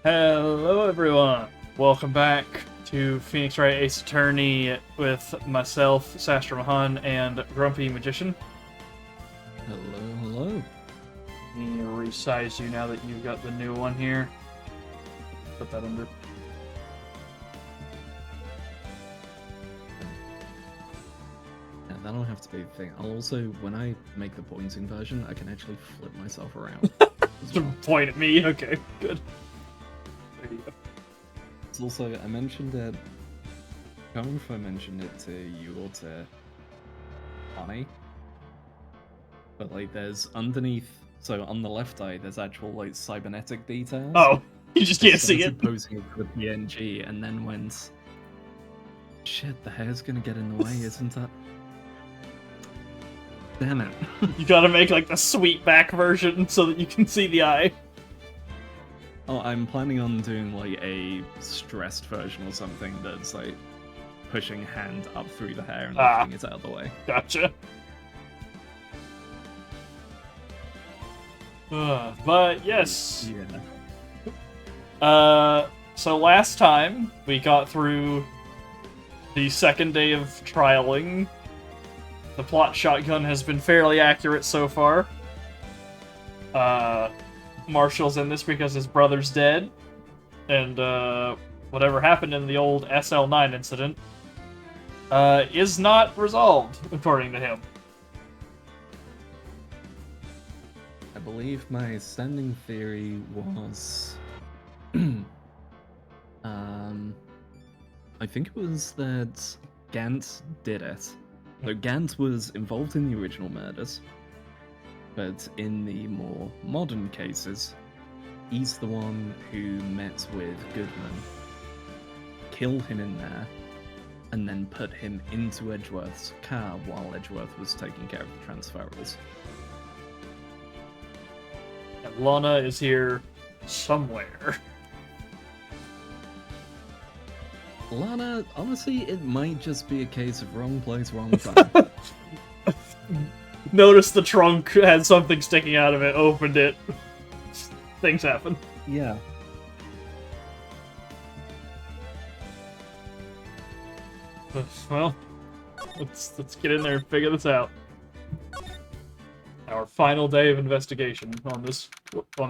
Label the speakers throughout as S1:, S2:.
S1: Hello, everyone. Welcome back to Phoenix Wright Ace Attorney with myself, Sastra Mahan, and Grumpy Magician.
S2: Hello, hello.
S1: Let me resize you now that you've got the new one here. Put that under.
S2: Yeah, that'll have to be the thing. I'll also, when I make the pointing version, I can actually flip myself around.
S1: Just point at me. Okay, good. There you go.
S2: It's also, I mentioned it. I can't remember if I mentioned it to you or to Bonnie. But like, there's underneath. So on the left eye, there's actual like cybernetic details.
S1: Oh, you just
S2: I
S1: can't see
S2: started
S1: it.
S2: posting it to the PNG and then went, shit, the hair's gonna get in the way, isn't it? Damn it.
S1: You gotta make like the sweet back version so that you can see the eye.
S2: Oh, I'm planning on doing like a stressed version or something that's like pushing hand up through the hair and lifting it out of the way.
S1: Gotcha. But yes.
S2: Yeah.
S1: So last time we got through the second day of trialing. The plot shotgun has been fairly accurate so far. Marshall's in this because his brother's dead, and whatever happened in the old SL9 incident is not resolved, according to him.
S2: I believe my standing theory was I think it was that Gant did it. So Gant was involved in the original murders, but in the more modern cases, he's the one who met with Goodman, killed him in there, and then put him into Edgeworth's car while Edgeworth was taking care of the transferals.
S1: And Lana is here somewhere.
S2: Lana, honestly, it might just be a case of wrong place, wrong time.
S1: Noticed the trunk had something sticking out of it, opened it. Things happen.
S2: Yeah.
S1: Well, let's get in there and figure this out. Our final day of investigation on this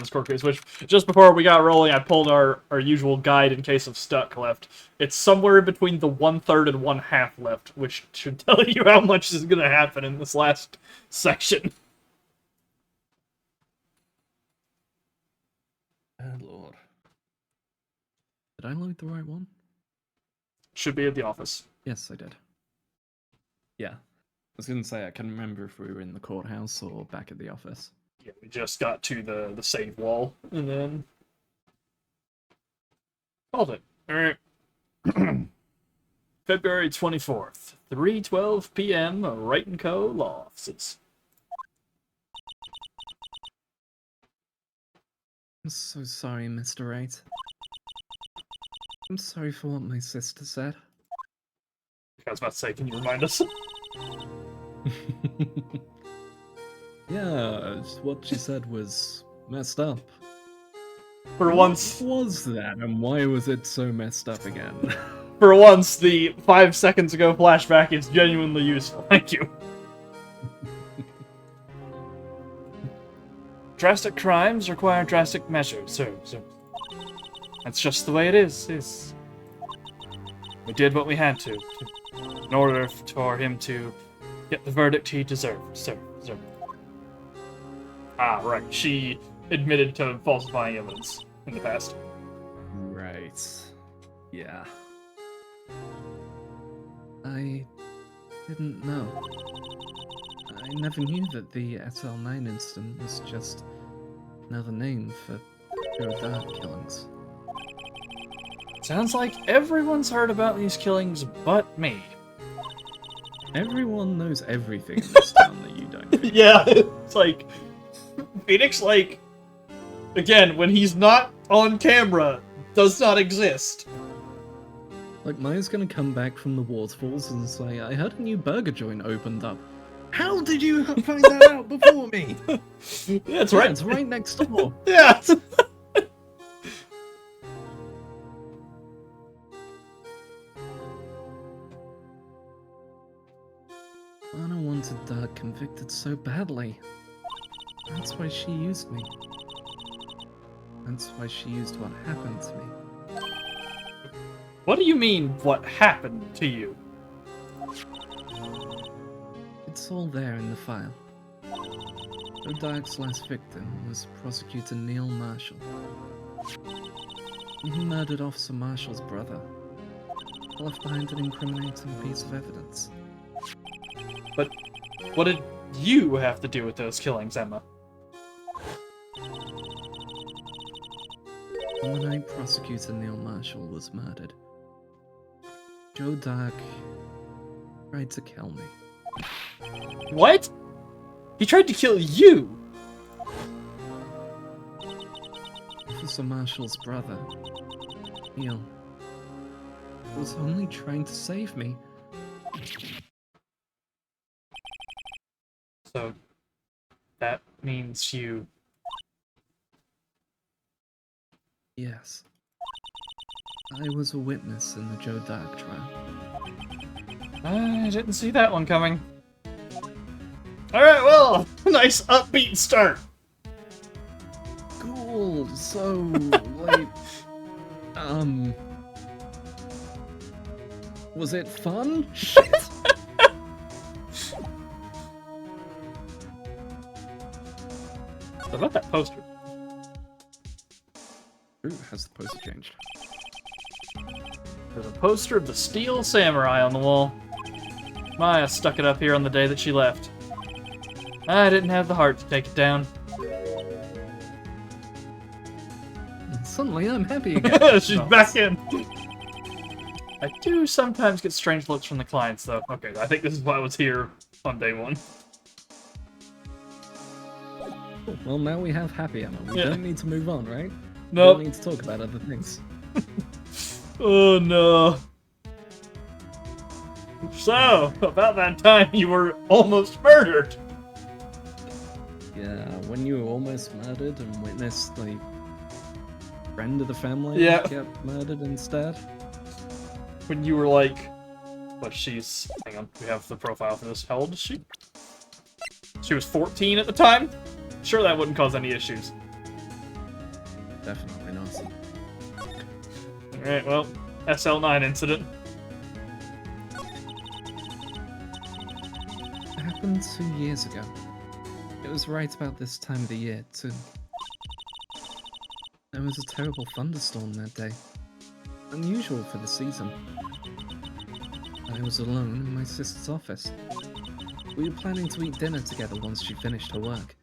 S1: court case, which, just before we got rolling, I pulled our usual guide in case of stuck left. It's somewhere in between the 1/3 and 1/2 left, which should tell you how much is going to happen in this last section.
S2: Oh, Lord. Did I load the right one?
S1: Should be at the office.
S2: Yes, I did. Yeah. I was going to say, I can't remember if we were in the courthouse or back at the office.
S1: Yeah, we just got to the save wall, and then called it. Alright. February 24th, 3:12 p.m., Wright & Co. Law Offices.
S2: I'm so sorry, Mr. Wright. I'm sorry for what my sister said.
S1: I was about to say, can you remind us?
S2: Yeah, what she said was messed up.
S1: For once,
S2: What was that, and why was it so messed up again?
S1: for once, the 5 seconds ago flashback is genuinely useful. Thank you. Drastic crimes require drastic measures, sir. That's just the way it is. We did what we had to in order for him to get the verdict he deserved, sir. Ah, right. She admitted to falsifying evidence in the past.
S2: Right. Yeah. I didn't know. I never knew that the SL9 incident was just another name for pure dark killings.
S1: Sounds like everyone's heard about these killings but me.
S2: Everyone knows everything in this town that you don't.
S1: Yeah, it's like Phoenix, like, again, when he's not on camera, does not exist.
S2: Like, Maya's gonna come back from the waterfalls and say, I heard a new burger joint opened up. How did you find that out before me?
S1: Yeah, it's right.
S2: It's right next door.
S1: Yeah.
S2: Anna wanted Dirk convicted so badly. That's why she used me. That's why she used what happened to me.
S1: What do you mean, what happened to you?
S2: It's all there in the file. Joe Dirk's last victim was Prosecutor Neil Marshall. And he murdered Officer Marshall's brother. Left behind an incriminating piece of evidence.
S1: But what did you have to do with those killings, Emma?
S2: On the night Prosecutor Neil Marshall was murdered, Joe Dirk tried to kill me.
S1: What? He tried to kill you?
S2: Officer Marshall's brother, Neil, was only trying to save me.
S1: So, that means you...
S2: Yes. I was a witness in the Joe Dirk trial.
S1: I didn't see that one coming. Alright, well, nice upbeat start.
S2: Cool, so, like, was it fun? Shit!
S1: What about that poster?
S2: Ooh, has the poster changed?
S1: There's a poster of the Steel Samurai on the wall. Maya stuck it up here on the day that she left. I didn't have the heart to take it down.
S2: Suddenly I'm happy again.
S1: She's back in. I do sometimes get strange looks from the clients, though. Okay, I think this is why I was here on day one.
S2: Well, now we have happy Emma. We don't need to move on, right?
S1: Nope.
S2: We don't need to talk about other things.
S1: Oh no. So, about that time you were almost murdered.
S2: Yeah, when you were almost murdered and witnessed, like, friend of the family get murdered instead.
S1: When you were like, well, she's, hang on, we have the profile for this. How old is she? She was 14 at the time? Sure, that wouldn't cause any issues.
S2: Definitely not.
S1: Alright, well, SL9 incident.
S2: It happened 2 years ago. It was right about this time of the year, too. There was a terrible thunderstorm that day. Unusual for the season. I was alone in my sister's office. We were planning to eat dinner together once she finished her work.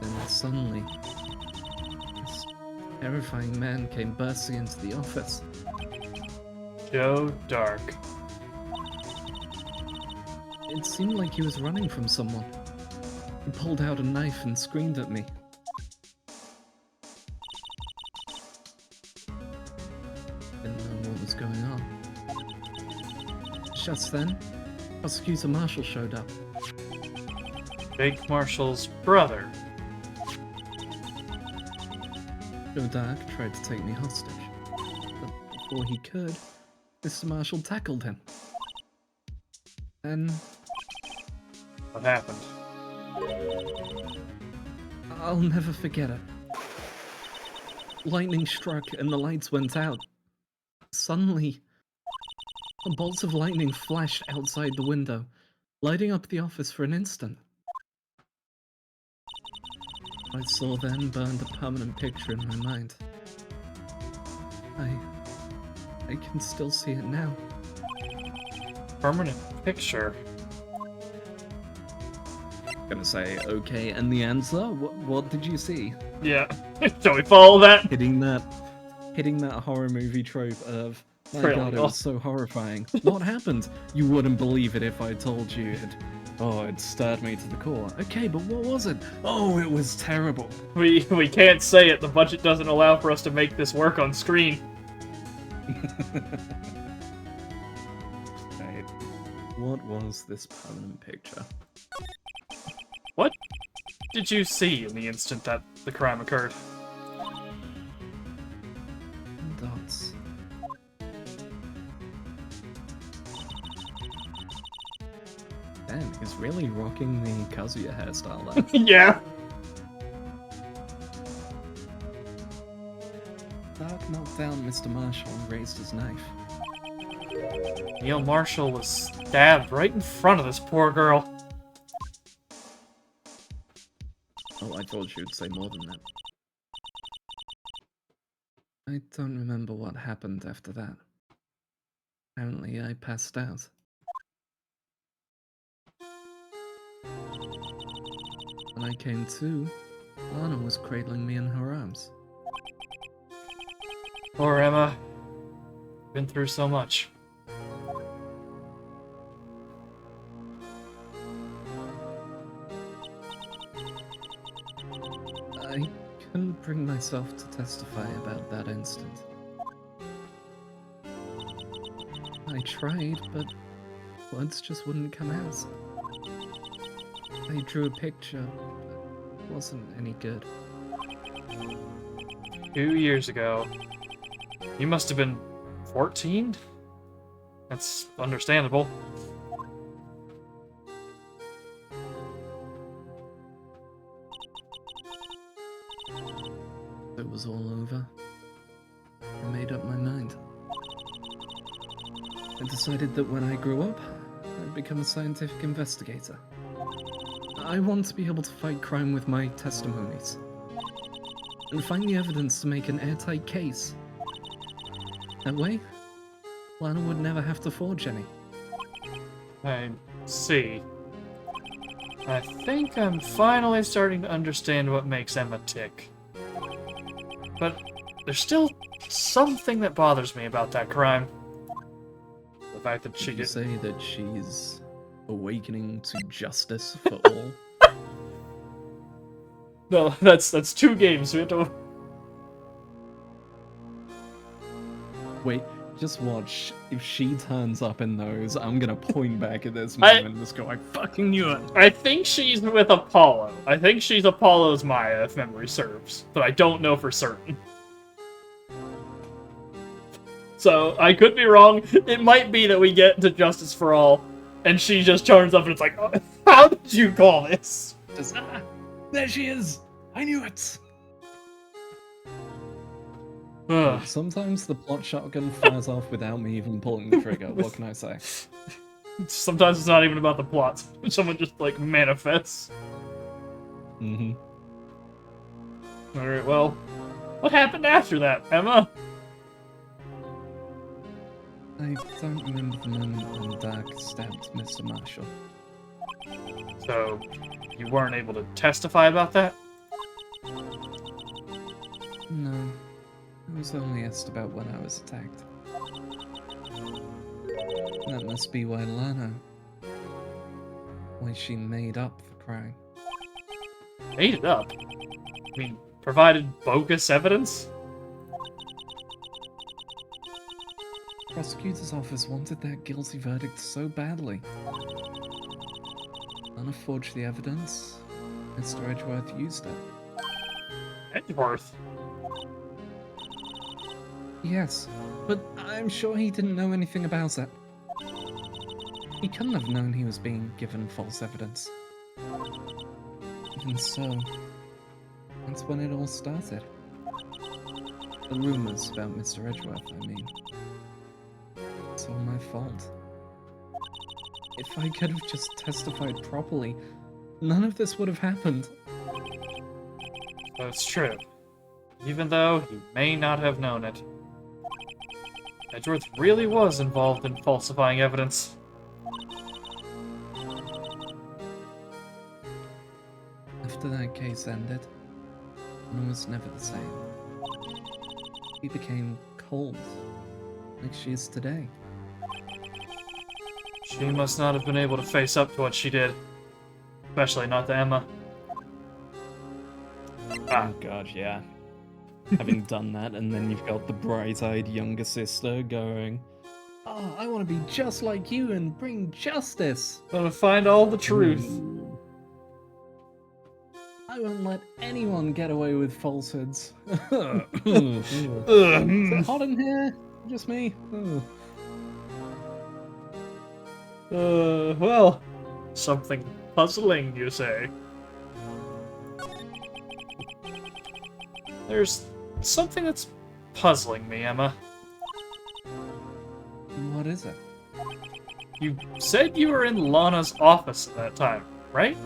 S2: Then suddenly, this terrifying man came bursting into the office.
S1: Joe Dark.
S2: It seemed like he was running from someone. He pulled out a knife and screamed at me. Didn't know what was going on. Just then, Prosecutor Marshall showed up.
S1: Jake Marshall's brother.
S2: Joe Dark tried to take me hostage, but before he could, Mr. Marshall tackled him. Then,
S1: What happened?
S2: I'll never forget it. Lightning struck and the lights went out. Suddenly, a bolt of lightning flashed outside the window, lighting up the office for an instant. What I saw then burned a permanent picture in my mind. I can still see it now.
S1: Permanent picture.
S2: Gonna say, okay, and the answer? What did you see?
S1: Yeah. Shall we follow that?
S2: Hitting that horror movie trope of, my
S1: Really
S2: god, it
S1: well.
S2: was so horrifying. What happened? You wouldn't believe it if I told you it. Oh, it stirred me to the core. Okay, but what was it? Oh, it was terrible.
S1: We can't say it. The budget doesn't allow for us to make this work on screen.
S2: Right. What was this permanent picture?
S1: What did you see in the instant that the crime occurred?
S2: Dots. Man, he's really rocking the Kazuya hairstyle there.
S1: Yeah.
S2: Dark knocked down Mr. Marshall and raised his knife.
S1: Neil Marshall was stabbed right in front of this poor girl.
S2: Oh, I thought you would say more than that. I don't remember what happened after that. Apparently, I passed out. When I came to, Lana was cradling me in her arms.
S1: Poor Emma. Been through so much.
S2: I couldn't bring myself to testify about that instant. I tried, but words just wouldn't come out. I drew a picture, but it wasn't any good.
S1: 2 years ago. You must have been 14? That's understandable.
S2: It was all over. I made up my mind. I decided that when I grew up, I'd become a scientific investigator. I want to be able to fight crime with my testimonies. And find the evidence to make an airtight case. That way, Lana would never have to forge any.
S1: I see. I think I'm finally starting to understand what makes Emma tick. But there's still something that bothers me about that crime. The fact that she
S2: You
S1: did.
S2: say that she's awakening to justice for all?
S1: No, that's 2 games. We have to.
S2: Wait, just watch. If she turns up in those, I'm gonna point back at this moment and just go, I fucking knew it!
S1: I think she's with Apollo. I think she's Apollo's Maya, if memory serves. But I don't know for certain. So, I could be wrong. It might be that we get to Justice for All, and she just turns up and it's like, oh, how did you call this?
S2: Just, there she is! I knew it!
S1: Ugh.
S2: Sometimes the plot shotgun fires off without me even pulling the trigger, what can I say?
S1: Sometimes it's not even about the plot. Someone just, like, manifests.
S2: Mm-hmm.
S1: Alright, well, what happened after that, Emma?
S2: I don't remember the moment when Dark stabbed Mr. Marshall.
S1: So, you weren't able to testify about that?
S2: No. I was only asked about when I was attacked. That must be why Lana... why she made up for crying.
S1: Made it up? I mean, provided bogus evidence?
S2: Prosecutor's office wanted that guilty verdict so badly. Lana forged the evidence. Mr. Edgeworth used it.
S1: Edgeworth?
S2: Yes, but I'm sure he didn't know anything about it. He couldn't have known he was being given false evidence. Even so, that's when it all started. The rumors about Mr. Edgeworth, I mean. It's all my fault. If I could have just testified properly, none of this would have happened.
S1: That's true. Even though he may not have known it. Edgeworth really was involved in falsifying evidence.
S2: After that case ended, Lana was never the same. She became cold, like she is today.
S1: She must not have been able to face up to what she did. Especially not to Emma. Ah.
S2: Oh god, yeah. Having done that, and then you've got the bright-eyed younger sister going, oh, I want to be just like you and bring justice!
S1: Gonna find all the truth.
S2: Ooh. I won't let anyone get away with falsehoods. Is it hot in here? Just me?
S1: Well, Something puzzling, you say? There's something that's puzzling me, Emma.
S2: What is it?
S1: You said you were in Lana's office at that time, right?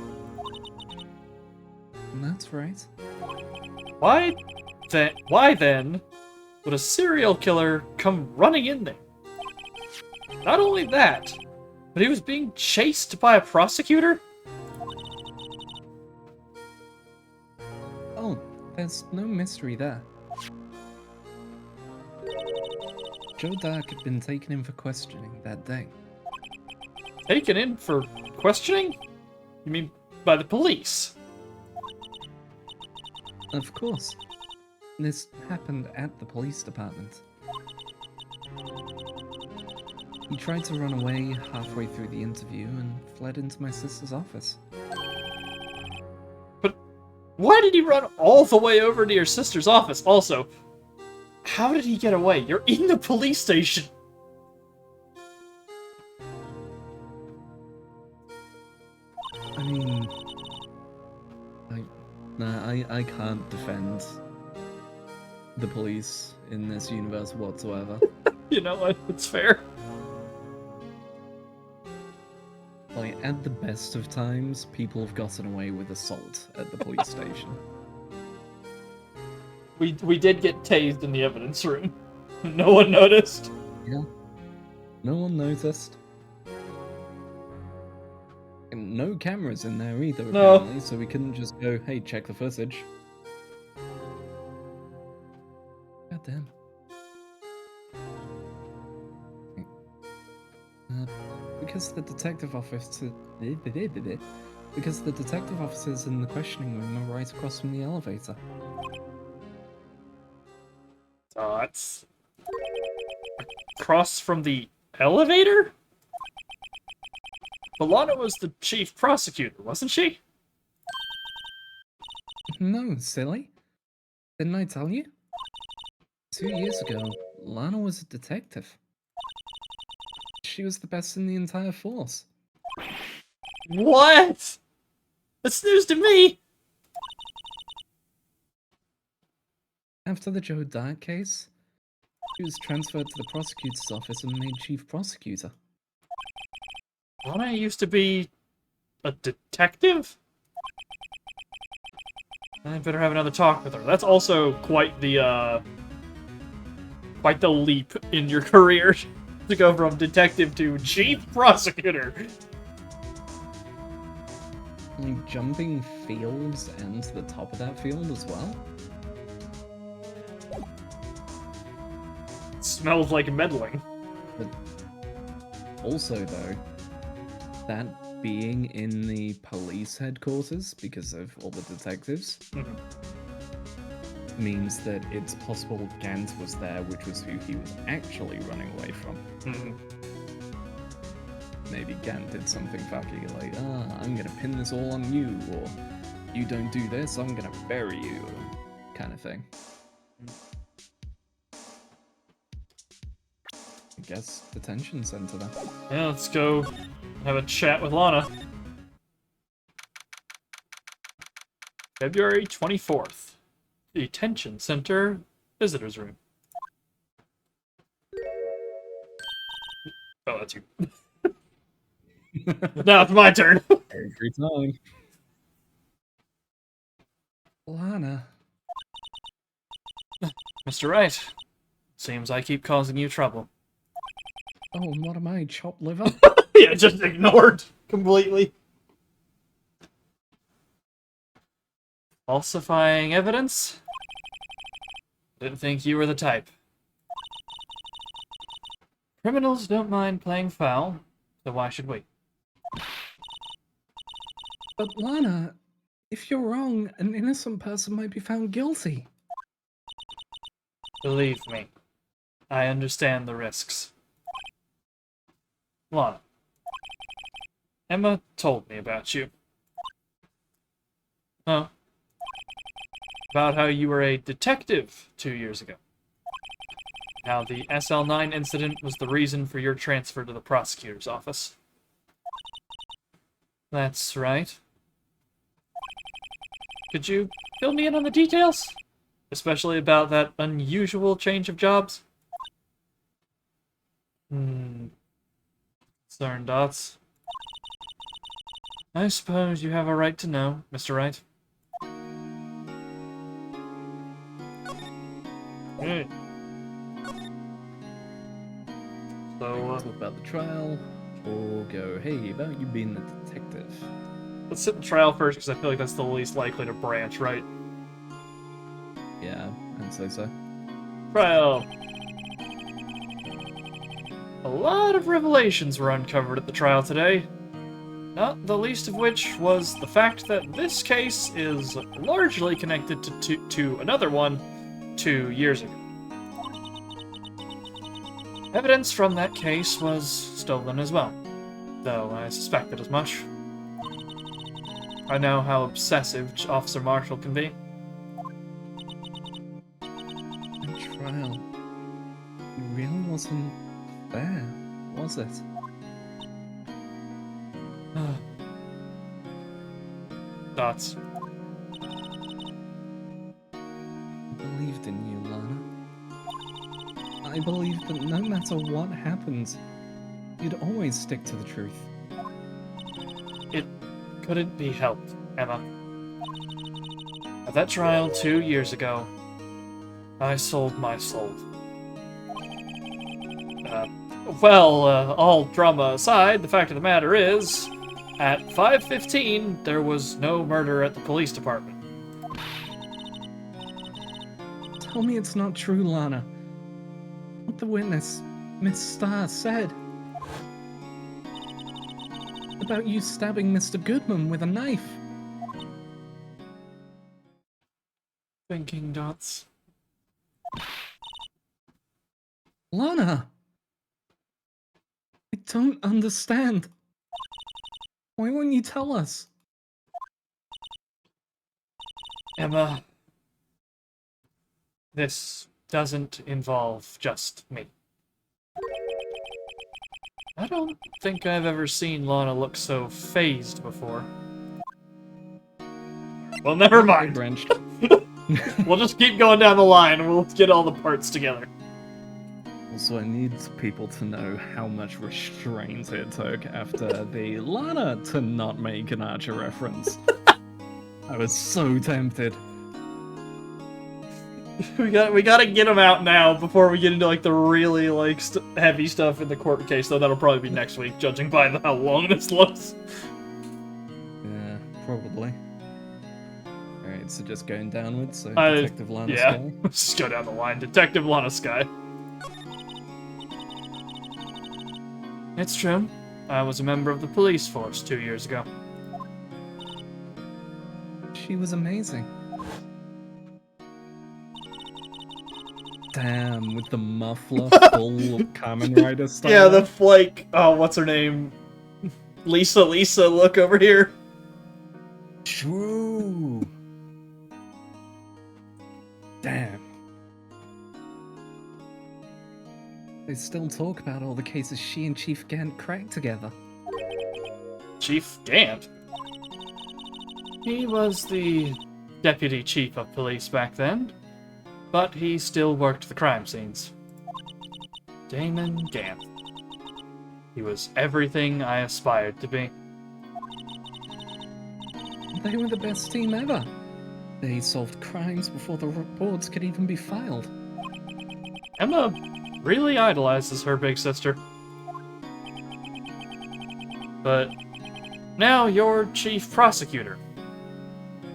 S2: That's right.
S1: Why then would a serial killer come running in there? Not only that, but he was being chased by a prosecutor?
S2: Oh, there's no mystery there. Joe Dark had been taken in for questioning that day.
S1: Taken in for questioning? You mean by the police?
S2: Of course. This happened at the police department. He tried to run away halfway through the interview and fled into my sister's office.
S1: But why did he run all the way over to your sister's office? Also, how did he get away? You're in the police station.
S2: I mean, I can't defend the police in this universe whatsoever.
S1: You know what? It's fair.
S2: Like, at the best of times, people have gotten away with assault at the police station.
S1: We did get tased in the evidence room. No one noticed.
S2: Yeah. No one noticed. And no cameras in there either,
S1: No.
S2: apparently, so we couldn't just go, hey, check the footage. God damn. Because the detective office... Because the detective officers in the questioning room are right across from the elevator.
S1: Dots. Across from the elevator? But Lana was the chief prosecutor, wasn't she?
S2: No, silly. Didn't I tell you? 2 years ago, Lana was a detective. She was the best in the entire force.
S1: What? That's news to me!
S2: After the Joe Dark case, she was transferred to the prosecutor's office and made chief prosecutor.
S1: Lana used to be a detective? I better have another talk with her. That's also quite the leap in your career to go from detective to chief prosecutor.
S2: Like, jumping fields and to the top of that field as well?
S1: Smells like meddling.
S2: But also, though, that being in the police headquarters because of all the detectives means that it's possible Gant was there, which was who he was actually running away from. Maybe Gant did something fucky like, I'm gonna pin this all on you, or you don't do this, I'm gonna bury you, kind of thing. I guess detention center then.
S1: Yeah, let's go have a chat with Lana. February 24th. Detention Center, Visitors Room. Oh, that's you. Now it's my turn.
S2: Every time. Lana.
S1: Mr. Wright, seems I keep causing you trouble.
S2: Oh, and what am I, chopped liver?
S1: Yeah, just ignored completely. Falsifying evidence? Didn't think you were the type. Criminals don't mind playing foul, so why should we?
S2: But Lana, if you're wrong, an innocent person might be found guilty.
S1: Believe me, I understand the risks. Lana, Emma told me about you. Oh. About how you were a detective 2 years ago. How the SL9 incident was the reason for your transfer to the prosecutor's office. That's right. Could you fill me in on the details? Especially about that unusual change of jobs? Concerned dots. I suppose you have a right to know, Mr. Wright. Hey. So,
S2: Talk about the trial, or go, hey, about you being a detective.
S1: let's sit in trial first, because I feel like that's the least likely to branch, right?
S2: Yeah, I'd say so.
S1: Trial. A lot of revelations were uncovered at the trial today. Not the least of which was the fact that this case is largely connected to another one 2 years ago. Evidence from that case was stolen as well, though I suspected as much. I know how obsessive Officer Marshall can be.
S2: The trial. It really wasn't fair, was it?
S1: Dots.
S2: I believed in you, Lana. I believed that no matter what happens, you'd always stick to the truth.
S1: It couldn't be helped, Emma. At that trial 2 years ago, I sold my soul. All drama aside, the fact of the matter is, at 5:15, there was no murder at the police department.
S2: Tell me it's not true, Lana. What the witness, Miss Starr, said about you stabbing Mr. Goodman with a knife.
S1: Thinking dots.
S2: Lana! I don't understand. Why won't you tell us?
S1: Emma, this doesn't involve just me. I don't think I've ever seen Lana look so phased before. Well, never mind.
S2: Branched.
S1: We'll just keep going down the line and we'll get all the parts together.
S2: Also, I need people to know how much restraint it took after the Lana to not make an Archer reference. I was so tempted.
S1: We gotta get them out now before we get into like the really like heavy stuff in the court case. Though that'll probably be next week, judging by how long this looks.
S2: Yeah, probably. Alright, so just going downwards, so
S1: I-
S2: Detective Lana
S1: yeah.
S2: Sky.
S1: Let's just go down the line. Detective Lana Sky. It's true. I was a member of the police force 2 years ago.
S2: She was amazing. Damn, with the muffler full Kamen Rider style.
S1: Yeah, the like, oh, what's her name? Lisa look over here.
S2: True. Damn. They still talk about all the cases she and Chief Gant cracked together.
S1: Chief Gant? He was the deputy chief of police back then, but he still worked the crime scenes. Damon Gant. He was everything I aspired to be.
S2: They were the best team ever. They solved crimes before the reports could even be filed.
S1: Emma really idolizes her big sister. But now you're chief prosecutor.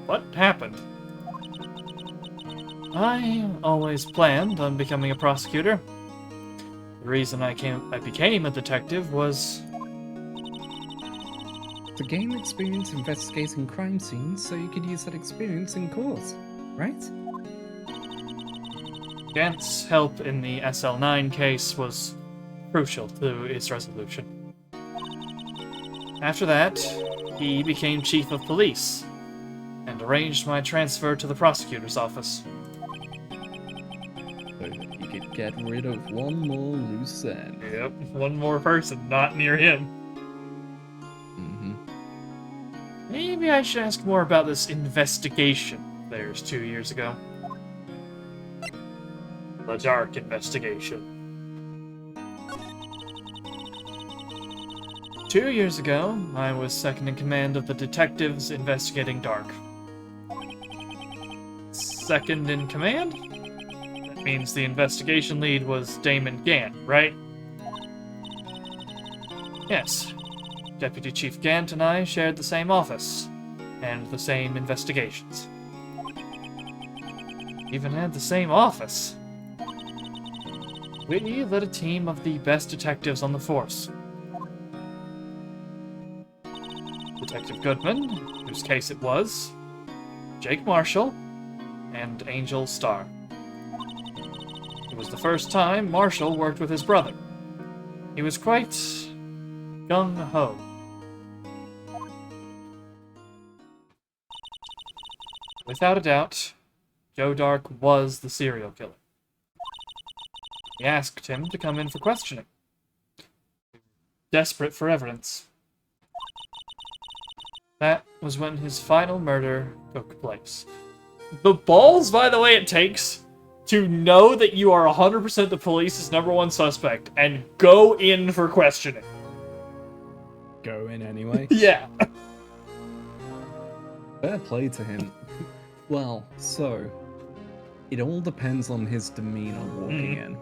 S1: What happened? I always planned on becoming a prosecutor. The reason I became a detective was...
S2: To gain experience investigating crime scenes so you could use that experience in court, right?
S1: Gant's help in the SL9 case was crucial to its resolution. After that, he became chief of police and arranged my transfer to the prosecutor's office.
S2: So that you could get rid of one more loose end.
S1: Yep, one more person not near him.
S2: Mm-hmm.
S1: Maybe I should ask more about this investigation of theirs 2 years ago. The Dark investigation. 2 years ago, I was second in command of the detectives investigating Dark. Second in command? That means the investigation lead was Damon Gant, right? Yes. Deputy Chief Gant and I shared the same office, and the same investigations. Even had the same office. We led a team of the best detectives on the force. Detective Goodman, whose case it was, Jake Marshall, and Angel Starr. It was the first time Marshall worked with his brother. He was quite gung-ho. Without a doubt, Joe Dark was the serial killer. We asked him to come in for questioning. Desperate for evidence. That was when his final murder took place. The balls, by the way, it takes to know that you are 100% the police's #1 suspect and go in for questioning.
S2: Go in anyway.
S1: Yeah.
S2: Fair play to him. Well, so it all depends on his demeanor walking in.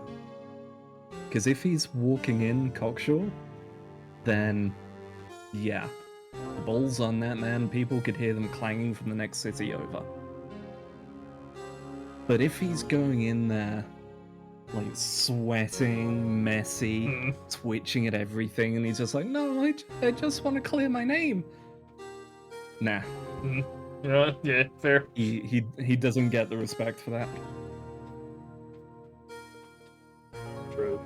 S2: Because if he's walking in cocksure, then yeah, the balls on that man, people could hear them clanging from the next city over. But if he's going in there, like, sweating, messy, twitching at everything, and he's just like, no, I just want to clear my name. Nah.
S1: Yeah, fair.
S2: He doesn't get the respect for that.
S1: True.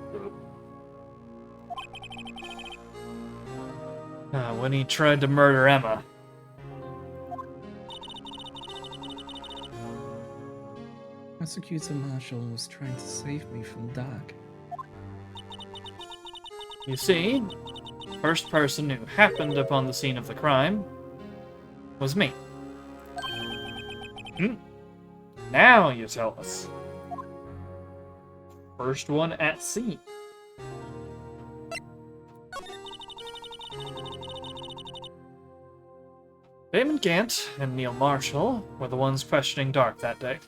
S1: When he tried to murder Emma.
S2: Prosecutor Marshall was trying to save me from Dark.
S1: You see, the first person who happened upon the scene of the crime was me. Now you tell us. First one at scene. Damon Gant and Neil Marshall were the ones questioning Dark that day.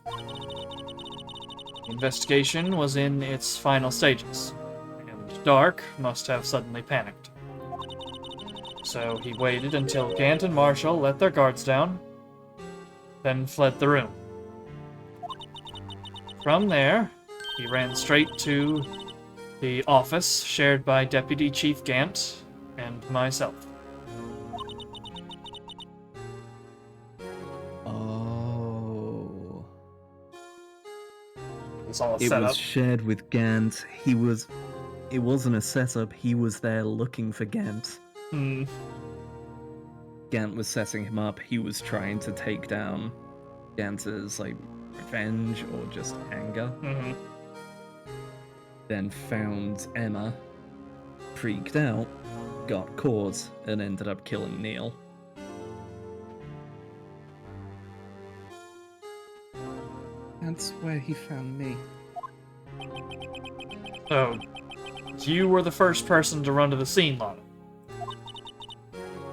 S1: The investigation was in its final stages, and Dark must have suddenly panicked. So he waited until Gant and Marshall let their guards down, then fled the room. From there, he ran straight to the office shared by Deputy Chief Gant and myself.
S2: Oh.
S1: It's all a
S2: It
S1: setup.
S2: was shared with Gant. It wasn't a setup, he was there looking for Gant. Gant was setting him up, he was trying to take down Gant's, like, revenge or just anger. Then found Emma, freaked out, got caught, and ended up killing Neil. That's where he found me.
S1: So, you were the first person to run to the scene, Lana.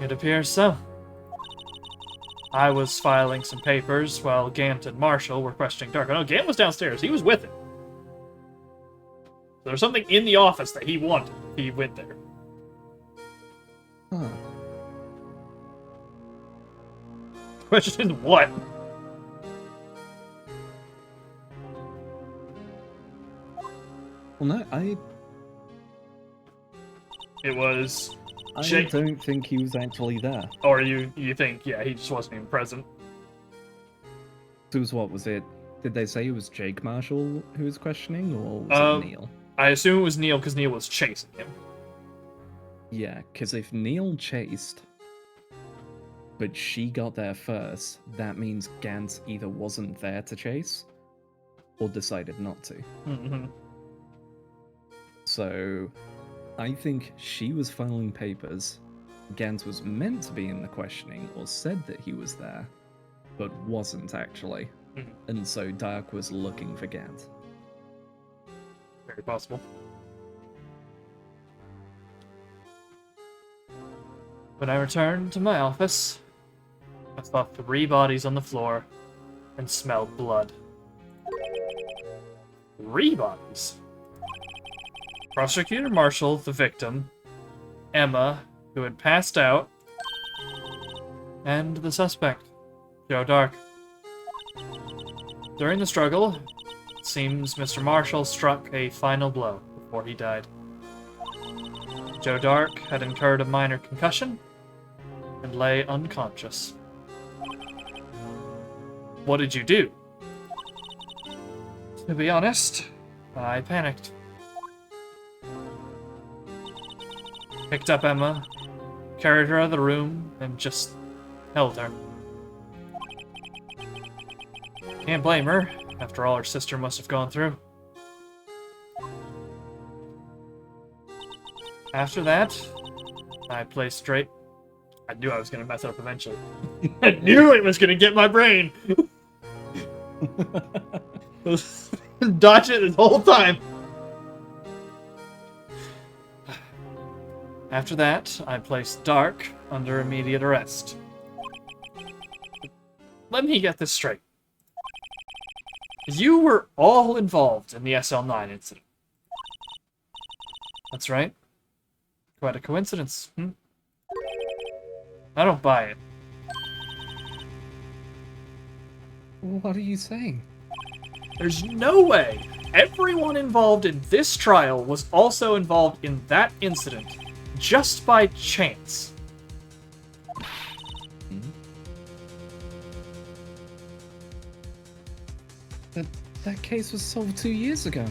S1: It appears so. I was filing some papers while Gant and Marshall were questioning Dark. No, Gant was downstairs. He was with him. There was something in the office that he wanted. He went there.
S2: Huh.
S1: Question is what?
S2: Well, no,
S1: It was...
S2: I
S1: Jake...
S2: don't think he was actually there.
S1: Or you think, yeah, he just wasn't even present.
S2: So it was what, was it? Did they say it was Jake Marshall who was questioning, or was it Neil?
S1: I assume it was Neil, because Neil was chasing him.
S2: Yeah, because if Neil chased, but she got there first, that means Gant either wasn't there to chase, or decided not to. So, I think she was filing papers, Gant was meant to be in the questioning or said that he was there, but wasn't actually.
S1: Mhm.
S2: And so Dark was looking for Gant.
S1: Very possible. When I returned to my office, I saw 3 bodies on the floor and smelled blood. 3 bodies? Prosecutor Marshall, the victim, Emma, who had passed out, and the suspect, Joe Dark. During the struggle, it seems Mr. Marshall struck a final blow before he died. Joe Dark had incurred a minor concussion and lay unconscious. What did you do? To be honest, I panicked. Picked up Emma, carried her out of the room, and just held her. Can't blame her, after all her sister must have gone through. After that, I placed straight. I knew I was going to mess up eventually. I knew it was going to get my brain! Dodge it this whole time! After that, I placed Dark under immediate arrest. Let me get this straight. You were all involved in the SL9 incident. That's right. Quite a coincidence, hmm? I don't buy it.
S2: What are you saying?
S1: There's no way everyone involved in this trial was also involved in that incident just by chance.
S2: That case was solved 2 years ago.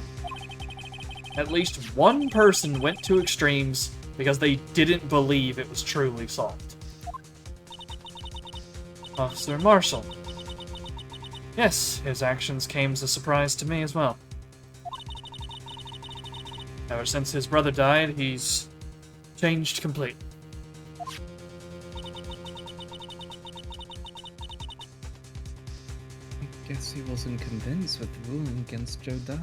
S1: At least one person went to extremes because they didn't believe it was truly solved. Officer Marshall. Yes, his actions came as a surprise to me as well. Ever since his brother died, he's changed completely.
S2: I guess he wasn't convinced with the ruling against Joe Dark.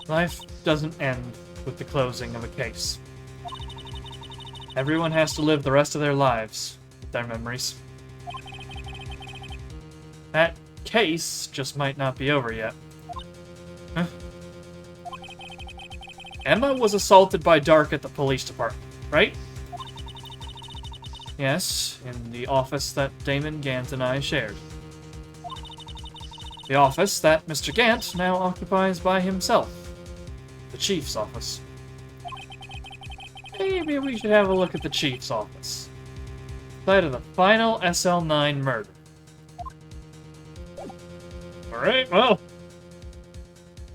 S1: Life doesn't end with the closing of a case. Everyone has to live the rest of their lives with their memories. That case just might not be over yet. Huh? Emma was assaulted by Dark at the police department, right? Yes, in the office that Damon Gant and I shared. The office that Mr. Gant now occupies by himself. The Chief's office. Maybe we should have a look at the Chief's office. Site of the final SL9 murder. Alright, well.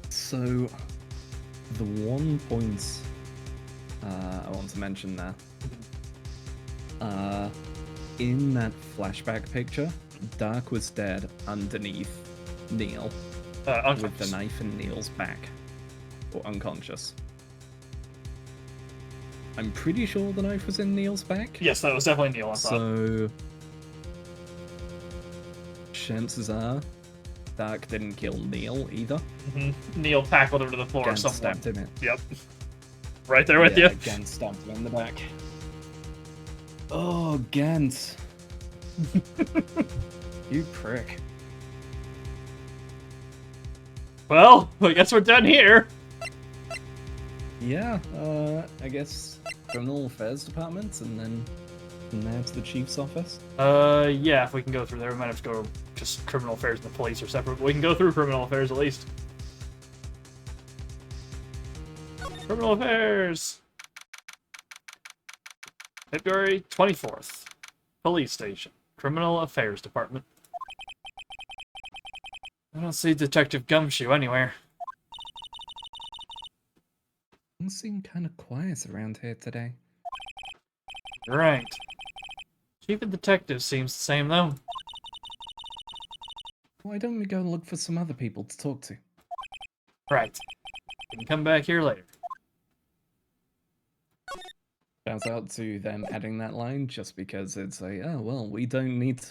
S2: So, the one point I want to mention there. In that flashback picture, Dark was dead underneath Neil. With the knife in Neil's back. Or unconscious. I'm pretty sure the knife was in Neil's back.
S1: Yes, that was definitely Neil, I thought.
S2: So, chances are, Dark didn't kill Neil either.
S1: Neil tackled him to the floor or
S2: Gant
S1: something.
S2: stabbed him in.
S1: Yep. Right there with you.
S2: Gant stabbed him in the back. Oh, Gant. You prick.
S1: Well, I guess we're done here.
S2: Yeah, I guess Criminal Affairs Department, and then from there to the Chief's office.
S1: Yeah, if we can go through there, we might have to go just Criminal Affairs and the police are separate, but we can go through Criminal Affairs at least. Criminal Affairs! February 24th. Police Station. Criminal Affairs Department. I don't see Detective Gumshoe anywhere.
S2: Things seem kind of quiet around here today.
S1: Right. Chief of Detectives seems the same, though.
S2: Why don't we go and look for some other people to talk to?
S1: Right. You can come back here later.
S2: Shouts out to them adding that line just because it's like, oh, well, we don't need,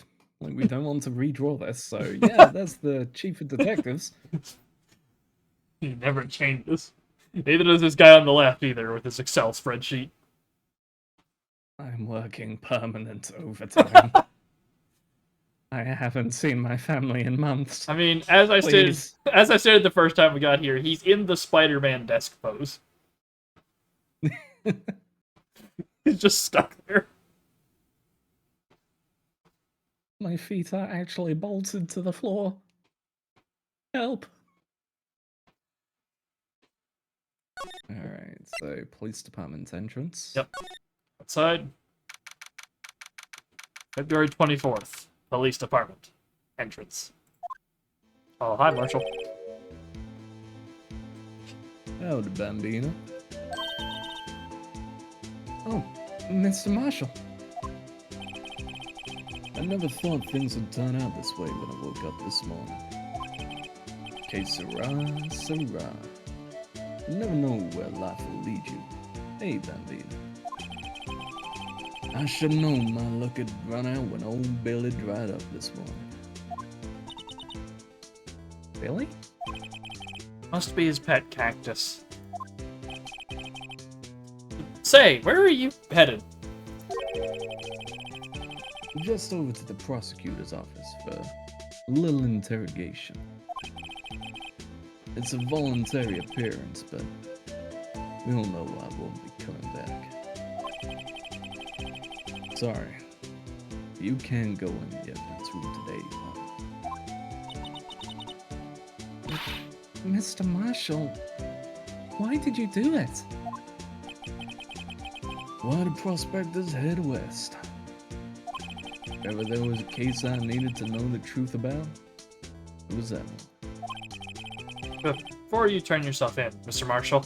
S2: like, we don't want to redraw this, so yeah, that's the chief of detectives.
S1: He never changes. Neither does this guy on the left either with his Excel spreadsheet.
S2: I'm working permanent overtime. I haven't seen my family in months.
S1: I mean, as I stated the first time we got here, he's in the Spider-Man desk pose. He's just stuck there.
S2: My feet are actually bolted to the floor. Help. Alright, so police department entrance.
S1: Yep. Outside. February 24th. Police department. Entrance. Oh, hi, Marshall.
S2: Howdy, Bambino. Oh, Mr. Marshall. I never thought things would turn out this way when I woke up this morning. Que sera, sera. You never know where life will lead you. Hey, Bambino. I should have known my luck had run out when old Billy dried up this morning. Billy?
S1: Must be his pet cactus. Say, where are you headed?
S2: Just over to the prosecutor's office for a little interrogation. It's a voluntary appearance, but we all know I won't be coming back. Sorry. You can go in the evidence room today, Mr. Marshall, why did you do it? Why did prospectors head west? If ever there was a case I needed to know the truth about, it was that one.
S1: Before you turn yourself in, Mr. Marshall,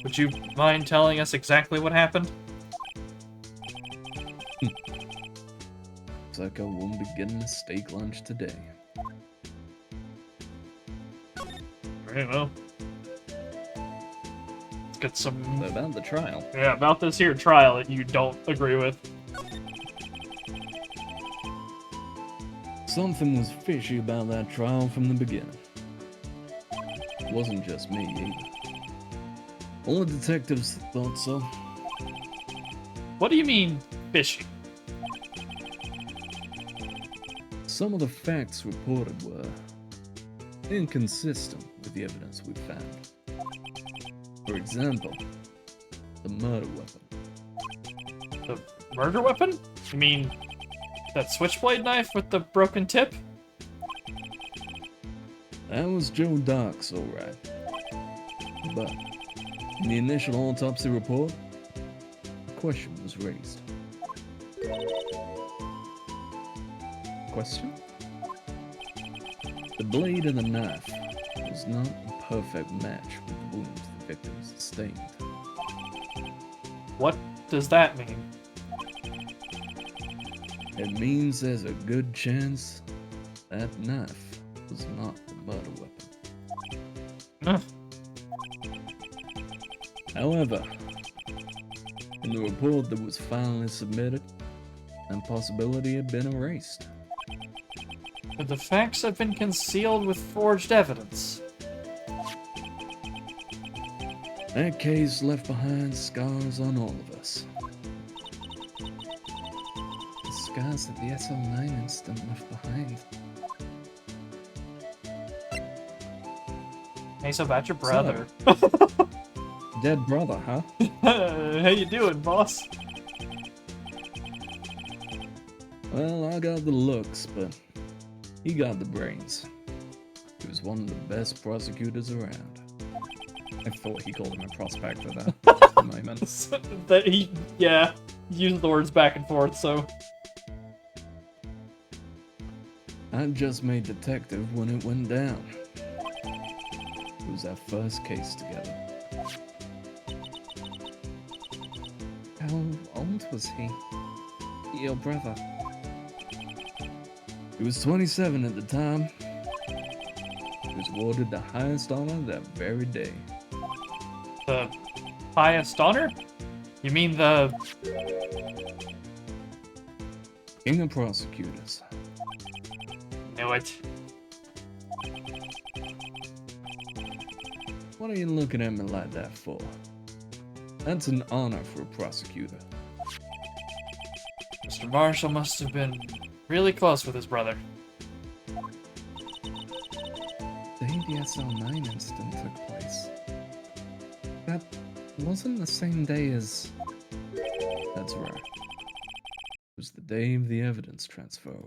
S1: would you mind telling us exactly what happened?
S2: Looks like I won't be getting a steak lunch today.
S1: Very well. Let's get some...
S2: About the trial.
S1: Yeah, about this here trial that you don't agree with.
S2: Something was fishy about that trial from the beginning. It wasn't just me either. All the detectives thought so.
S1: What do you mean, fishy?
S2: Some of the facts reported were inconsistent with the evidence we found. For example, the murder weapon.
S1: The murder weapon? You mean that switchblade knife with the broken tip?
S2: That was Joe Dark's, alright. But in the initial autopsy report, a question was raised. Question? The blade of the knife was not a perfect match with the wounds the victim sustained.
S1: What does that mean?
S2: It means there's a good chance that knife was not the murder weapon. However, in the report that was finally submitted, that possibility had been erased.
S1: The facts have been concealed with forged evidence.
S2: That case left behind scars on all of us. The scars that the SL9 incident left behind.
S1: Hey, so about your brother.
S2: Dead brother, huh?
S1: How you doing, boss?
S2: Well, I got the looks, but he got the brains. He was one of the best prosecutors around. I thought he called him a prospector there for a moment.
S1: That he used the words back and forth, so...
S2: I just made detective when it went down. It was our first case together. How old was he? Your brother? He was 27 at the time. He was awarded the highest honor that very day.
S1: The highest honor? You mean the...
S2: King of prosecutors.
S1: Knew it.
S2: What are you looking at me like that for? That's an honor for a prosecutor.
S1: Mr. Marshall must have been really close with his brother.
S2: The day the SL9 incident took place. That wasn't the same day as... That's right. It was the day of the evidence transfer.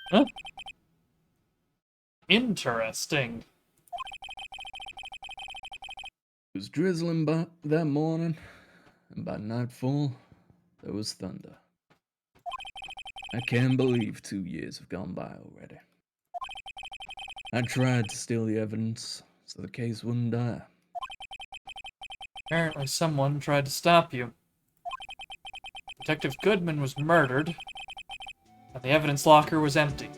S1: Huh? Interesting.
S2: It was drizzling that morning, and by nightfall, there was thunder. I can't believe 2 years have gone by already. I tried to steal the evidence so the case wouldn't die.
S1: Apparently someone tried to stop you. Detective Goodman was murdered, and the evidence locker was empty.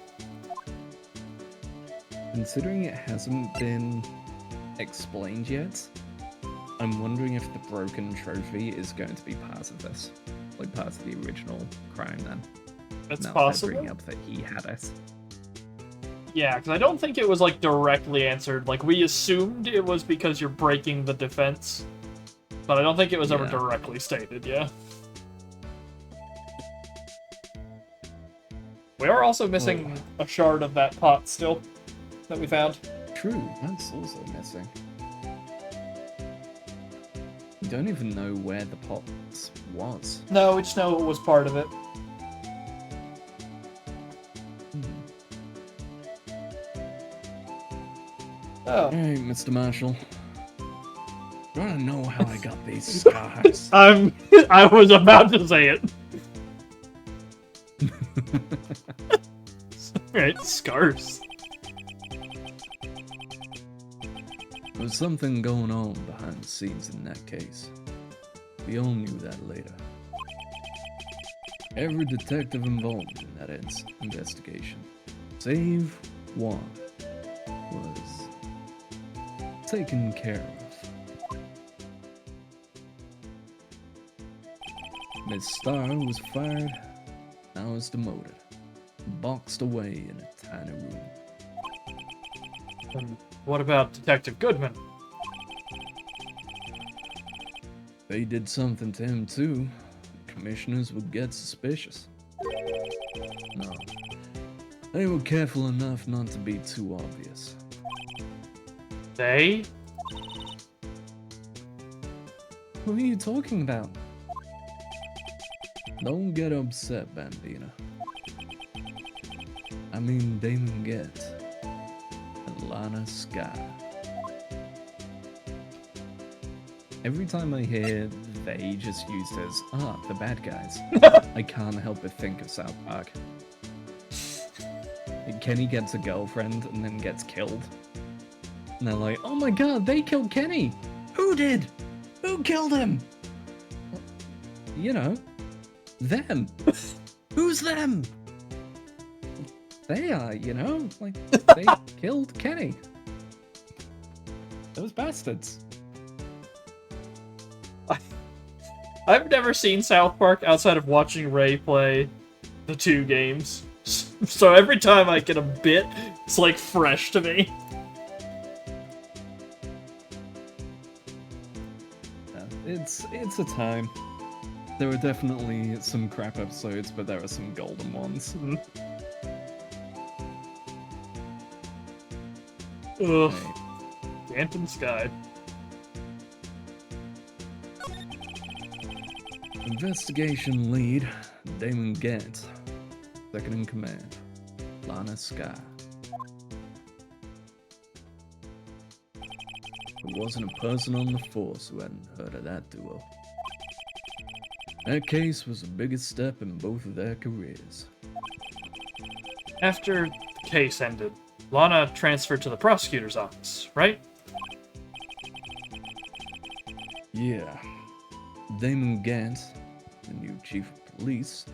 S2: Considering it hasn't been explained yet, I'm wondering if the broken trophy is going to be part of this. Like part of the original crime then.
S1: It's
S2: Now
S1: possible.
S2: they're bringing up that he had it.
S1: Yeah, because I don't think it was, like, directly answered. Like, we assumed it was because you're breaking the defense, but I don't think it was ever
S2: Yeah.
S1: directly stated, yeah. We are also missing a shard of that pot still, that we found.
S2: True, that's also missing. We don't even know where the pot was.
S1: No, we just know it was part of it. Oh.
S2: Alright, Mr. Marshall. You wanna know how I got these scars?
S1: I was about to say it. Right, scars.
S2: There was something going on behind the scenes in that case. We all knew that later. Every detective involved in that investigation, save one, was taken care of. Miss Starr was fired, I was demoted, boxed away in a tiny room.
S1: What about Detective Goodman?
S2: They did something to him too. Commissioners would get suspicious. No, they were careful enough not to be too obvious.
S1: They?
S2: Who are you talking about? Don't get upset, Bambina. I mean Damon Getz and Lana Sky. Every time I hear they just used as, the bad guys, I can't help but think of South Park. Kenny gets a girlfriend and then gets killed. And they're like, oh my god, they killed Kenny! Who did? Who killed him? You know, them. Who's them? They are, you know, like, they killed Kenny. Those bastards.
S1: I've never seen South Park outside of watching Ray play the 2 games. So every time I get a bit, it's like fresh to me.
S2: It's a time. There were definitely some crap episodes, but there are some golden ones.
S1: Ugh.
S2: Right.
S1: Phantom Sky.
S2: Investigation lead, Damon Getz. Second in command, Lana Sky. There wasn't a person on the force who hadn't heard of that duo. That case was the biggest step in both of their careers.
S1: After the case ended, Lana transferred to the prosecutor's office, right?
S2: Yeah. Damon Getz, the new chief of police,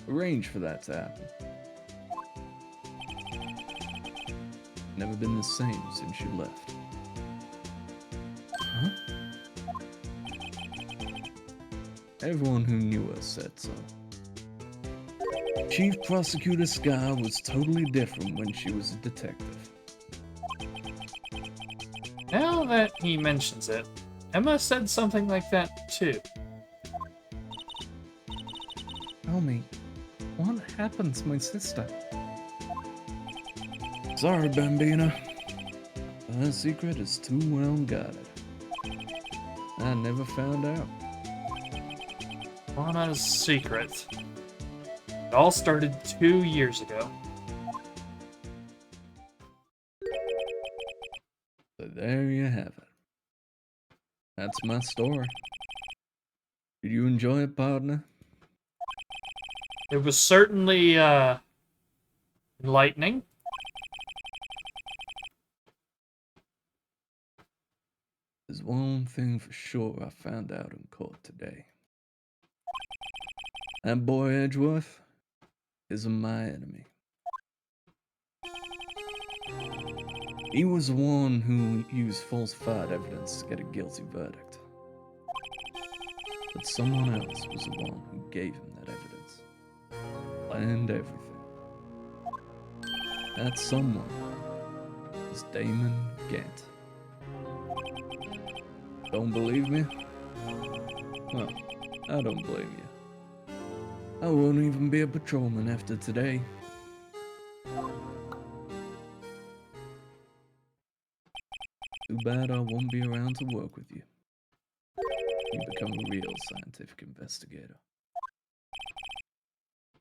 S2: arranged for that to happen. Never been the same since you left. Huh? Everyone who knew her said so. Chief Prosecutor Scar was totally different when she was a detective.
S1: Now that he mentions it, Emma said something like that too.
S2: Tell me, what happened to my sister? Sorry, Bambina. Her secret is too well guarded. I never found out.
S1: Lana's secret. It all started 2 years ago.
S2: So there you have it. That's my story. Did you enjoy it, partner?
S1: It was certainly, enlightening.
S2: There's one thing for sure I found out in court today. That boy Edgeworth isn't my enemy. He was the one who used falsified evidence to get a guilty verdict. But someone else was the one who gave him that evidence. Planned everything. That someone was Damon Gant. Don't believe me? Well, I don't blame you. I won't even be a patrolman after today. Too bad I won't be around to work with you. You become a real scientific investigator.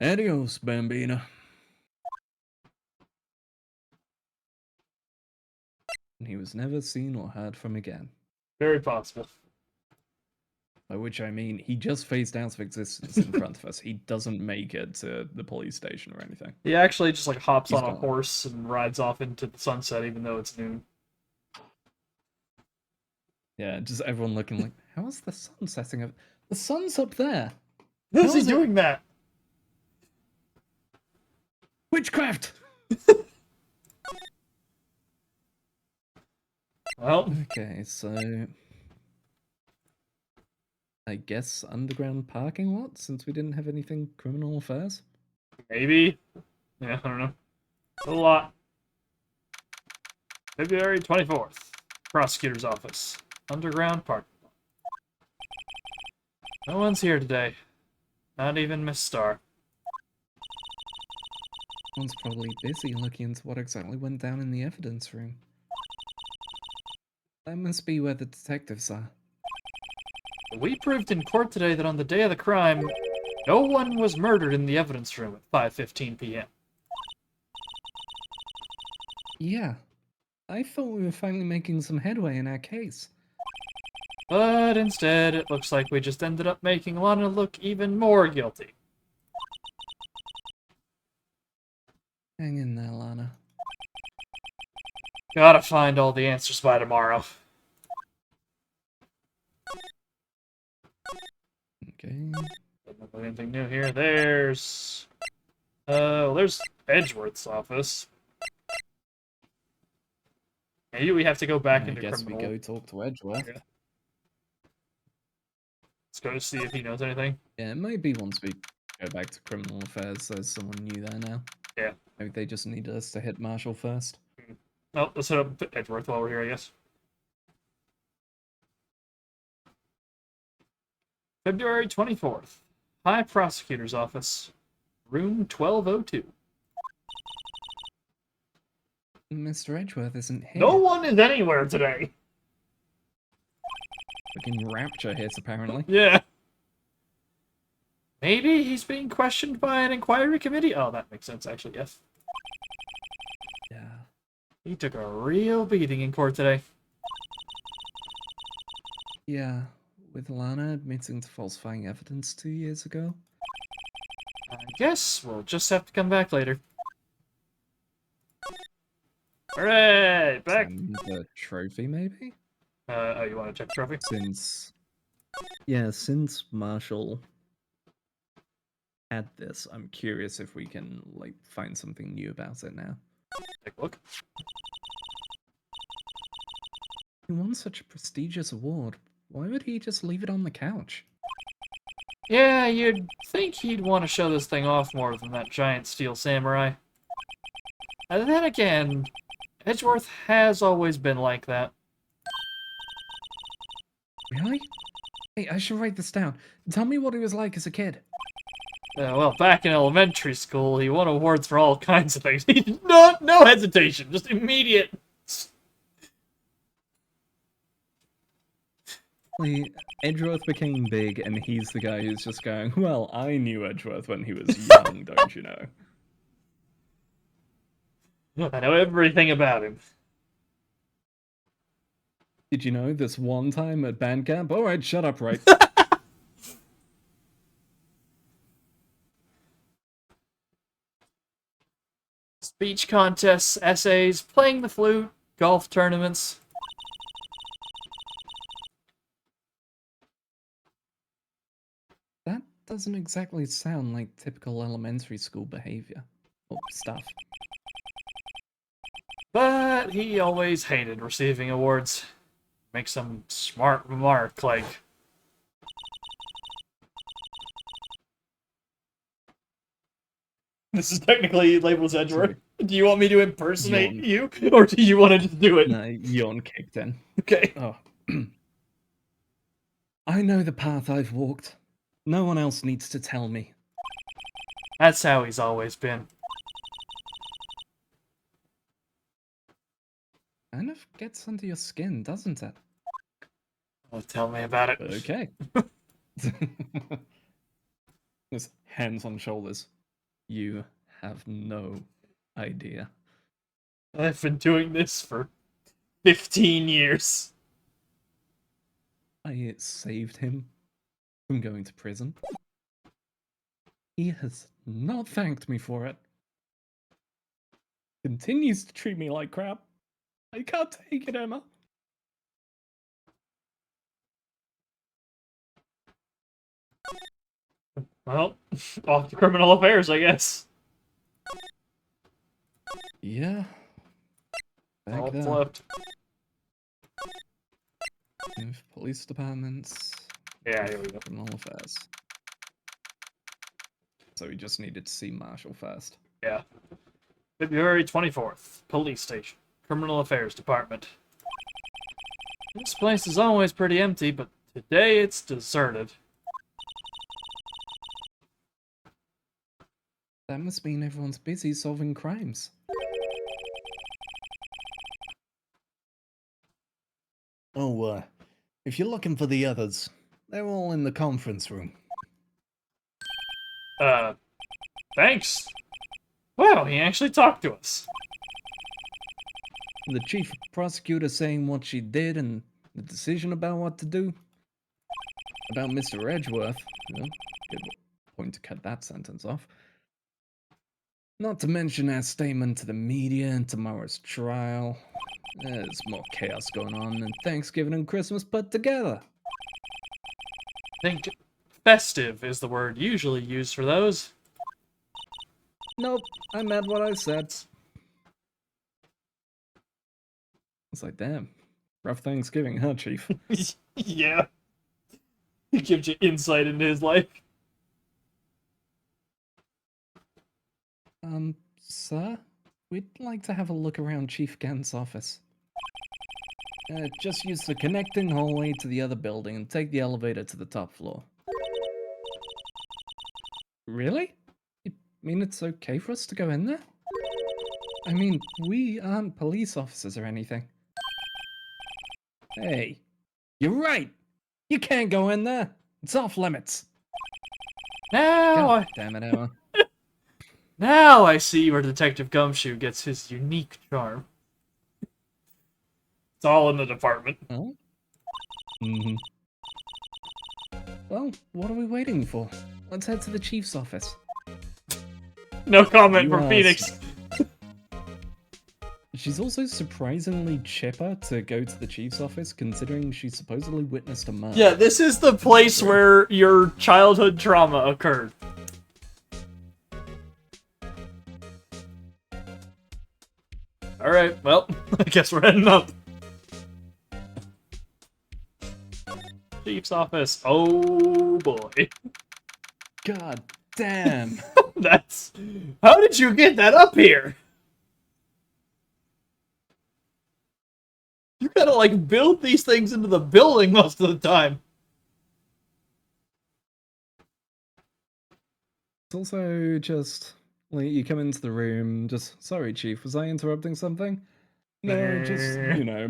S2: Adios, Bambina. And he was never seen or heard from again.
S1: Very possible.
S2: By which I mean, he just phased out of existence in front of us. He doesn't make it to the police station or anything.
S1: He actually just like hops
S2: He's
S1: on a
S2: gone.
S1: horse and rides off into the sunset even though it's noon.
S2: Yeah, just everyone looking like, how is the sun setting up? The sun's up there.
S1: How's
S2: How
S1: he
S2: is it-
S1: doing that?
S2: Witchcraft!
S1: Well,
S2: Okay, so I guess underground parking lot, since we didn't have anything criminal affairs.
S1: maybe. Yeah, I don't know. A lot. February 24th. Prosecutor's office. Underground parking lot. No one's here today. Not even Miss Starr.
S2: One's probably busy looking into what exactly went down in the evidence room. That must be where the detectives are.
S1: We proved in court today that on the day of the crime, no one was murdered in the evidence room at 5:15 p.m.
S2: Yeah, I thought we were finally making some headway in our case.
S1: But instead, it looks like we just ended up making Lana look even more guilty.
S2: Hang in there, Lana.
S1: Gotta find all the answers by tomorrow.
S2: Okay.
S1: Anything new here? There's Edgeworth's office. Maybe we have to go back
S2: I
S1: into
S2: guess
S1: criminal.
S2: we go talk to Edgeworth.
S1: Yeah. Let's go see if he knows anything.
S2: Yeah, maybe once we go back to criminal affairs, there's someone new there now.
S1: Yeah.
S2: Maybe they just need us to hit Marshall first.
S1: Well, let's hit up Edgeworth while we're here, I guess. February 24th. High Prosecutor's Office. Room 1202.
S2: Mr. Edgeworth isn't here.
S1: No one is anywhere today.
S2: Fucking Rapture hit, apparently.
S1: Yeah. Maybe he's being questioned by an inquiry committee? Oh, that makes sense, actually, yes.
S2: Yeah.
S1: He took a real beating in court today.
S2: Yeah, with Lana admitting to falsifying evidence 2 years ago.
S1: I guess we'll just have to come back later. Hooray! Back!
S2: Send the trophy, maybe?
S1: Oh, you want to check the trophy?
S2: Since Marshall had this, I'm curious if we can, like, find something new about it now.
S1: Take a look.
S2: He won such a prestigious award. Why would he just leave it on the couch?
S1: Yeah, you'd think he'd want to show this thing off more than that giant steel samurai. And then again, Edgeworth has always been like that.
S2: Really? Hey, I should write this down. Tell me what he was like as a kid.
S1: Well, back in elementary school, he won awards for all kinds of things. No hesitation, just immediate.
S2: Like, Edgeworth became big, and he's the guy who's just going, well, I knew Edgeworth when he was young, don't you know?
S1: I know everything about him.
S2: Did you know this one time at band camp? Alright, shut up, Wright.
S1: Speech contests, essays, playing the flute, golf tournaments.
S2: That doesn't exactly sound like typical elementary school behavior. Or stuff.
S1: But he always hated receiving awards. Make some smart remark like, "This is technically labeled as Edgeworth. Do you want me to impersonate you, or do you want to just do it?"
S2: No, yawn kicked in.
S1: Okay.
S2: Oh. I know the path I've walked. No one else needs to tell me.
S1: That's how he's always been.
S2: Kind of gets under your skin, doesn't it?
S1: Oh, tell me about it.
S2: Okay. Just hands on shoulders. You have no idea.
S1: I've been doing this for 15 years.
S2: I saved him from going to prison. He has not thanked me for it. Continues to treat me like crap. I can't take it, Emma.
S1: Well, off to criminal affairs, I guess.
S2: Yeah. Back
S1: All
S2: there.
S1: flipped.
S2: With police departments.
S1: Yeah, here we go.
S2: Criminal affairs. So we just needed to see Marshall first.
S1: Yeah. February 24th. Police station. Criminal Affairs Department. This place is always pretty empty, but today it's deserted.
S2: That must mean everyone's busy solving crimes.
S3: Oh, if you're looking for the others, they're all in the conference room.
S1: Thanks. Wow, he actually talked to us.
S2: The chief prosecutor saying what she did and the decision about what to do. About Mr. Edgeworth. Well, good point to cut that sentence off. Not to mention our statement to the media and tomorrow's trial. There's more chaos going on than Thanksgiving and Christmas put together.
S1: Think festive is the word usually used for those.
S2: Nope, I meant what I said. It's like, damn, rough Thanksgiving, huh, Chief?
S1: Yeah. He gives you insight into his life.
S2: Sir? We'd like to have a look around Chief Gant's office. Just use the connecting hallway to the other building and take the elevator to the top floor. Really? You mean it's okay for us to go in there? I mean, we aren't police officers or anything. Hey, you're right! You can't go in there! It's off limits! God damn it, Emma.
S1: Now I see where Detective Gumshoe gets his unique charm. It's all in the department.
S2: Oh? Mm-hmm. Well, what are we waiting for? Let's head to the chief's office.
S1: No comment
S2: You
S1: from
S2: asked.
S1: Phoenix.
S2: She's also surprisingly chipper to go to the chief's office, considering she supposedly witnessed a murder.
S1: Yeah, this is the place where your childhood trauma occurred. Alright, well, I guess we're heading up. Chief's office. Oh boy.
S2: God damn.
S1: That's... How did you get that up here? You gotta, like, build these things into the building most of the time.
S2: It's also just, like, you come into the room, just, sorry, Chief, was I interrupting something? No, just,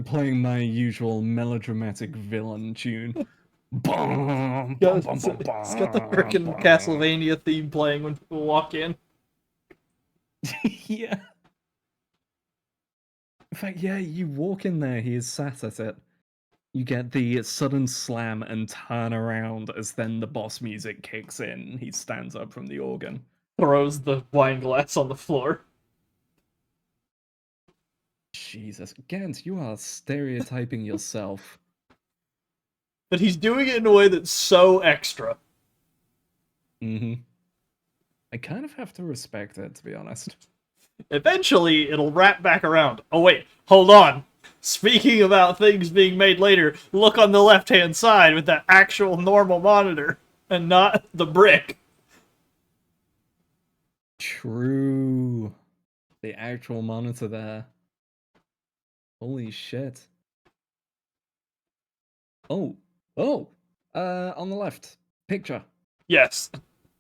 S2: playing my usual melodramatic villain tune. Bum, bum, bum, bum,
S1: It's got the
S2: bum,
S1: frickin'
S2: bum.
S1: Castlevania theme playing when people walk in.
S2: Yeah. In fact, yeah, you walk in there, he is sat at it. You get the sudden slam and turn around as then the boss music kicks in. He stands up from the organ.
S1: Throws the wine glass on the floor.
S2: Jesus. Gant, you are stereotyping yourself.
S1: But he's doing it in a way that's so extra.
S2: Mm-hmm. I kind of have to respect it, to be honest.
S1: Eventually, it'll wrap back around. Oh wait, hold on. Speaking about things being made later, look on the left-hand side with that actual normal monitor, and not the brick.
S2: True. The actual monitor there. Holy shit. Oh. Oh! On the left. Picture.
S1: Yes,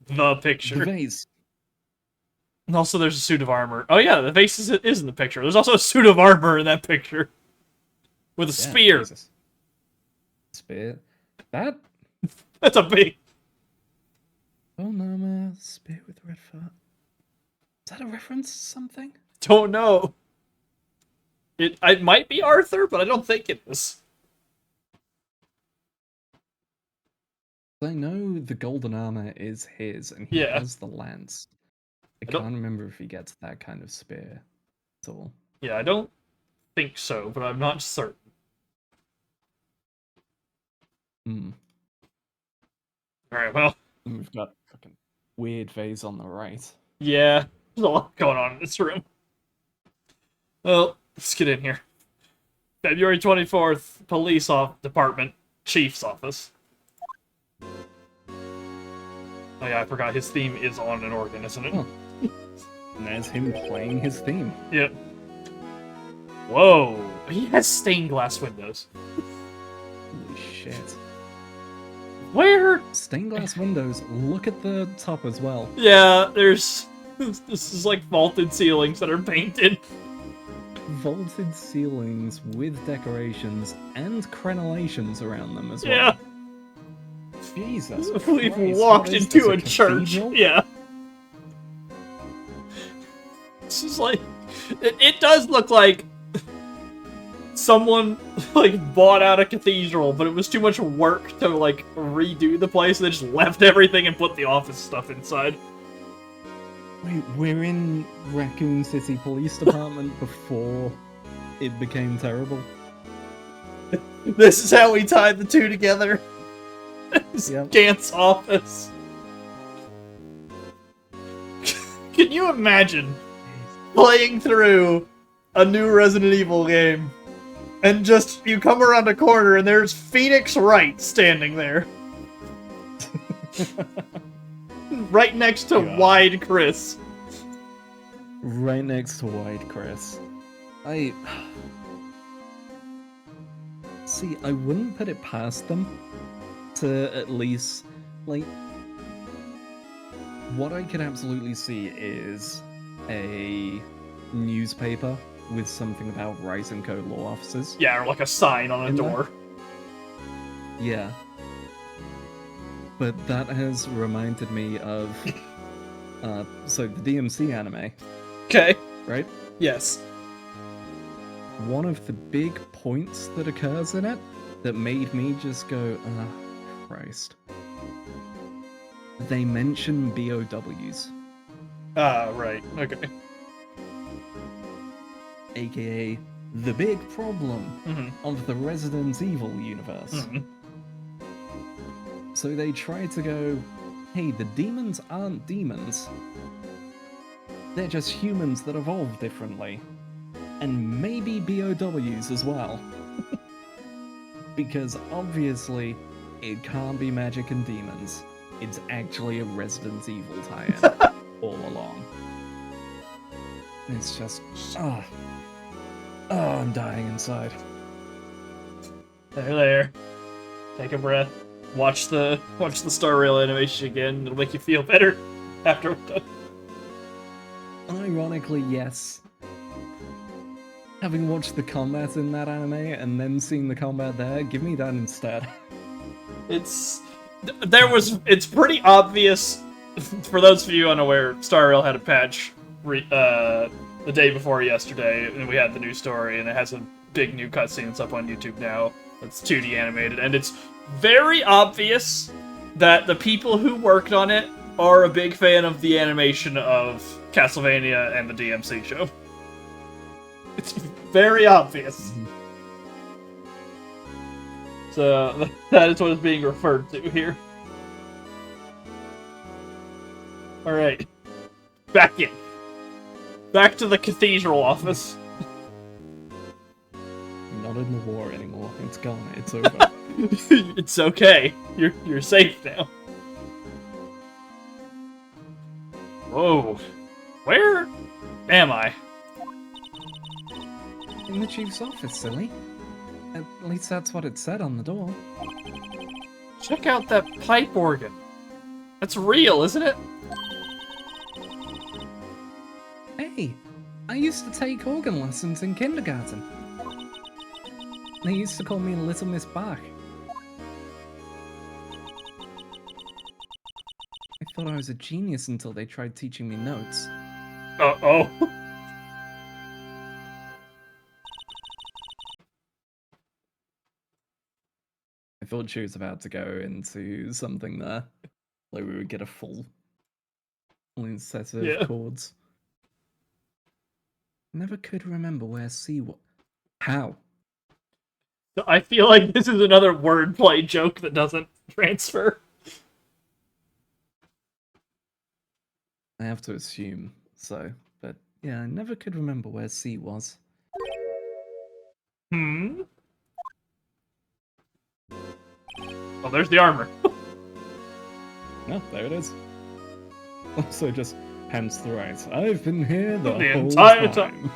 S1: the
S2: The
S1: picture.
S2: vase.
S1: And also there's a suit of armor. Oh yeah, the vase is in the picture. There's also a suit of armor in that picture. With a
S2: Yeah,
S1: spear.
S2: Jesus. Spear. That?
S1: That's a big...
S2: Oh no, man. Spear with red fur. Is that a reference to something?
S1: Don't know. It might be Arthur, but I don't think it is.
S2: I know the golden armor is his, and he
S1: Yeah.
S2: has the lance. I
S1: don't-
S2: can't remember if he gets that kind of spear at all.
S1: Yeah, I don't think so, but I'm not certain.
S2: Hmm.
S1: Alright, well,
S2: And we've got fucking weird vase on the right.
S1: yeah, there's a lot going on in this room. Well, let's get in here. February 24th, Police Department, Chief's Office. Oh yeah, I forgot his theme is on an organ, isn't it?
S2: Oh. And there's him playing his theme.
S1: Yep. Whoa! He has stained glass windows.
S2: Holy shit.
S1: Where?
S2: Stained glass windows. Look at the top as well.
S1: Yeah, there's... This is like vaulted ceilings that are painted.
S2: Vaulted ceilings with decorations and crenellations around them as well.
S1: Yeah.
S2: Jesus
S1: We've
S2: Christ,
S1: walked
S2: what is
S1: into
S2: this,
S1: a church.
S2: cathedral?
S1: Yeah. This is like... It does look like someone, like, bought out a cathedral, but it was too much work to, like, redo the place. They just left everything and put the office stuff inside.
S2: Wait, we're in Raccoon City Police Department before it became terrible?
S1: This is how we tied the two together. It's
S2: Yep.
S1: Gant's office. Can you imagine playing through a new Resident Evil game and just you come around a corner and there's Phoenix Wright standing there, right next to
S2: God.
S1: Wide Chris.
S2: Right next to White Chris. See, I wouldn't put it past them to at least, like, what I can absolutely see is a newspaper with something about Wright and Co. law officers.
S1: Yeah, or like a sign on a
S2: In there?
S1: door.
S2: Yeah. But that has reminded me of, so the DMC anime,
S1: Okay.
S2: right?
S1: Yes.
S2: One of the big points that occurs in it that made me just go, Christ. They mention BOWs,
S1: Ah, right. Okay.
S2: aka the big problem
S1: Mm-hmm.
S2: of the Resident Evil universe.
S1: Mm-hmm.
S2: So they try to go, hey, the demons aren't demons. They're just humans that evolve differently. And maybe BOWs as well. Because obviously, it can't be magic and demons. it's actually a Resident Evil tie-in all along. It's just, I'm dying inside.
S1: There. Take a breath. Watch the Star Rail animation again. It'll make you feel better after we're done.
S2: Ironically, yes. Having watched the combat in that anime and then seeing the combat there, give me that instead.
S1: It's pretty obvious. For those of you unaware, Star Rail had a patch the day before yesterday, and we had the new story, and it has a big new cutscene that's up on YouTube now. It's 2D animated, and it's very obvious that the people who worked on it are a big fan of the animation of Castlevania and the DMC show. It's very obvious. So that is what is being referred to here. Alright. Back in. Back to the cathedral office.
S2: I'm not in the war anymore. It's gone. It's over.
S1: It's okay. You're safe now. Whoa. Where am I?
S2: In the chief's office, silly. At least that's what it said on the door.
S1: Check out that pipe organ. That's real, isn't it?
S2: Hey, I used to take organ lessons in kindergarten. They used to call me Little Miss Bach. I thought I was a genius until they tried teaching me notes.
S1: Uh-oh.
S2: I thought she was about to go into something there. Like we would get a full set of chords. Never could remember where C was. How?
S1: I feel like this is another wordplay joke that doesn't transfer.
S2: I have to assume so, but yeah, I never could remember where C was.
S1: Hmm? Oh, there's the armor.
S2: No, there it is. Also just hence the right. I've been here the whole
S1: entire
S2: time.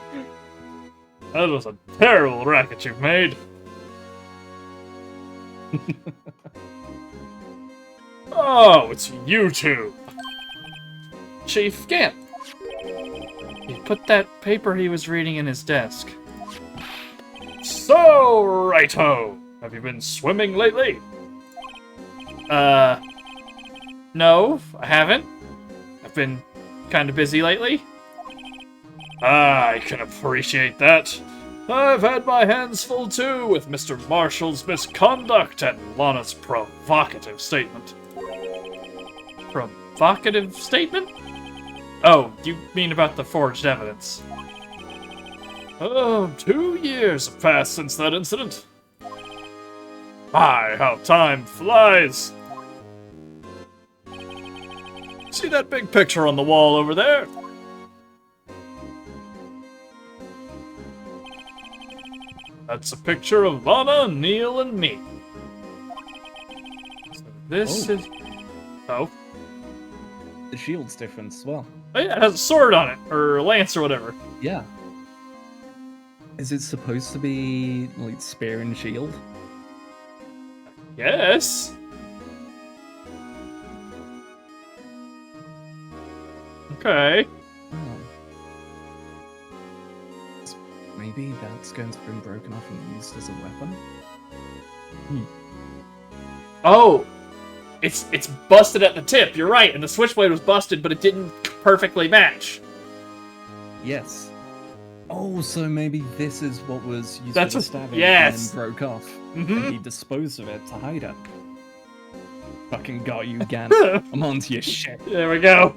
S1: That was a terrible racket you've made. Oh, it's you two. Chief Gant. He put that paper he was reading in his desk. So, righto. Have you been swimming lately? No, I haven't. I've been kind of busy lately. I can appreciate that. I've had my hands full too with Mr. Marshall's misconduct and Lana's provocative statement. Provocative statement? Oh, you mean about the forged evidence. Oh, 2 years have passed since that incident. My, how time flies! See that big picture on the wall over there? That's a picture of Lana, Neil, and me. So this is... Oh.
S2: The shield's different as well.
S1: Oh yeah, it has a sword on it, or a lance or whatever.
S2: Yeah. Is it supposed to be, like, spear and shield?
S1: Yes. Okay.
S2: Oh. Maybe that's going to have been broken off and used as a weapon?
S1: Oh! It's busted at the tip, you're right, and the switchblade was busted, but it didn't perfectly match.
S2: Yes. Oh, so maybe this is what was used
S1: That's
S2: for the
S1: what-
S2: stabbing
S1: yes.
S2: and then broke off.
S1: Mhm.
S2: And he disposed of it to hide it. Fucking got you, Gan. I'm onto your shit.
S1: There we go.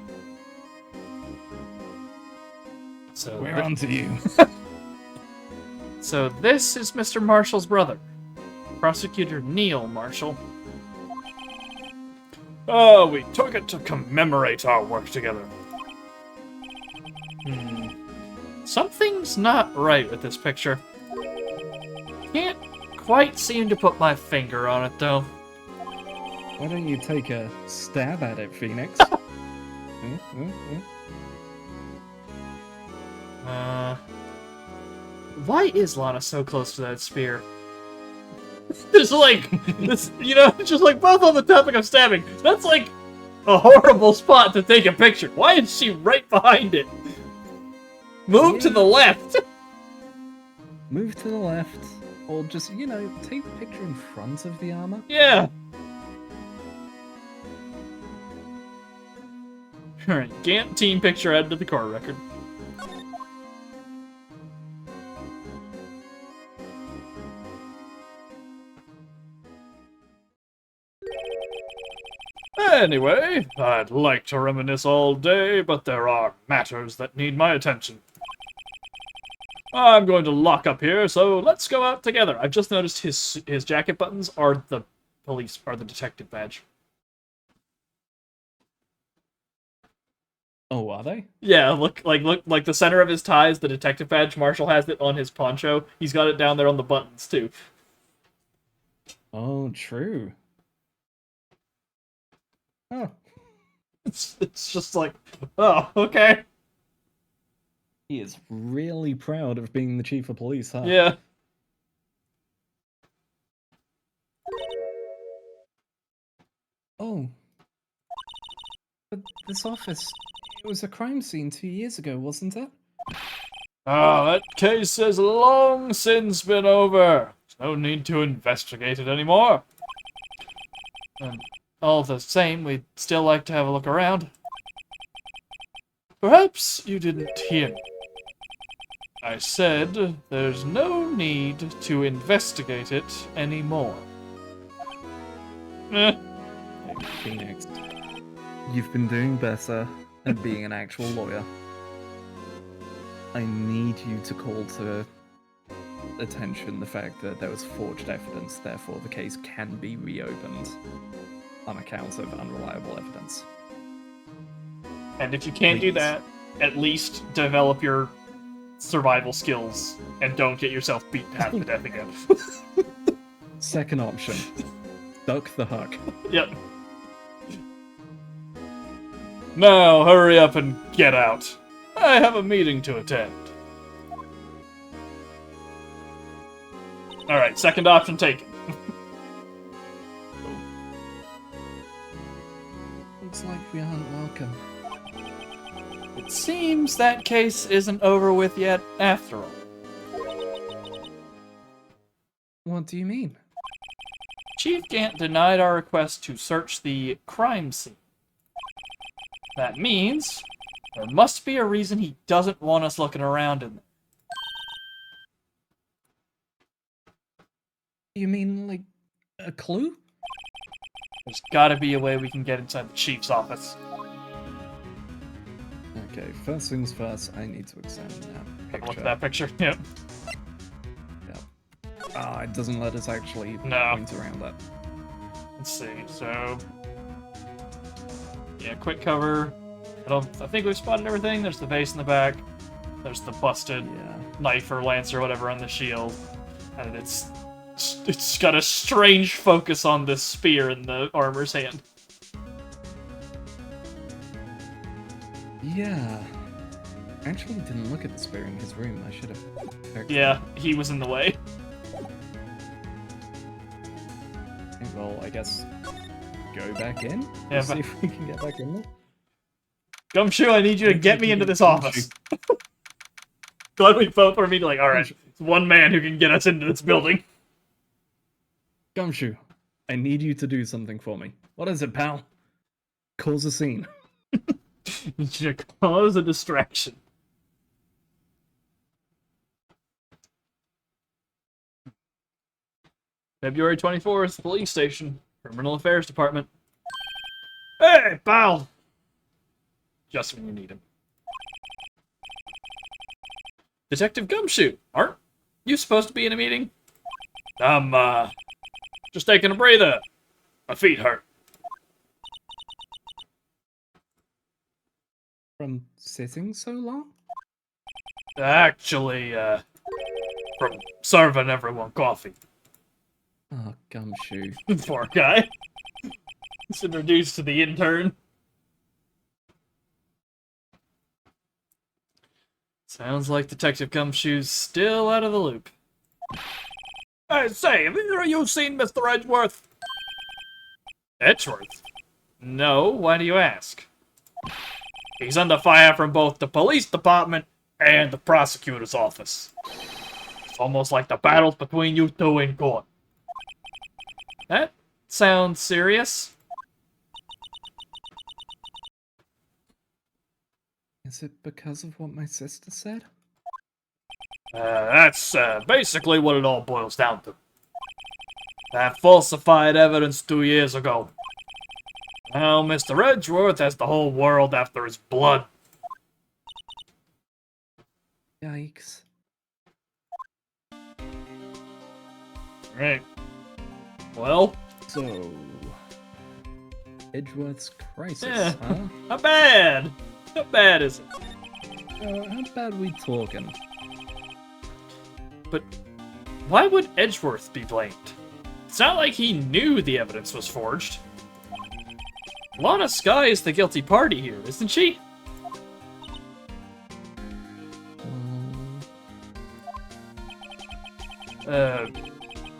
S1: So
S2: We're onto you.
S1: So this is Mr. Marshall's brother, Prosecutor Neil Marshall. Oh, we took it to commemorate our work together. Something's not right with this picture. Can't quite seem to put my finger on it, though.
S2: Why don't you take a stab at it, Phoenix?
S1: Why is Lana so close to that spear? Just like, this, you know, just like both on the topic of stabbing. That's like a horrible spot to take a picture. Why is she right behind it? Move to the left.
S2: Move to the left, or just, you know, take the picture in front of the armor.
S1: Yeah. Alright, Gant team picture added to the car record. Anyway, I'd like to reminisce all day, but there are matters that need my attention. I'm going to lock up here, so let's go out together. I've just noticed his jacket buttons are the detective badge.
S2: Oh, are they?
S1: Yeah, look like the center of his tie is the detective badge. Marshall has it on his poncho. He's got it down there on the buttons too.
S2: Oh, true. Oh.
S1: It's just like, oh, okay.
S2: He is really proud of being the chief of police, huh?
S1: Yeah.
S2: Oh. But this office, it was a crime scene 2 years ago, wasn't it?
S1: Ah, that case has long since been over. There's no need to investigate it anymore. And all the same, we'd still like to have a look around. Perhaps you didn't hear me. I said there's no need to investigate it anymore. Eh.
S2: Hey, Phoenix, you've been doing better at being an actual lawyer. I need you to call to attention the fact that there was forged evidence, therefore the case can be reopened on account of unreliable evidence.
S1: And if you can't do
S2: Please.
S1: that, at least develop your survival skills and don't get yourself beat half to death again.
S2: Second option, duck the huck.
S1: Yep. Now, hurry up and get out. I have a meeting to attend. Alright, second option taken.
S2: Looks like we aren't welcome.
S1: It seems that case isn't over with yet, after all.
S2: What do you mean?
S1: Chief Gant denied our request to search the crime scene. That means there must be a reason he doesn't want us looking around in there.
S2: You mean, like, a clue?
S1: There's gotta be a way we can get inside the chief's office.
S2: Okay, first things first, I need to examine that
S1: Look
S2: picture.
S1: at that picture. Yep.
S2: Ah, it doesn't let us actually
S1: No.
S2: point around that.
S1: Let's see. So, yeah, quick cover. I think we've spotted everything. There's the base in the back. There's the busted
S2: Yeah.
S1: knife or lance or whatever on the shield, and it's got a strange focus on this spear in the armor's hand.
S2: Yeah. I actually didn't look at the spear in his room. I should have. checked.
S1: Yeah, he was in the way.
S2: Okay, well, I guess go back in.
S1: Yeah,
S2: See
S1: but
S2: if we can get back in there.
S1: Gumshoe, I need you to get me into this office. Glad we both were immediately like, alright, it's one man who can get us into this building.
S2: Gumshoe, I need you to do something for me. What is it, pal? Cause a scene.
S1: To cause a distraction. February 24th, police station, criminal affairs department. Hey, pal! Just when you need him. Detective Gumshoe, aren't you supposed to be in a meeting? I'm, just taking a breather. My feet hurt.
S2: From sitting so long?
S1: Actually, from serving everyone coffee.
S2: Oh, Gumshoe.
S1: Poor guy. He's introduced to the intern. Sounds like Detective Gumshoe's still out of the loop. I say, have either of you seen Mr. Edgeworth? Edgeworth? No, why do you ask? He's under fire from both the police department and the prosecutor's office. It's almost like the battles between you two in court. That sounds serious.
S2: Is it because of what my sister said?
S1: That's basically what it all boils down to. That falsified evidence 2 years ago. Now Mr. Edgeworth has the whole world after his blood.
S2: Yikes.
S1: Right. Well,
S2: So, Edgeworth's crisis,
S1: Yeah.
S2: huh?
S1: not bad. Not bad, is it?
S2: How bad we talking?
S1: But why would Edgeworth be blamed? It's not like he knew the evidence was forged. Lana Skye is the guilty party here, isn't she?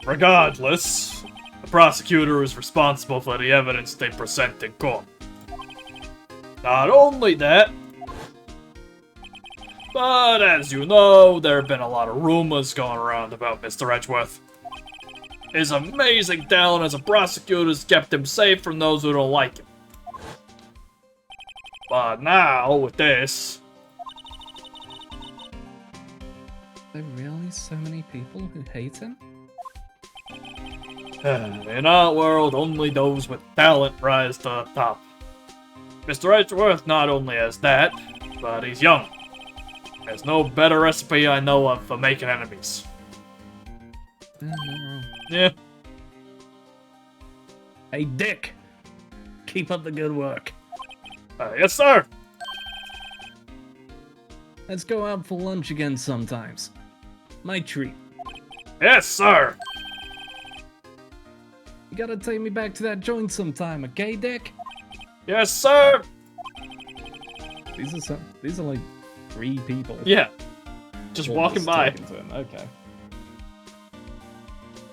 S1: Regardless, the prosecutor is responsible for the evidence they present in court. Not only that, but as you know, there have been a lot of rumors going around about Mr. Edgeworth. His amazing talent as a prosecutor has kept him safe from those who don't like him. But now, with this,
S2: Are there really so many people who hate him?
S1: in our world, only those with talent rise to the top. Mr. Edgeworth not only has that, but he's young. There's no better recipe I know of for making enemies.
S2: Yeah, not wrong.
S1: Yeah.
S2: Hey, Dick! Keep up the good work.
S1: Yes, sir.
S2: Let's go out for lunch again sometimes. My treat.
S1: Yes, sir.
S2: You gotta take me back to that joint sometime, okay, Dick?
S1: Yes, sir.
S2: These are like 3 people.
S1: Yeah. Just
S2: All
S1: walking by.
S2: talking to him. Okay.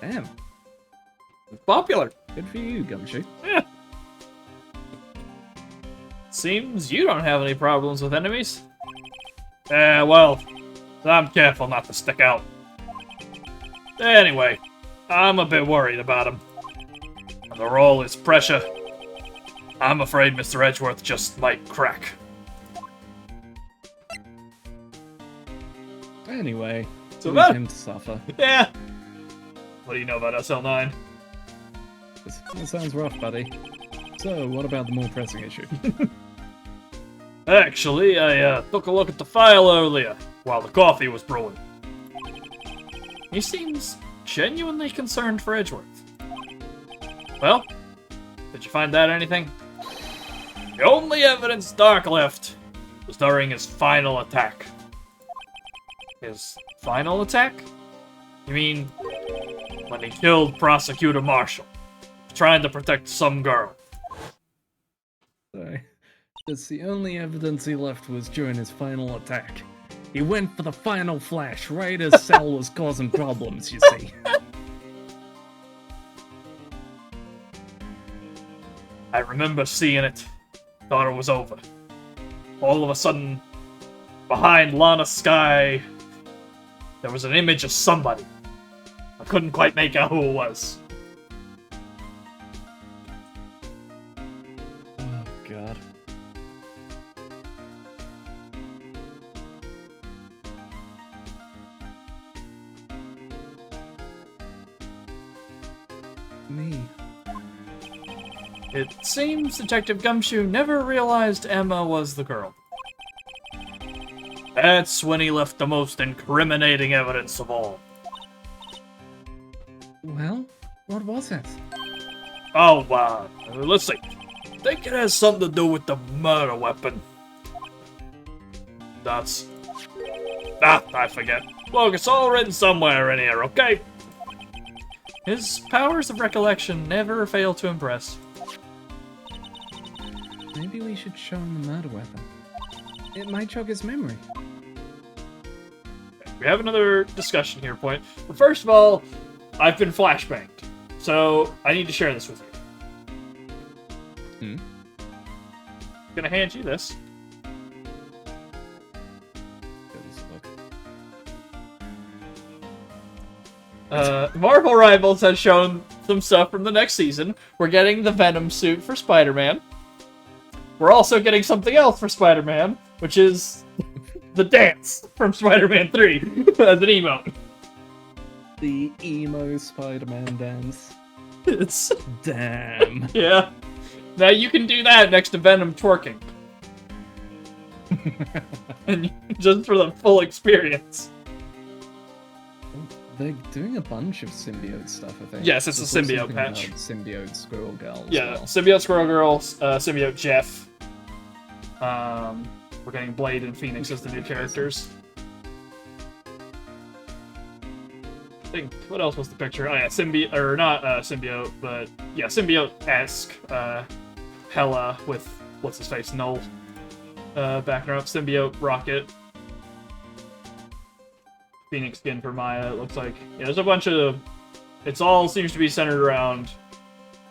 S2: Damn.
S1: Popular.
S2: Good for you, Gumshoe.
S1: Yeah. Seems you don't have any problems with enemies. Well, I'm careful not to stick out. Anyway, I'm a bit worried about him. The role is pressure. I'm afraid Mr. Edgeworth just might crack.
S2: Anyway,
S1: So
S2: leave
S1: that-
S2: him to suffer.
S1: Yeah. What do you know about SL9?
S2: That sounds rough, buddy. So, what about the more pressing issue?
S1: Actually, I took a look at the file earlier while the coffee was brewing. He seems genuinely concerned for Edgeworth. Well, did you find out anything? The only evidence Dark left was during his final attack. His final attack? You mean when he killed Prosecutor Marshall, trying to protect some girl?
S2: Sorry. That's the only evidence he left was during his final attack. He went for the final flash right as Cell was causing problems, you see.
S1: I remember seeing it. Thought it was over. All of a sudden, behind Lana Skye, there was an image of somebody. I couldn't quite make out who it was.
S2: Oh, God. Me.
S1: It seems Detective Gumshoe never realized Emma was the girl. That's when he left the most incriminating evidence of all.
S2: Well, what was it?
S1: Oh, let's see. I think it has something to do with the murder weapon. I forget. Look, it's all written somewhere in here, okay? His powers of recollection never fail to impress.
S2: Maybe we should show him the murder weapon. It might jog his memory.
S1: We have another discussion here point. But first of all, I've been flashbanged, so I need to share this with you.
S2: Hmm?
S1: I'm gonna hand you this. Marvel Rivals has shown some stuff from the next season. We're getting the Venom suit for Spider-Man. We're also getting something else for Spider-Man, which is the dance from Spider-Man 3 as an emote.
S2: The emo Spider-Man dance.
S1: It's...
S2: Damn.
S1: Yeah. Now you can do that next to Venom twerking. And just for the full experience.
S2: They're doing a bunch of symbiote stuff, I think.
S1: Yes, it's a
S2: There's
S1: symbiote
S2: something
S1: patch.
S2: about Symbiote Squirrel Girl as
S1: Yeah,
S2: well.
S1: Symbiote Squirrel Girl, Symbiote Jeff. We're getting Blade and Phoenix as the new characters. I think, what else was the picture? Oh yeah, Symbiote, or not Symbiote, but yeah, Symbiote-esque, Hela with, what's his face, Null, backing her up, Symbiote, Rocket, Phoenix skin for Maya, it looks like. Yeah, there's a bunch of, it's all seems to be centered around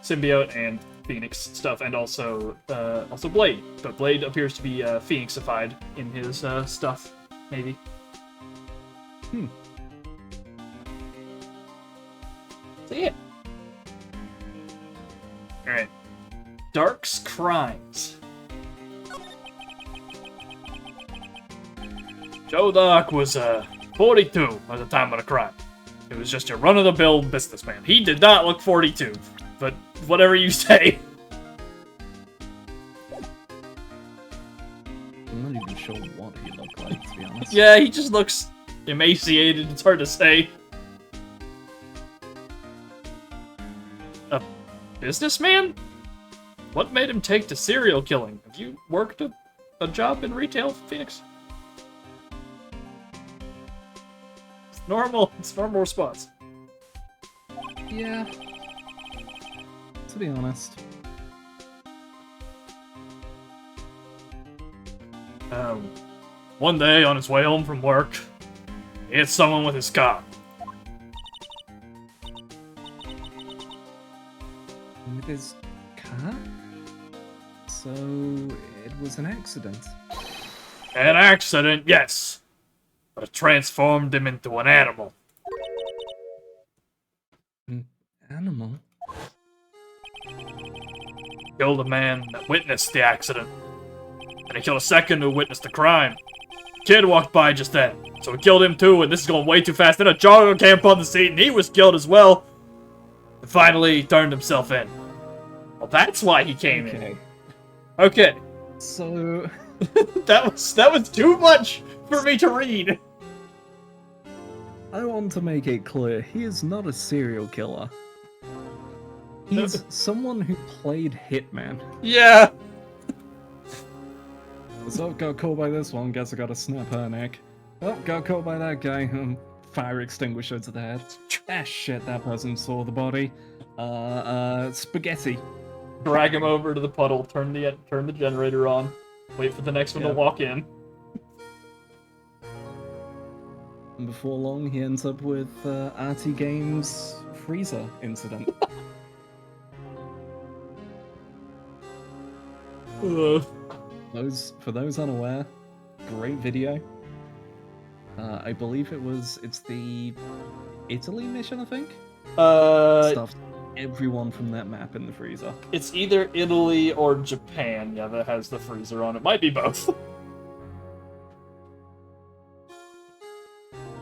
S1: Symbiote and Phoenix stuff, and also Blade. But Blade appears to be Phoenixified in his stuff, maybe. So yeah. Alright. Dark's Crimes. Joe Dark was 42 at the time of the crime. He was just a run-of-the-mill businessman. He did not look 42, but whatever you say.
S2: I'm not even sure what he looked like, to be honest.
S1: Yeah, he just looks emaciated. It's hard to say. A businessman? What made him take to serial killing? Have you worked a job in retail, Phoenix? It's normal. It's normal response.
S2: Yeah. To be honest.
S1: One day, on his way home from work, he hit someone with his car.
S2: With his car? So, it was an accident.
S1: An accident, yes. But it transformed him into an animal.
S2: An animal?
S1: Killed a man that witnessed the accident. And he killed a second who witnessed the crime. Kid walked by just then, so he killed him too, and this is going way too fast. Then a jogger came up on the scene, and he was killed as well. And finally, he turned himself in. Well, that's why he came in. Okay.
S2: So...
S1: that was too much for me to read.
S2: I want to make it clear, he is not a serial killer. He's someone who played Hitman.
S1: Yeah.
S2: So, got caught by this one, guess I gotta snap her neck. Oh, got caught by that guy, fire extinguisher to the head. Ah shit, that person saw the body. Spaghetti.
S1: Drag him over to the puddle, turn the generator on, wait for the next one to walk in.
S2: And before long, he ends up with RT Games' freezer incident. For those unaware, great video. I believe it's the Italy mission, I think? Stuffed everyone from that map in the freezer.
S1: It's either Italy or Japan, yeah, that has the freezer on. It might be both.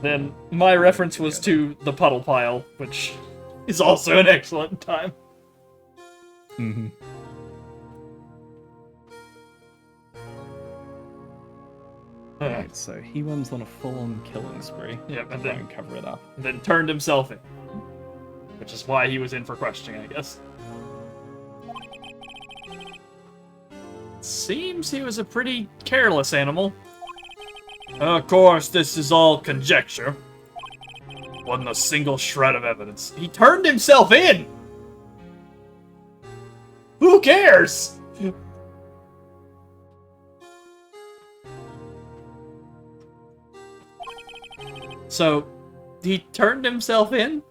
S1: Then my reference was to the puddle pile, which is also an excellent time.
S2: Mm-hmm. Right, so he went on a full-on killing spree.
S1: Yep, and
S2: try
S1: then
S2: and cover it up.
S1: And then turned himself in. Which is why he was in for questioning, I guess. Seems he was a pretty careless animal. Of course, this is all conjecture. Wasn't a single shred of evidence. He turned himself in! Who cares? So, he turned himself in?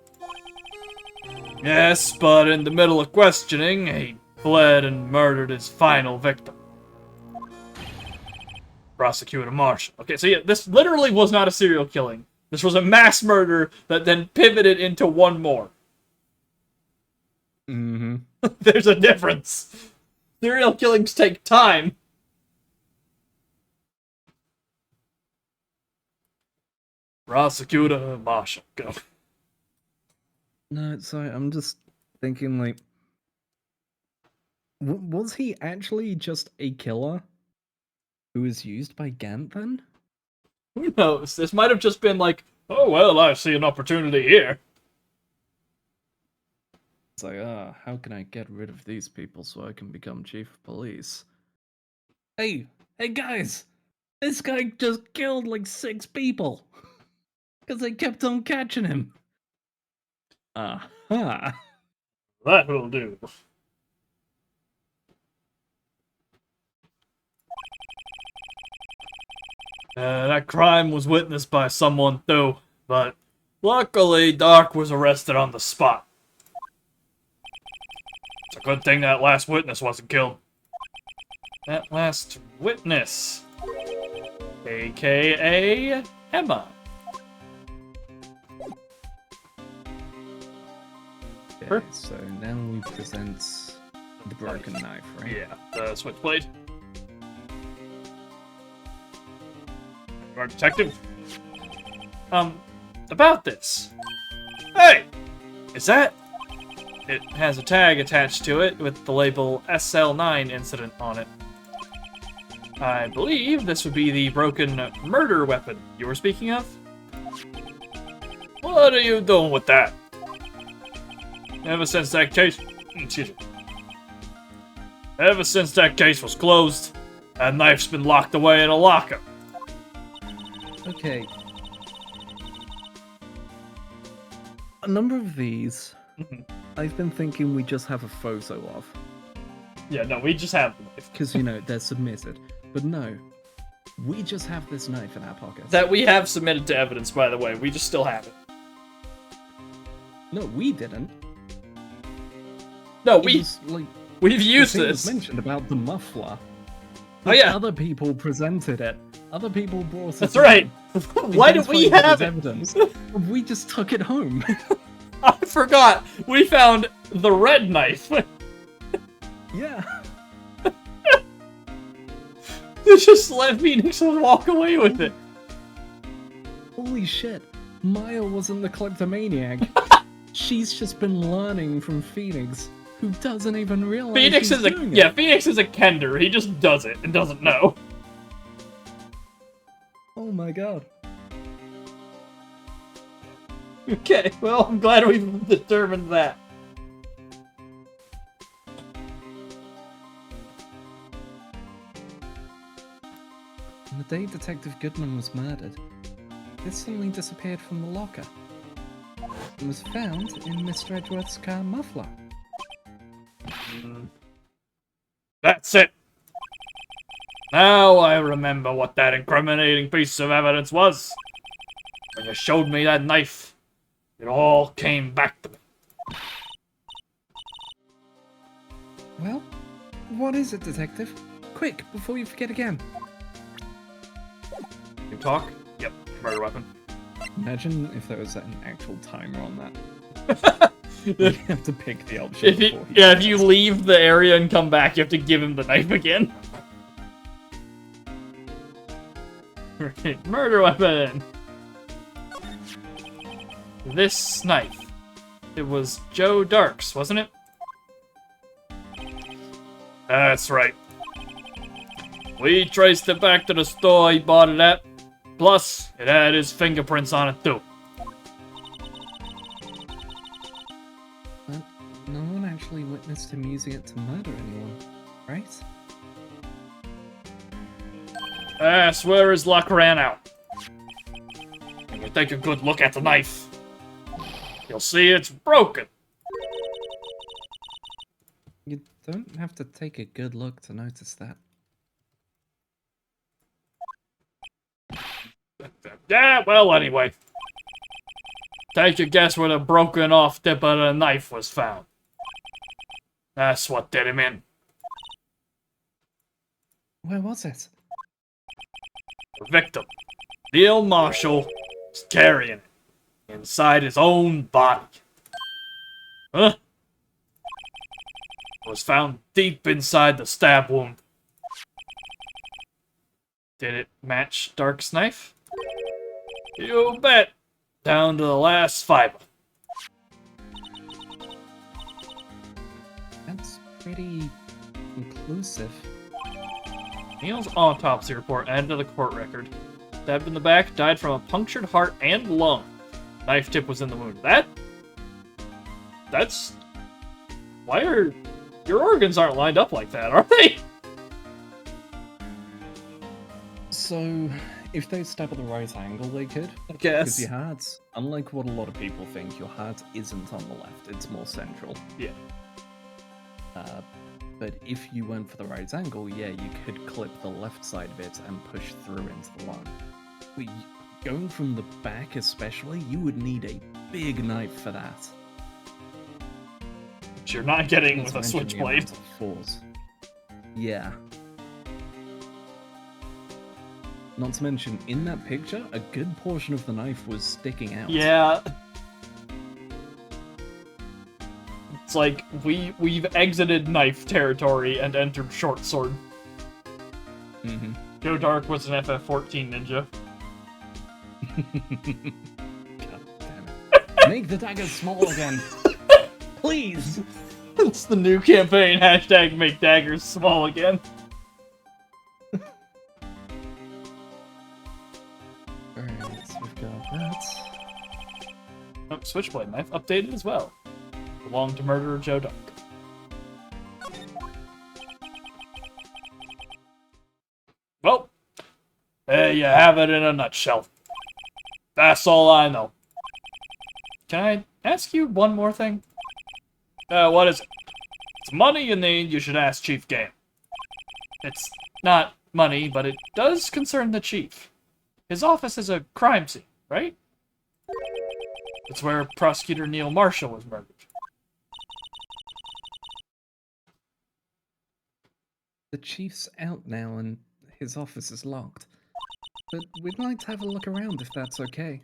S1: Yes, but in the middle of questioning, he fled and murdered his final victim. Prosecutor Marshall. Okay, so yeah, this literally was not a serial killing. This was a mass murder that then pivoted into one more.
S2: Mm-hmm.
S1: There's a difference. Serial killings take time. Prosecutor Marshall, go.
S2: No, sorry, I'm just thinking, like, was he actually just a killer who was used by Gant then?
S1: Who knows? This might have just been like, oh well, I see an opportunity here.
S2: It's like, how can I get rid of these people so I can become chief of police? Hey guys! This guy just killed like 6 people! Because they kept on catching him! Aha!
S1: That will do. That crime was witnessed by someone too, but luckily Dark was arrested on the spot. It's a good thing that last witness wasn't killed. That last witness, aka Emma.
S2: Okay, so now we present the broken knife, right?
S1: Yeah, the switchblade. You are detective. About this. Hey! Is that? It has a tag attached to it with the label SL9 incident on it. I believe this would be the broken murder weapon you were speaking of? What are you doing with that? Ever since that case... Excuse me. Ever since that case was closed, that knife's been locked away in a locker.
S2: Okay. A number of these, I've been thinking we just have a photo of.
S1: Yeah, no, we just have the knife.
S2: Because, you know, they're submitted. But no, we just have this knife in our pockets.
S1: That we have submitted to evidence, by the way. We just still have it.
S2: No, we didn't.
S1: No,
S2: It was, like,
S1: we've used
S2: the thing
S1: this.
S2: was mentioned about the muffler.
S1: Oh, yeah.
S2: Other people presented it. Other people brought it.
S1: That's right. Why do we
S2: identified it
S1: have
S2: as
S1: it?
S2: evidence. We just took it home.
S1: I forgot. We found the red knife.
S2: Yeah.
S1: They just let Phoenix walk away with it.
S2: Holy shit. Maya wasn't the kleptomaniac. She's just been learning from Phoenix, who doesn't even realize
S1: Phoenix
S2: she's
S1: is a
S2: doing it.
S1: yeah. Phoenix is a kender. He just does it and doesn't know.
S2: Oh my god.
S1: Okay, well, I'm glad we've determined that.
S2: On the day Detective Goodman was murdered, this suddenly disappeared from the locker and was found in Mr. Edgeworth's car muffler.
S1: That's it. Now I remember what that incriminating piece of evidence was. When you showed me that knife, it all came back to me.
S2: Well, what is it, Detective? Quick, before you forget again.
S1: You talk? Yep, murder weapon.
S2: Imagine if there was an actual timer on that. You have to pick the option.
S1: If you leave the area and come back, you have to give him the knife again. Murder weapon! This knife. It was Joe Dark's, wasn't it? That's right. We traced it back to the store he bought it at. Plus, it had his fingerprints on it too.
S2: But no one actually witnessed him using it to murder anyone, right?
S1: I swear his luck ran out. When you take a good look at the knife, you'll see it's broken.
S2: You don't have to take a good look to notice that.
S1: Yeah, well, anyway. Take a guess where the broken off tip of the knife was found. That's what did him in.
S2: Where was it?
S1: The victim, Neil Marshall, was carrying it inside his own body. Huh? It was found deep inside the stab wound. Did it match Dark's knife? You bet. Down to the last fiber.
S2: That's pretty conclusive.
S1: Neil's autopsy report added to the court record. Stabbed in the back, died from a punctured heart and lung. Knife tip was in the wound. That's... Why are... Your organs aren't lined up like that, are they?
S2: So, if they stab at the right angle, they could.
S1: I
S2: Because
S1: guess.
S2: your heart, unlike what a lot of people think, your heart isn't on the left, it's more central.
S1: Yeah.
S2: But if you went for the right angle, yeah, you could clip the left side of it and push through into the lung. But going from the back especially, you would need a big knife for that.
S1: Which you're not getting
S2: Not
S1: with
S2: to
S1: a
S2: mention the
S1: switchblade.
S2: amount of force. Yeah. Not to mention, in that picture, a good portion of the knife was sticking out.
S1: Yeah. It's like, we've exited knife territory and entered short sword.
S2: Mm-hmm.
S1: Joe Dark was an FF14 ninja.
S2: God damn it. Make the daggers small again. Please!
S1: It's the new campaign, hashtag make daggers small again.
S2: Alright, so we've got that.
S1: Oh, switchblade knife updated as well. Belonged to murderer Joe Dark. Well, there you have it in a nutshell. That's all I know. Can I ask you one more thing? What is it? It's money you need, you should ask Chief Game. It's not money, but it does concern the Chief. His office is a crime scene, right? It's where Prosecutor Neil Marshall was murdered.
S2: The chief's out now and his office is locked. But we'd like to have a look around if that's okay.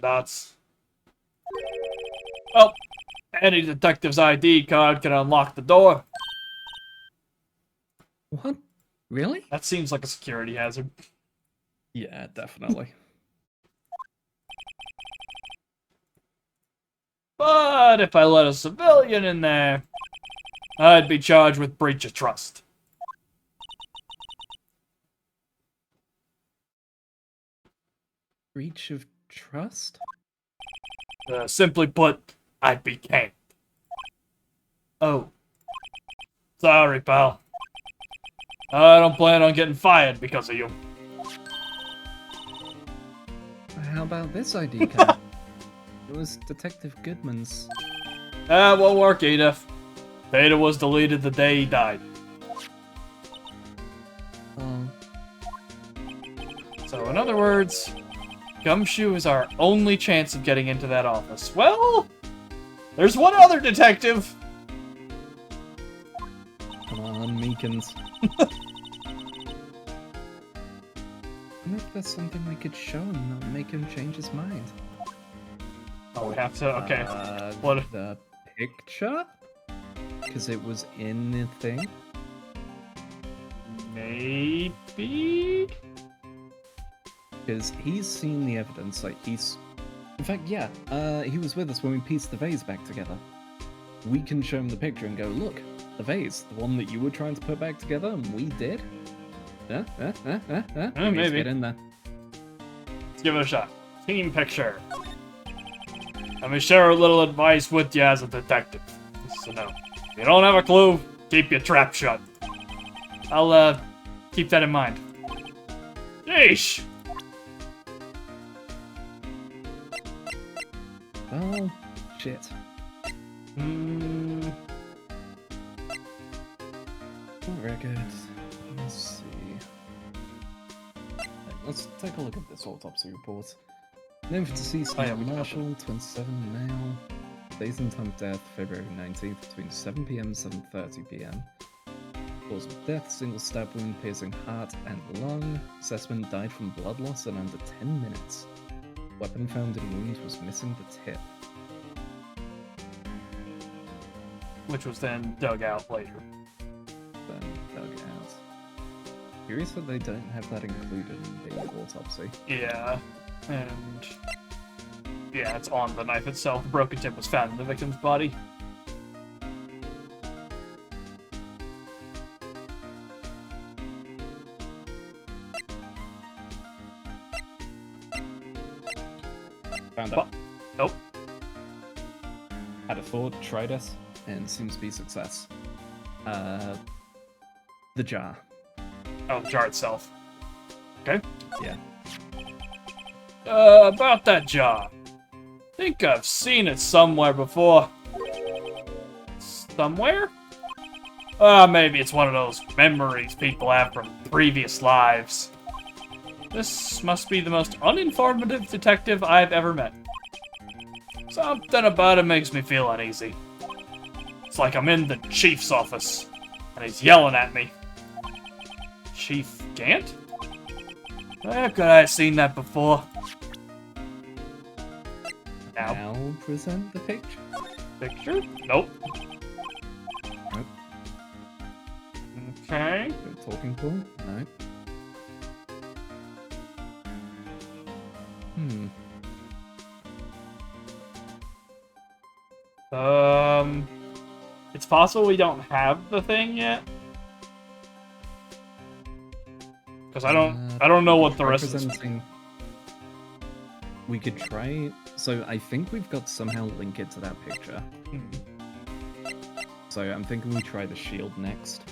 S1: That's... Well, any detective's ID card can unlock the door.
S2: What? Really?
S1: That seems like a security hazard.
S2: Yeah, definitely.
S1: But if I let a civilian in there, I'd be charged with breach of trust.
S2: Breach of trust?
S1: Simply put, I'd be canned. Oh. Sorry, pal. I don't plan on getting fired because of you.
S2: How about this ID card? It was Detective Goodman's.
S1: That won't work, Edith. Data was deleted the day he died.
S2: Oh.
S1: So, in other words, Gumshoe is our only chance of getting into that office. Well, there's one other detective.
S2: Come on, Meekins. I wonder if there's something we could show him that'll make him change his mind.
S1: Oh, we have to. Okay. What?
S2: The picture? Because it was in the thing?
S1: Maybe.
S2: Because he's seen the evidence, like he's... In fact, yeah, he was with us when we pieced the vase back together. We can show him the picture and go, look, the vase, the one that you were trying to put back together, and we did.
S1: Maybe.
S2: Get in there.
S1: Let's give it a shot. Team picture. Let me share a little advice with you as a detective. So no, if you don't have a clue, keep your trap shut. I'll keep that in mind. Yeesh.
S2: Oh, shit.
S1: Hmm.
S2: Not very good. Let's see. Let's take a look at this autopsy report. Known for deceased
S1: Oh, yeah, we
S2: Marshall, 27 male. Days and time of death, February 19th, between 7 p.m. and 7:30 p.m. Cause of death, single stab wound piercing heart and lung. Assessment died from blood loss in under 10 minutes. Weapon found in wound was missing the tip.
S1: Which was then dug out later.
S2: Then dug out. Curious that they don't have that included in the autopsy.
S1: Yeah, and yeah, it's on the knife itself. The broken tip was found in the victim's body.
S2: Found it.
S1: Nope.
S2: Had a thought, tried it, and seems to be a success. The jar.
S1: Oh, the jar itself. Okay.
S2: Yeah.
S1: About that jar. Think I've seen it somewhere before. Somewhere? Maybe it's one of those memories people have from previous lives. This must be the most uninformative detective I've ever met. Something about it makes me feel uneasy. It's like I'm in the chief's office, and he's yelling at me. Chief Gant? Where could I have seen that before?
S2: Now present the picture.
S1: Picture? Nope.
S2: Nope.
S1: Okay.
S2: Good talking point? No.
S1: It's possible we don't have the thing yet. Because I don't know what the rest of this.
S2: We could try. So I think we've got to somehow link it to that picture. So I'm thinking we try the shield next.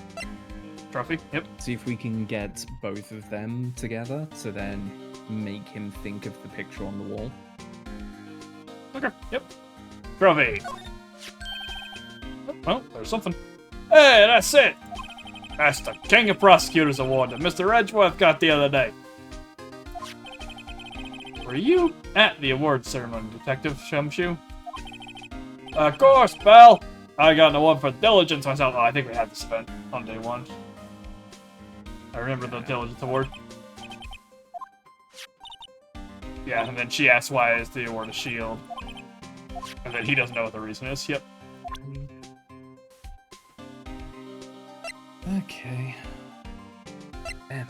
S1: Trophy? Yep.
S2: See if we can get both of them together to then make him think of the picture on the wall.
S1: Okay. Yep. Trophy. Oh, there's something. Hey, that's it. That's the King of Prosecutors Award that Mr. Edgeworth got the other day. Were you at the award ceremony, Detective Shumshoe? Of course, pal. I got an award for diligence myself. Oh, I think we had this event on day one. I remember the diligence award. Yeah, and then she asks why is the award a shield. And then he doesn't know what the reason is. Yep.
S2: Okay. Damn.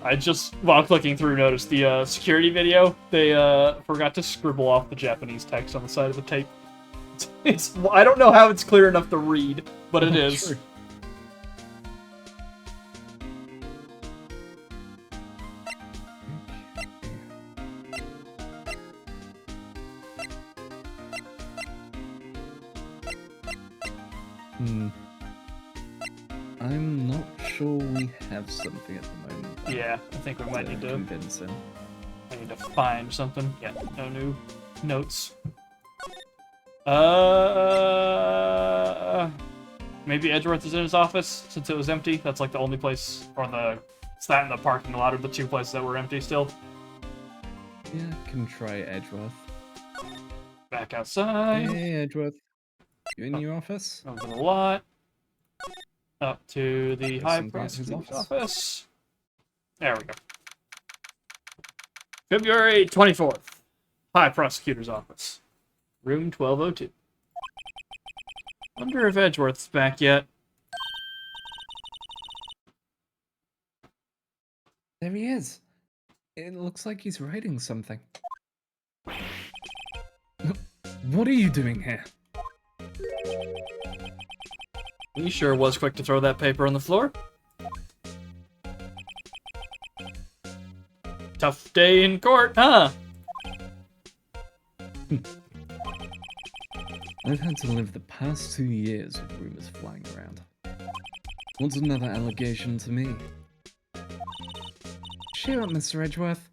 S1: I just, while clicking through, noticed the security video. They forgot to scribble off the Japanese text on the side of the tape. It's I don't know how it's clear enough to read, but it is.
S2: True. I'm not sure we have something at the moment.
S1: Yeah, I think we might need to
S2: convince him.
S1: I need to find something. Yeah, no new notes. Maybe Edgeworth is in his office since it was empty. That's like the only place, or it's that in the parking lot are the two places that were empty still.
S2: Yeah, can try Edgeworth.
S1: Back outside.
S2: Hey, Edgeworth. You in your office?
S1: Over the lot. Up to the
S2: There's
S1: High
S2: something at his
S1: Prosecutor's
S2: office.
S1: office. There we go. February 24th. High Prosecutor's office. Room 1202. Wonder if Edgeworth's back yet.
S2: There he is. It looks like he's writing something. What are you doing here?
S1: He sure was quick to throw that paper on the floor. Tough day in court, huh?
S2: I've had to live the past 2 years with rumors flying around. What's another allegation to me? Cheer up, Mr. Edgeworth.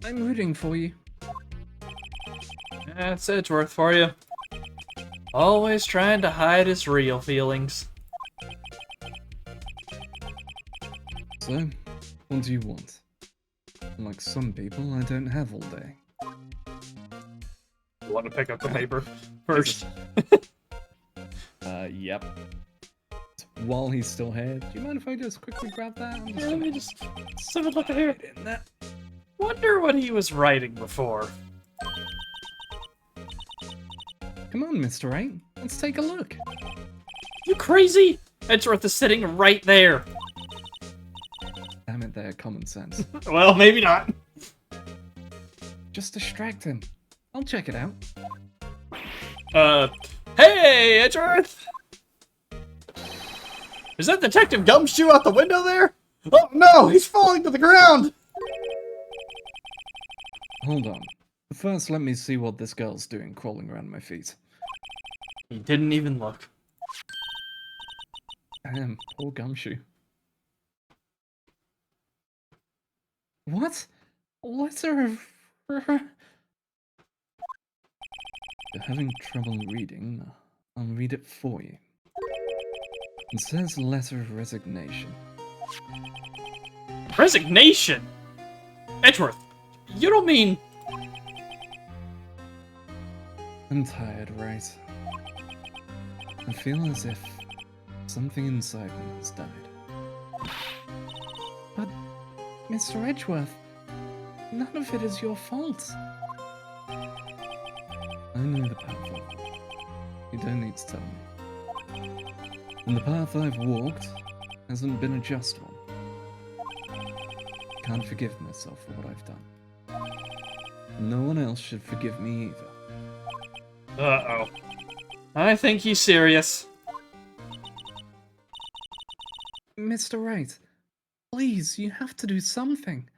S2: I'm rooting for you.
S1: That's Edgeworth for you. Always trying to hide his real feelings.
S2: So, what do you want? Like some people, I don't have all day.
S1: You want to pick up the paper first?
S2: Yep. While he's still here, do you mind if I just quickly grab that? I'm just
S1: Yeah, let me just have a look
S2: gonna
S1: here.
S2: put it in there.
S1: Wonder what he was writing before.
S2: Come on, Mr. Wright. Let's take a look.
S1: You crazy? Edgeworth is sitting right there.
S2: Damn it there, common sense.
S1: Well, maybe not.
S2: Just distract him. I'll check it out.
S1: Hey, Edgeworth! Is that Detective Gumshoe out the window there? Oh no, he's falling to the ground!
S2: Hold on. First, let me see what this girl's doing crawling around my feet.
S1: He didn't even look.
S2: Damn, poor Gumshoe. What? Letter of... You're having trouble reading. I'll read it for you. It says letter of resignation.
S1: Resignation? Edgeworth, you don't mean...
S2: I'm tired, right? I feel as if something inside me has died. But, Mr. Edgeworth, none of it is your fault. I know the path I've walked. You don't need to tell me. And the path I've walked hasn't been a just one. Can't forgive myself for what I've done. No one else should forgive me either.
S1: Uh-oh. I think he's serious.
S2: Mr. Wright, please, you have to do something.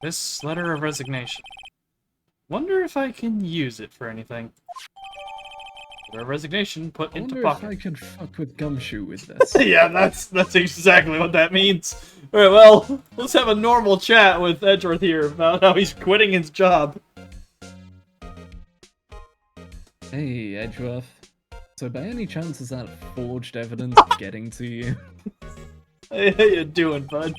S1: This letter of resignation. Wonder if I can use it for anything. Letter of resignation put
S2: I
S1: into
S2: wonder if
S1: pocket.
S2: I could fuck with Gumshoe with this.
S1: Yeah, that's exactly what that means. Alright, well, let's have a normal chat with Edgeworth here about how he's quitting his job.
S2: Hey, Edgeworth. So by any chance is that forged evidence getting to you?
S1: Hey, how you doing, bud?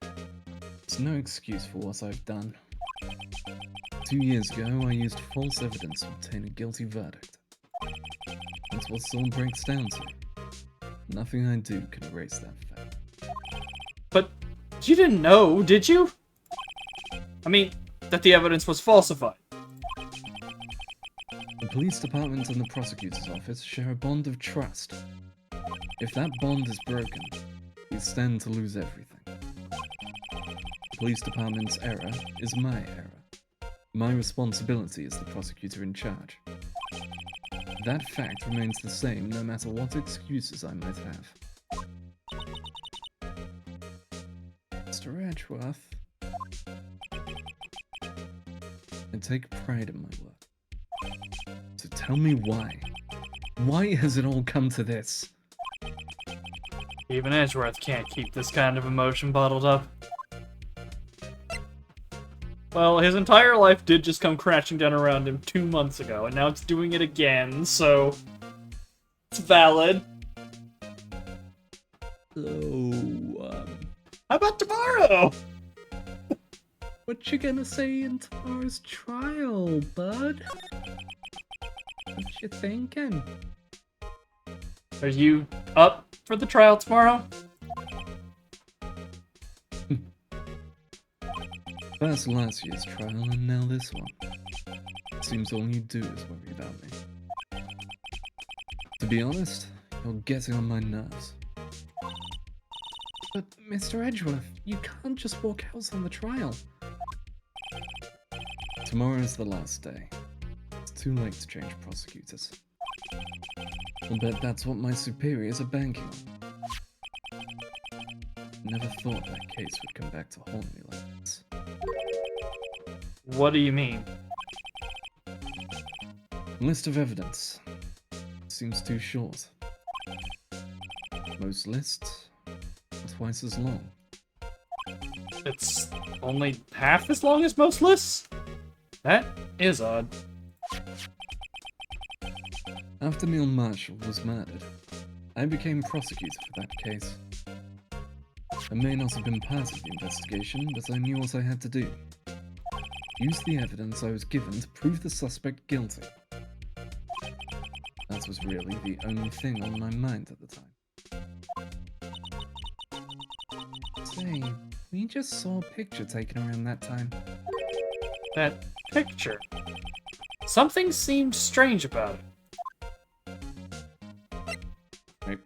S2: There's no excuse for what I've done. 2 years ago, I used false evidence to obtain a guilty verdict. That's what it all breaks down to. Nothing I do can erase that fact.
S1: But you didn't know, did you? I mean, that the evidence was falsified.
S2: The police department and the prosecutor's office share a bond of trust. If that bond is broken, we stand to lose everything. The police department's error is my error. My responsibility as the prosecutor in charge. That fact remains the same no matter what excuses I might have. Mr. Edgeworth, I take pride in my work. So tell me why. Why has it all come to this?
S1: Even Edgeworth can't keep this kind of emotion bottled up. Well, his entire life did just come crashing down around him 2 months ago, and now it's doing it again, so... it's valid.
S2: So,
S1: How about tomorrow?
S2: what you gonna say in tomorrow's trial, bud? What you thinking?
S1: Are you up for the trial tomorrow?
S2: First last year's trial and now this one. Seems all you do is worry about me. To be honest, you're getting on my nerves. But, Mr. Edgeworth, you can't just walk out on the trial. Tomorrow's the last day. It's too late to change prosecutors. I'll bet that's what my superiors are banking on. Never thought that case would come back to haunt me like this.
S1: What do you mean?
S2: List of evidence. Seems too short. Most lists are twice as long.
S1: It's only half as long as most lists? That is odd.
S2: After Neil Marshall was murdered, I became prosecutor for that case. I may not have been part of the investigation, but I knew what I had to do. Use the evidence I was given to prove the suspect guilty. That was really the only thing on my mind at the time. Say, we just saw a picture taken around that time.
S1: That picture. Something seemed strange about it.
S2: Right.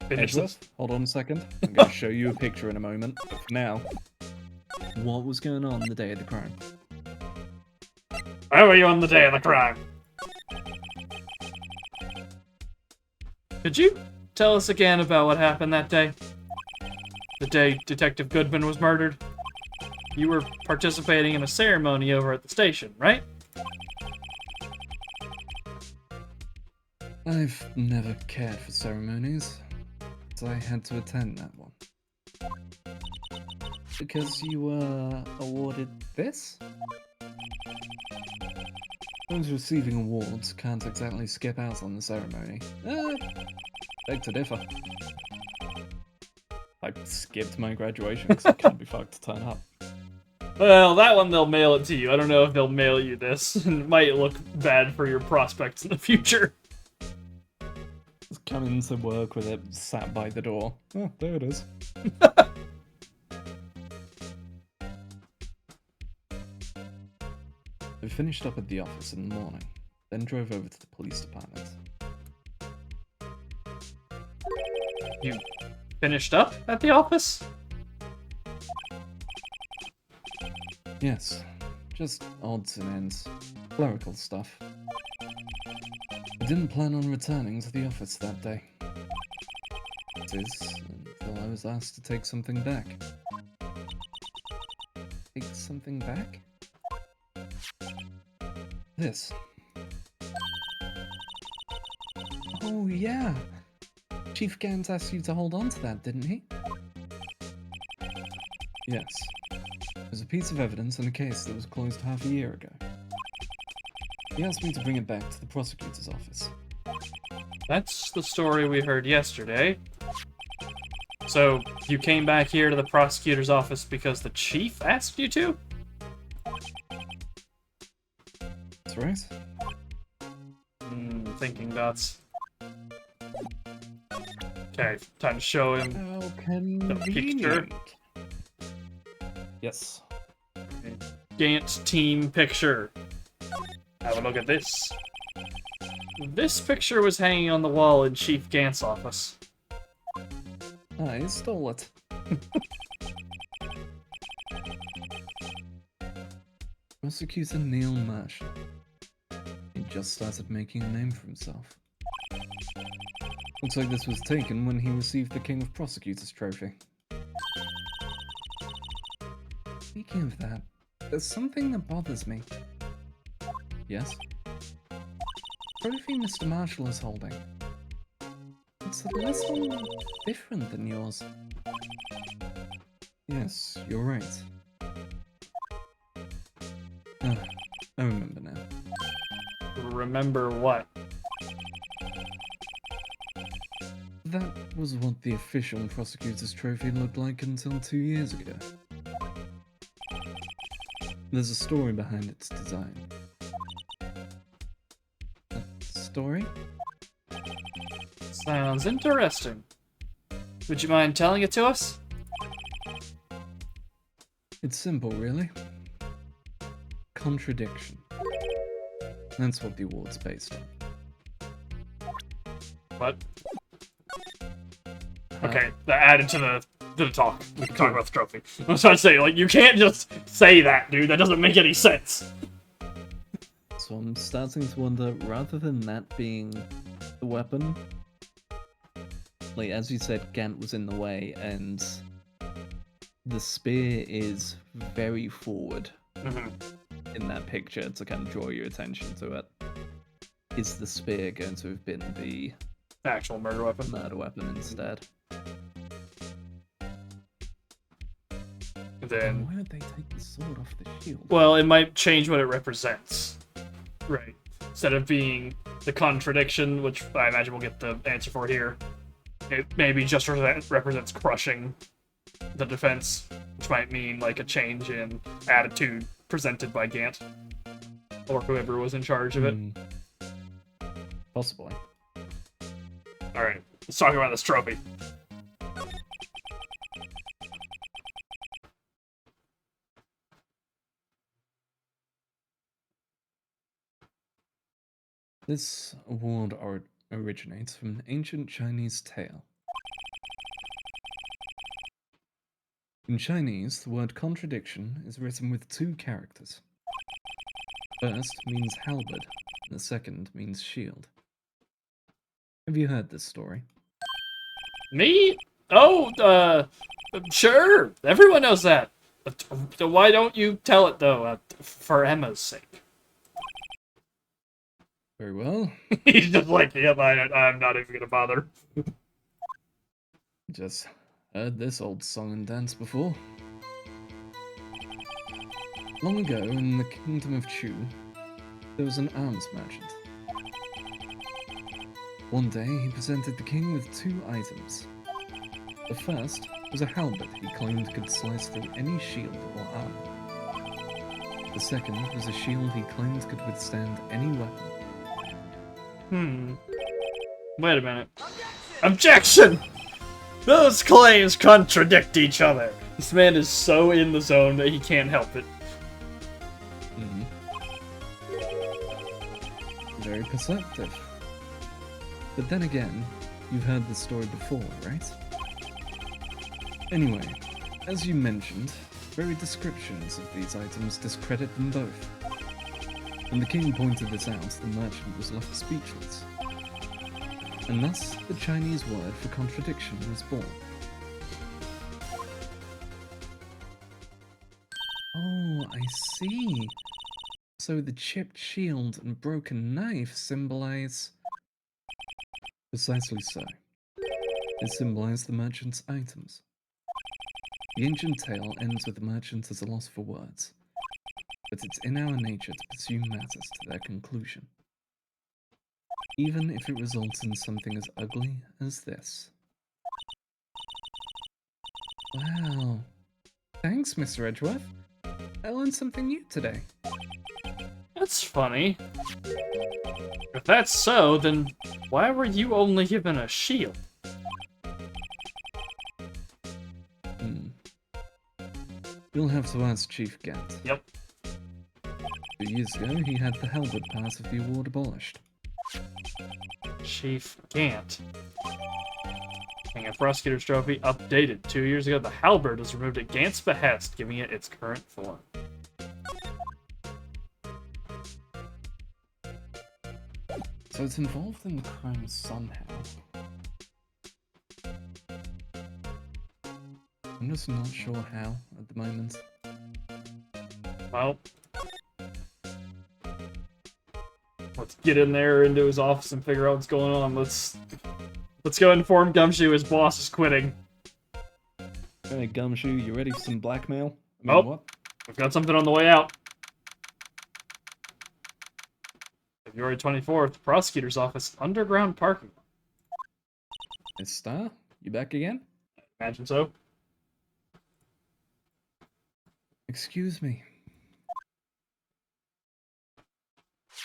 S1: Finish this.
S2: Edgeworth, hold on a second. I'm going to show you a picture in a moment. But for now, what was going on the day of the crime?
S1: Where were you on the day of the crime? Could you tell us again about what happened that day? The day Detective Goodman was murdered? You were participating in a ceremony over at the station, right?
S2: I've never cared for ceremonies, so I had to attend that one. Because you were awarded this? Those receiving awards can't exactly skip out on the ceremony. Beg to differ. I skipped my graduation because I can't be fucked to turn up.
S1: Well, that one they'll mail it to you. I don't know if they'll mail you this. It might look bad for your prospects in the future.
S2: Just come into work with it sat by the door. Oh, there it is. I finished up at the office in the morning, then drove over to the police department.
S1: You finished up at the office?
S2: Yes, just odds and ends. Clerical stuff. I didn't plan on returning to the office that day. It is, until I was asked to take something back. Take something back? This. Oh, yeah. Chief Gant asked you to hold on to that, didn't he? Yes. It was a piece of evidence in a case that was closed half a year ago. He asked me to bring it back to the prosecutor's office.
S1: That's the story we heard yesterday. So, you came back here to the prosecutor's office because the chief asked you to?
S2: That's right.
S1: Thinking dots. Okay, time to show him
S2: How
S1: the
S2: convenient.
S1: picture.
S2: Yes.
S1: Gant team picture. Have a look at this. This picture was hanging on the wall in Chief Gant's office.
S2: I stole it. Prosecutor Neil Marshall. He just started making a name for himself. Looks like this was taken when he received the King of Prosecutors trophy. Speaking of that, there's something that bothers me. Yes? Trophy Mr. Marshall is holding. It's a little different than yours. Yes, you're right. Ah, I remember now.
S1: Remember what?
S2: That was what the official prosecutor's trophy looked like until 2 years ago. There's a story behind its design. A story?
S1: Sounds interesting. Would you mind telling it to us?
S2: It's simple, really. Contradiction. That's what the award's based on.
S1: What? Okay, that added to the talk. We can talk about the trophy. I was trying to say, like, you can't just say that, dude. That doesn't make any sense.
S2: So I'm starting to wonder, rather than that being the weapon, like, as you said, Gant was in the way, and the spear is very forward in that picture to kind of draw your attention to it. Is the spear going to have been the
S1: Actual murder weapon.
S2: murder weapon instead?
S1: And then,
S2: Why would they take the sword off the shield?
S1: well, it might change what it represents. Right. instead of being the contradiction, which I imagine we'll get the answer for here, it maybe just represents crushing the defense, which might mean like a change in attitude presented by Gant or whoever was in charge of it.
S2: Possibly.
S1: All right, let's talk about this trophy.
S2: This award originates from an ancient Chinese tale. In Chinese, the word contradiction is written with 2 characters. First means halberd, and the second means shield. Have you heard this story?
S1: Me? Oh, sure. Everyone knows that. But why don't you tell it, though, for Emma's sake?
S2: Very well.
S1: He's just like, yep, I'm not even gonna bother.
S2: Just heard this old song and dance before. Long ago, in the kingdom of Chu, there was an arms merchant. One day, he presented the king with 2 items. The first was a halberd he claimed could slice through any shield or armor. The second was a shield he claimed could withstand any weapon.
S1: Wait a minute. Objection! Those claims contradict each other. This man is so in the zone that he can't help it.
S2: Very perceptive. But then again, you've heard this story before, right? Anyway, as you mentioned, very descriptions of these items discredit them both. When the king pointed this out, the merchant was left speechless. And thus, the Chinese word for contradiction was born. Oh, I see. So the chipped shield and broken knife symbolize... Precisely so. They symbolize the merchant's items. The ancient tale ends with the merchant as a loss for words, but it's in our nature to pursue matters to their conclusion, even if it results in something as ugly as this. Wow. Thanks, Mr. Edgeworth. I learned something new today.
S1: That's funny. If that's so, then why were you only given a shield?
S2: You'll have to ask Chief Gant.
S1: Yep.
S2: 2 years ago, he had the halberd part of the award abolished.
S1: Chief Gant. King of Prosecutor's Trophy updated. 2 years ago, the halberd was removed at Gant's behest, giving it its current form.
S2: So it's involved in the crime somehow. I'm just not sure how at the moment.
S1: Well, let's get in there into his office and figure out what's going on. Let's go inform Gumshoe his boss is quitting.
S2: Hey, Gumshoe, you ready for some blackmail?
S1: What? We've got something on the way out. February 24th, prosecutor's office, underground parking lot.
S2: Miss Star, you back again?
S1: Imagine so.
S2: Excuse me.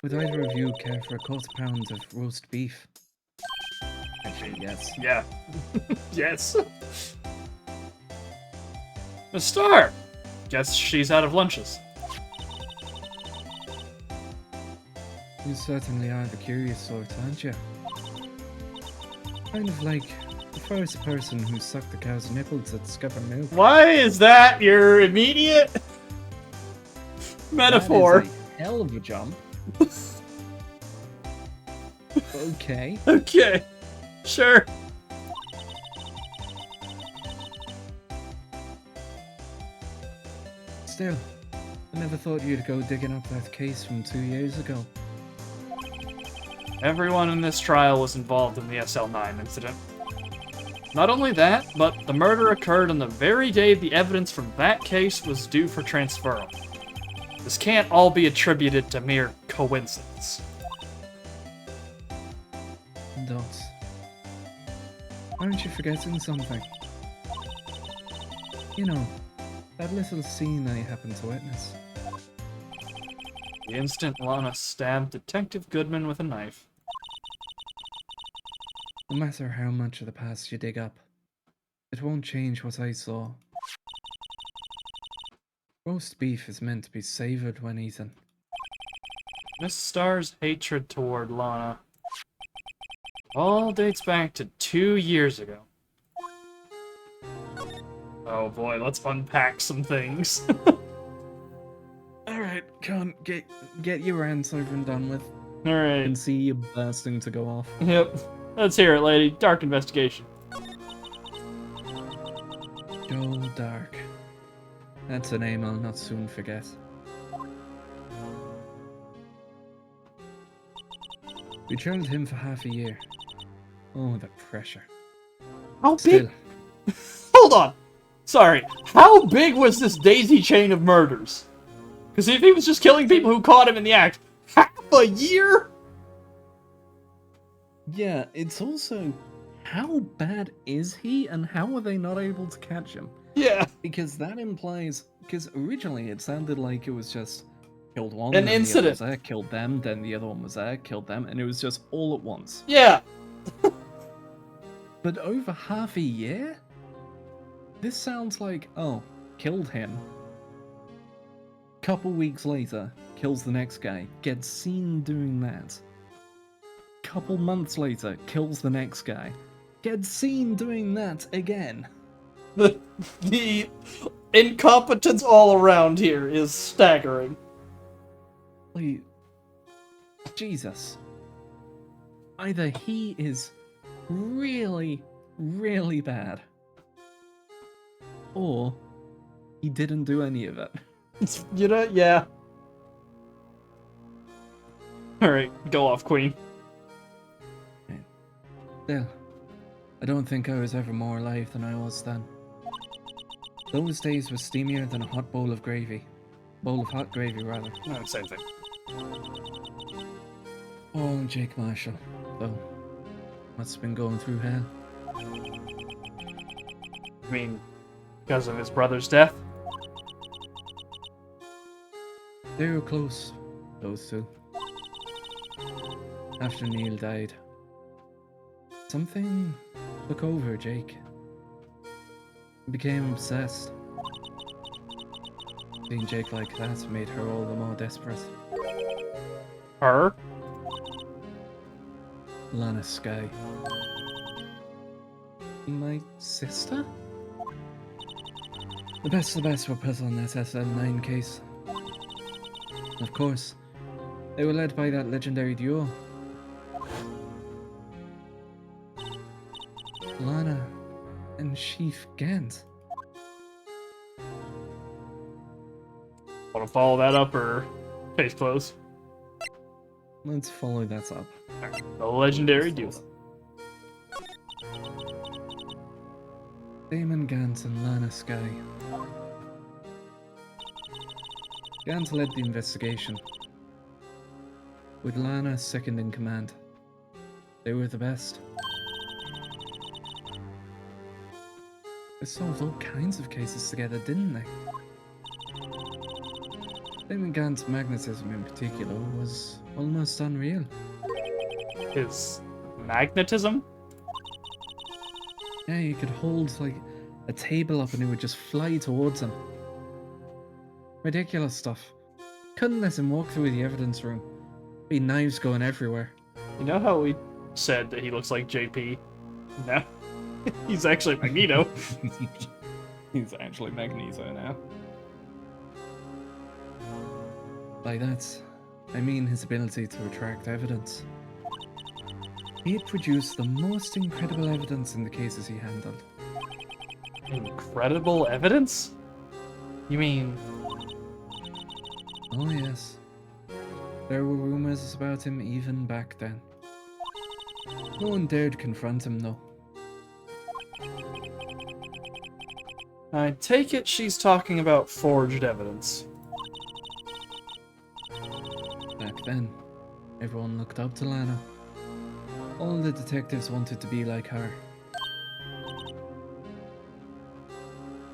S2: Would either of you care for a quarter-pound of roast beef? Actually, yes.
S1: Yeah. Yes. Miss Star! Guess she's out of lunches.
S2: You certainly are the curious sort, aren't you? Kind of like the first person who sucked the cow's nipple to discover milk.
S1: Why is that your immediate metaphor?
S2: That is a hell of a jump. Okay.
S1: Okay. Sure.
S2: Still, I never thought you'd go digging up that case from 2 years ago.
S1: Everyone in this trial was involved in the SL9 incident. Not only that, but the murder occurred on the very day the evidence from that case was due for transferal. This can't all be attributed to mere coincidence.
S2: Dot, aren't you forgetting something? You know, that little scene I happened to witness.
S1: The instant Lana stabbed Detective Goodman with a knife.
S2: No matter how much of the past you dig up, it won't change what I saw. Roast beef is meant to be savored when eaten.
S1: Miss Starr's hatred toward Lana all dates back to 2 years ago. Oh boy, let's unpack some things.
S2: Alright, come on, get your rants over and done with. I
S1: Alright.
S2: can see you bursting to go off.
S1: Yep. Let's hear it, lady. Dark investigation.
S2: Go Dark. That's a name I'll not soon forget. We trailed him for half a year. Oh, the pressure.
S1: How
S2: Still,
S1: big? Hold on. Sorry. How big was this daisy chain of murders? Because if he was just killing people who caught him in the act, half a year?
S2: yeah, it's also how bad is he and how are they not able to catch him?
S1: Yeah.
S2: Because that implies, because originally it sounded like it was just killed one,
S1: An
S2: then
S1: incident.
S2: the other was there, killed them, then the other one was there, killed them, and it was just all at once.
S1: Yeah.
S2: But over half a year? This sounds like, oh, killed him. Couple weeks later, kills the next guy, gets seen doing that. Couple months later, kills the next guy, gets seen doing that again.
S1: The incompetence all around here is staggering.
S2: Like, Jesus. Either he is really, really bad, or he didn't do any of it.
S1: You know, yeah. Alright, go off, Queen.
S2: Still, I don't think I was ever more alive than I was then. Those days were steamier than a hot bowl of gravy. Bowl of hot gravy, rather.
S1: Same thing.
S2: Oh, Jake Marshall, though. Must have been going through hell.
S1: I mean, because of his brother's death?
S2: They were close, those two. After Neil died, something took over Jake. He became obsessed. Seeing Jake like that made her all the more desperate.
S1: Her?
S2: Lana Sky. My sister? The best of the best were put on that SL9 case. Of course, they were led by that legendary duo. Lana and Chief Gant.
S1: Want to follow that up or case closed?
S2: Let's follow that up.
S1: The legendary duo.
S2: Damon Gant and Lana Sky. Gant led the investigation, with Lana second in command. They were the best. They solved all kinds of cases together, didn't they? Damon Gant's magnetism in particular was almost unreal.
S1: His magnetism?
S2: Yeah, you could hold like a table up and it would just fly towards him. Ridiculous stuff. Couldn't let him walk through the evidence room. Be knives going everywhere.
S1: You know how we said that he looks like JP? No. He's actually Magneto.
S2: He's actually Magneto now. By that, I mean his ability to attract evidence. He had produced the most incredible evidence in the cases he handled.
S1: Incredible evidence? You mean...
S2: Oh yes. There were rumors about him even back then. No one dared confront him though.
S1: I take it she's talking about forged evidence.
S2: Back then, everyone looked up to Lana. All the detectives wanted to be like her.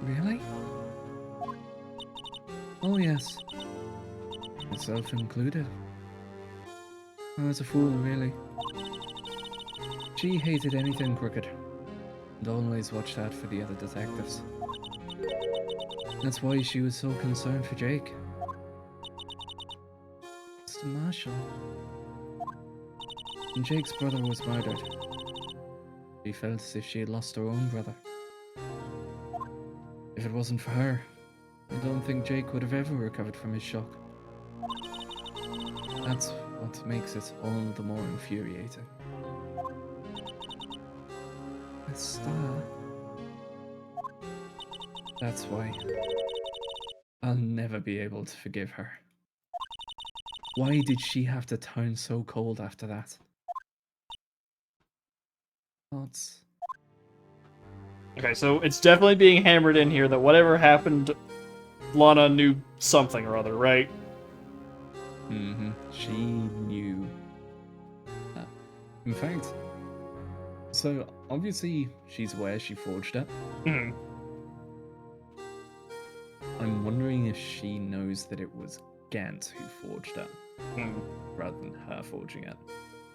S2: Really? Oh yes. Myself included. I was a fool, really. She hated anything crooked, and always watched out for the other detectives. That's why she was so concerned for Jake. Mr. Marshall. When Jake's brother was murdered, she felt as if she had lost her own brother. If it wasn't for her, I don't think Jake would have ever recovered from his shock. That's what makes it all the more infuriating. A star. That's why I'll never be able to forgive her. Why did she have to turn so cold after that? Thoughts?
S1: Okay, so it's definitely being hammered in here that whatever happened, Lana knew something or other, right?
S2: Mm-hmm. She knew. In fact, so obviously she's aware she forged it.
S1: Hmm.
S2: I'm wondering if she knows that it was Gant who forged it,
S1: Hmm.
S2: rather than her forging it,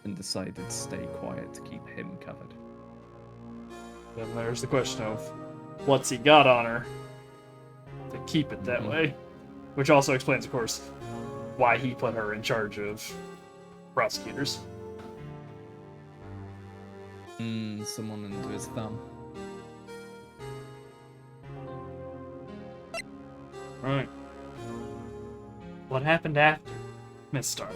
S2: and decided to stay quiet to keep him covered.
S1: Then there's the question of what's he got on her to keep it that way. Which also explains, of course, why he put her in charge of prosecutors.
S2: Someone under his thumb.
S1: Right. What happened after, Miss Stark?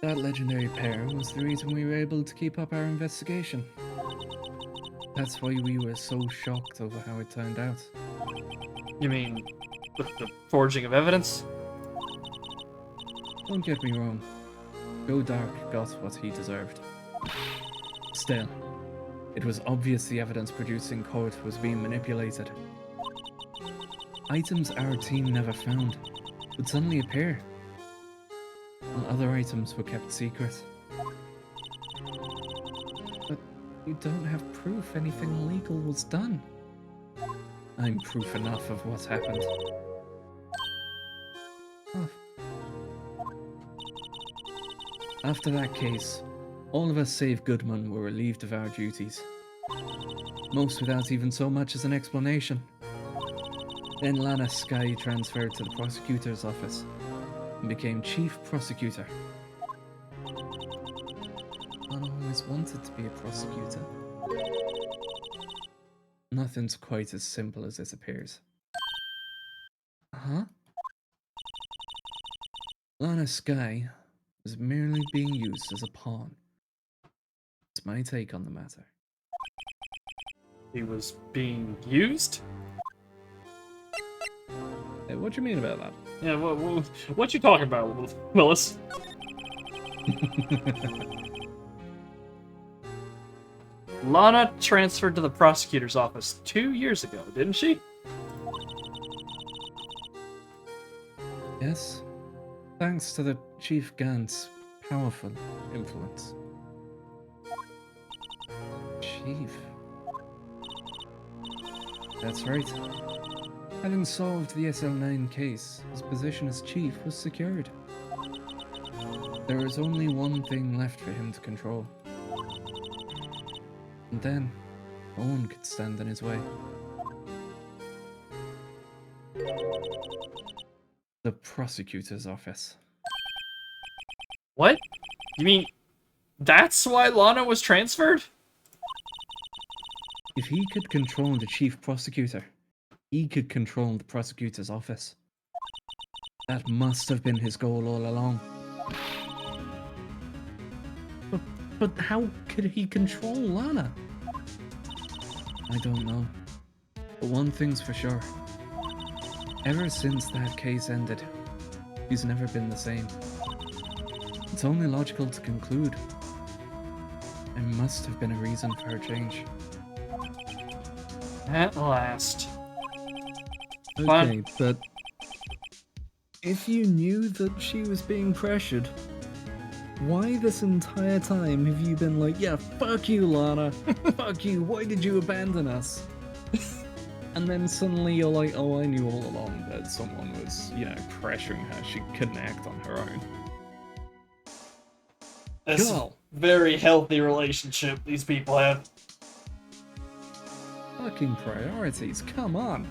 S2: That legendary pair was the reason we were able to keep up our investigation. That's why we were so shocked over how it turned out.
S1: You mean the forging of evidence?
S2: Don't get me wrong. Go Dark got what he deserved. Still, it was obvious the evidence produced in court was being manipulated. Items our team never found would suddenly appear, while other items were kept secret. But you don't have proof anything illegal was done. I'm proof enough of what's happened. Oh. After that case, all of us save Goodman were relieved of our duties. Most without even so much as an explanation. Then Lana Sky transferred to the prosecutor's office and became chief prosecutor. Lana always wanted to be a prosecutor. Nothing's quite as simple as it appears. Huh? Lana Sky was merely being used as a pawn. That's my take on the matter.
S1: He was being used?
S2: Hey, what do you mean about that?
S1: Yeah, what you talking about, Willis? Lana transferred to the prosecutor's office 2 years ago, didn't she?
S2: Yes, thanks to the Chief Gant's powerful influence. Chief? That's right. Having solved the SL9 case, his position as chief was secured. There was only one thing left for him to control. And then, no one could stand in his way. The prosecutor's office.
S1: What? You mean that's why Lana was transferred?
S2: If he could control the chief prosecutor, he could control the prosecutor's office. That must have been his goal all along. But how could he control Lana? I don't know. But one thing's for sure. Ever since that case ended, he's never been the same. It's only logical to conclude there must have been a reason for her change.
S1: At last.
S2: Okay, but if you knew that she was being pressured, Why this entire time have you been like, yeah, fuck you, Lana, fuck you, why did you abandon us? And then suddenly you're like, oh, I knew all along that someone was, pressuring her, she couldn't act on her own.
S1: This
S2: Girl.
S1: very healthy relationship these people have.
S2: Fucking priorities, come on.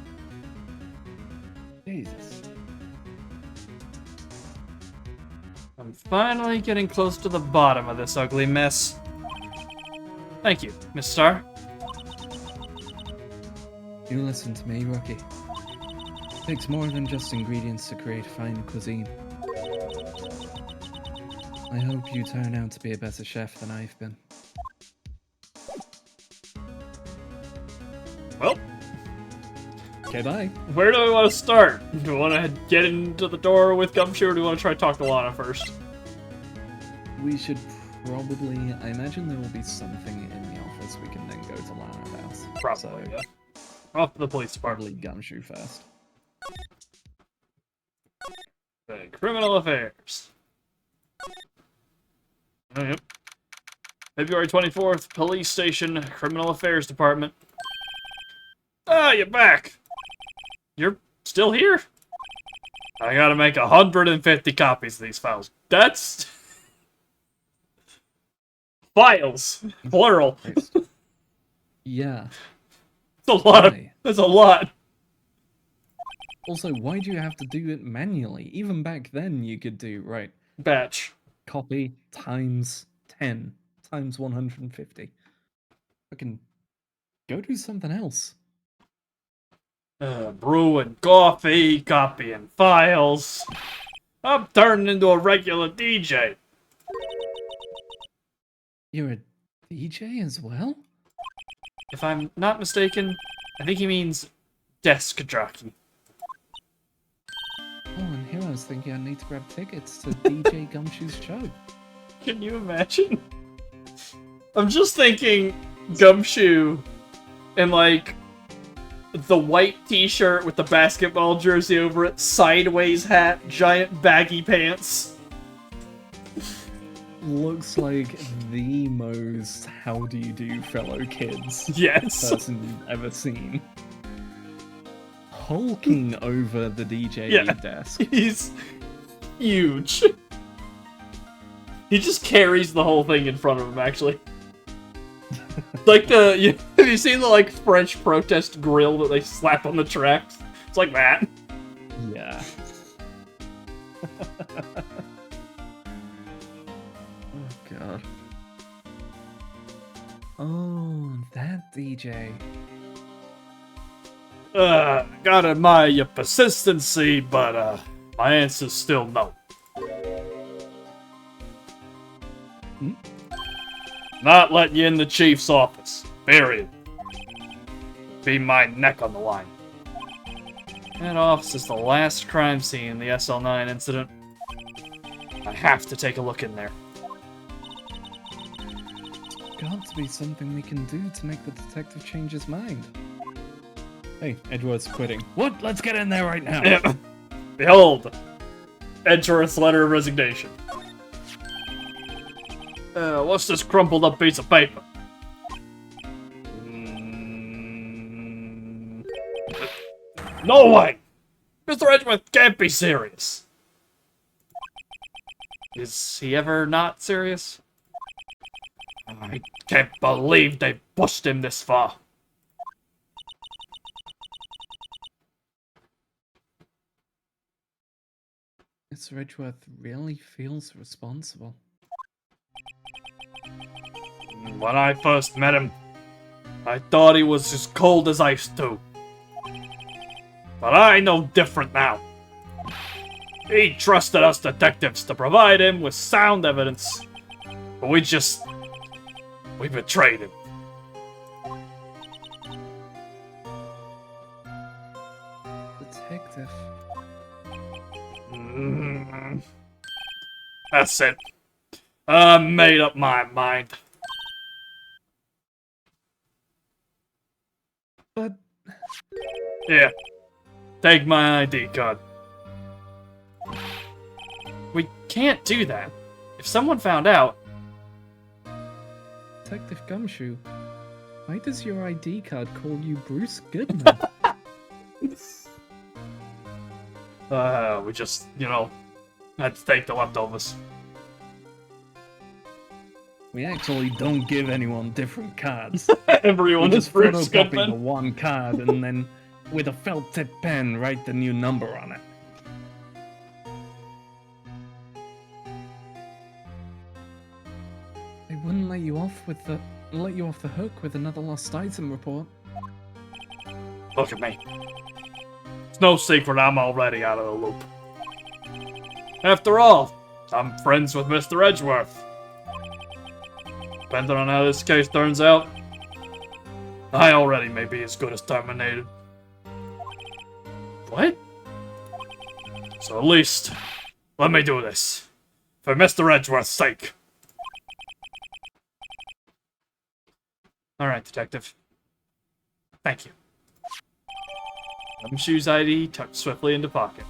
S2: Jesus.
S1: I'm finally getting close to the bottom of this ugly mess. Thank you, Miss Star.
S2: You listen to me, Rookie. It takes more than just ingredients to create fine cuisine. I hope you turn out to be a better chef than I've been.
S1: Well,
S2: Okay, bye.
S1: where do we want to start? Do we want to get into the door with Gumshoe, or do we want to try to talk to Lana first?
S2: We should probably... I imagine there will be something in the office we can then go to Lana about.
S1: Probably,
S2: So,
S1: yeah. Off to the police department.
S2: probably Gumshoe first.
S1: Okay, criminal affairs. Oh, yep. February 24th, police station, criminal affairs department. Ah, you're back. You're still here? I gotta make 150 copies of these files. That's... files. Plural.
S2: Yeah.
S1: That's a lot of...
S2: Why?
S1: That's a lot.
S2: Also, why do you have to do it manually? Even back then, you could do, right,
S1: Batch.
S2: copy times 10 times 150. Fucking go do something else.
S1: Brewing coffee, copying files. I'm turning into a regular DJ.
S2: You're a DJ as well?
S1: If I'm not mistaken, I think he means desk jockey.
S2: Oh, and here I was thinking I need to grab tickets to DJ Gumshoe's show.
S1: Can you imagine? I'm just thinking Gumshoe in like the white t-shirt with the basketball jersey over it, sideways hat, giant baggy pants.
S2: Looks like the most how do you do fellow kids
S1: Yes.
S2: person you've ever seen. Hulking over the DJ
S1: Yeah.
S2: desk.
S1: He's huge. He just carries the whole thing in front of him, actually. Like have you seen the like French protest grill that they slap on the tracks? It's like that.
S2: Yeah. Oh god. Oh, that DJ.
S1: Gotta admire your persistency, but my answer's still no.
S2: Hmm?
S1: Not letting you in the chief's office. Period. Be my neck on the line. That office is the last crime scene in the SL9 incident. I have to take a look in there.
S2: Got to be something we can do to make the detective change his mind. Hey, Edward's quitting. What? Let's get in there right now.
S1: Behold, Edgeworth's letter of resignation. What's this crumpled up piece of paper? No way! Mr. Edgeworth can't be serious. Is he ever not serious? I can't believe they pushed him this far.
S2: Mr. Edgeworth really feels responsible.
S1: When I first met him, I thought he was as cold as ice too. But I know different now. He trusted us detectives to provide him with sound evidence, but we betrayed him.
S2: Detective.
S1: That's it. I made up my mind.
S2: But
S1: Here, take my ID card. We can't do that. If someone found out...
S2: Detective Gumshoe, why does your ID card call you Bruce Goodman?
S1: We just, had to take the leftovers.
S3: We actually don't give anyone different cards.
S1: Everyone
S3: We
S1: is
S3: just
S1: Bruce
S3: photocopy the
S1: Goodman.
S3: one card and then, with a felt tip pen, write the new number on it.
S2: They wouldn't let you off the hook with another lost item report.
S1: Look at me. It's no secret I'm already out of the loop. After all, I'm friends with Mr. Edgeworth. Depending on how this case turns out, I already may be as good as terminated. What? So at least, let me do this. For Mr. Edgeworth's sake. Alright, Detective. Thank you. Gumshoe's ID tucked swiftly into pocket.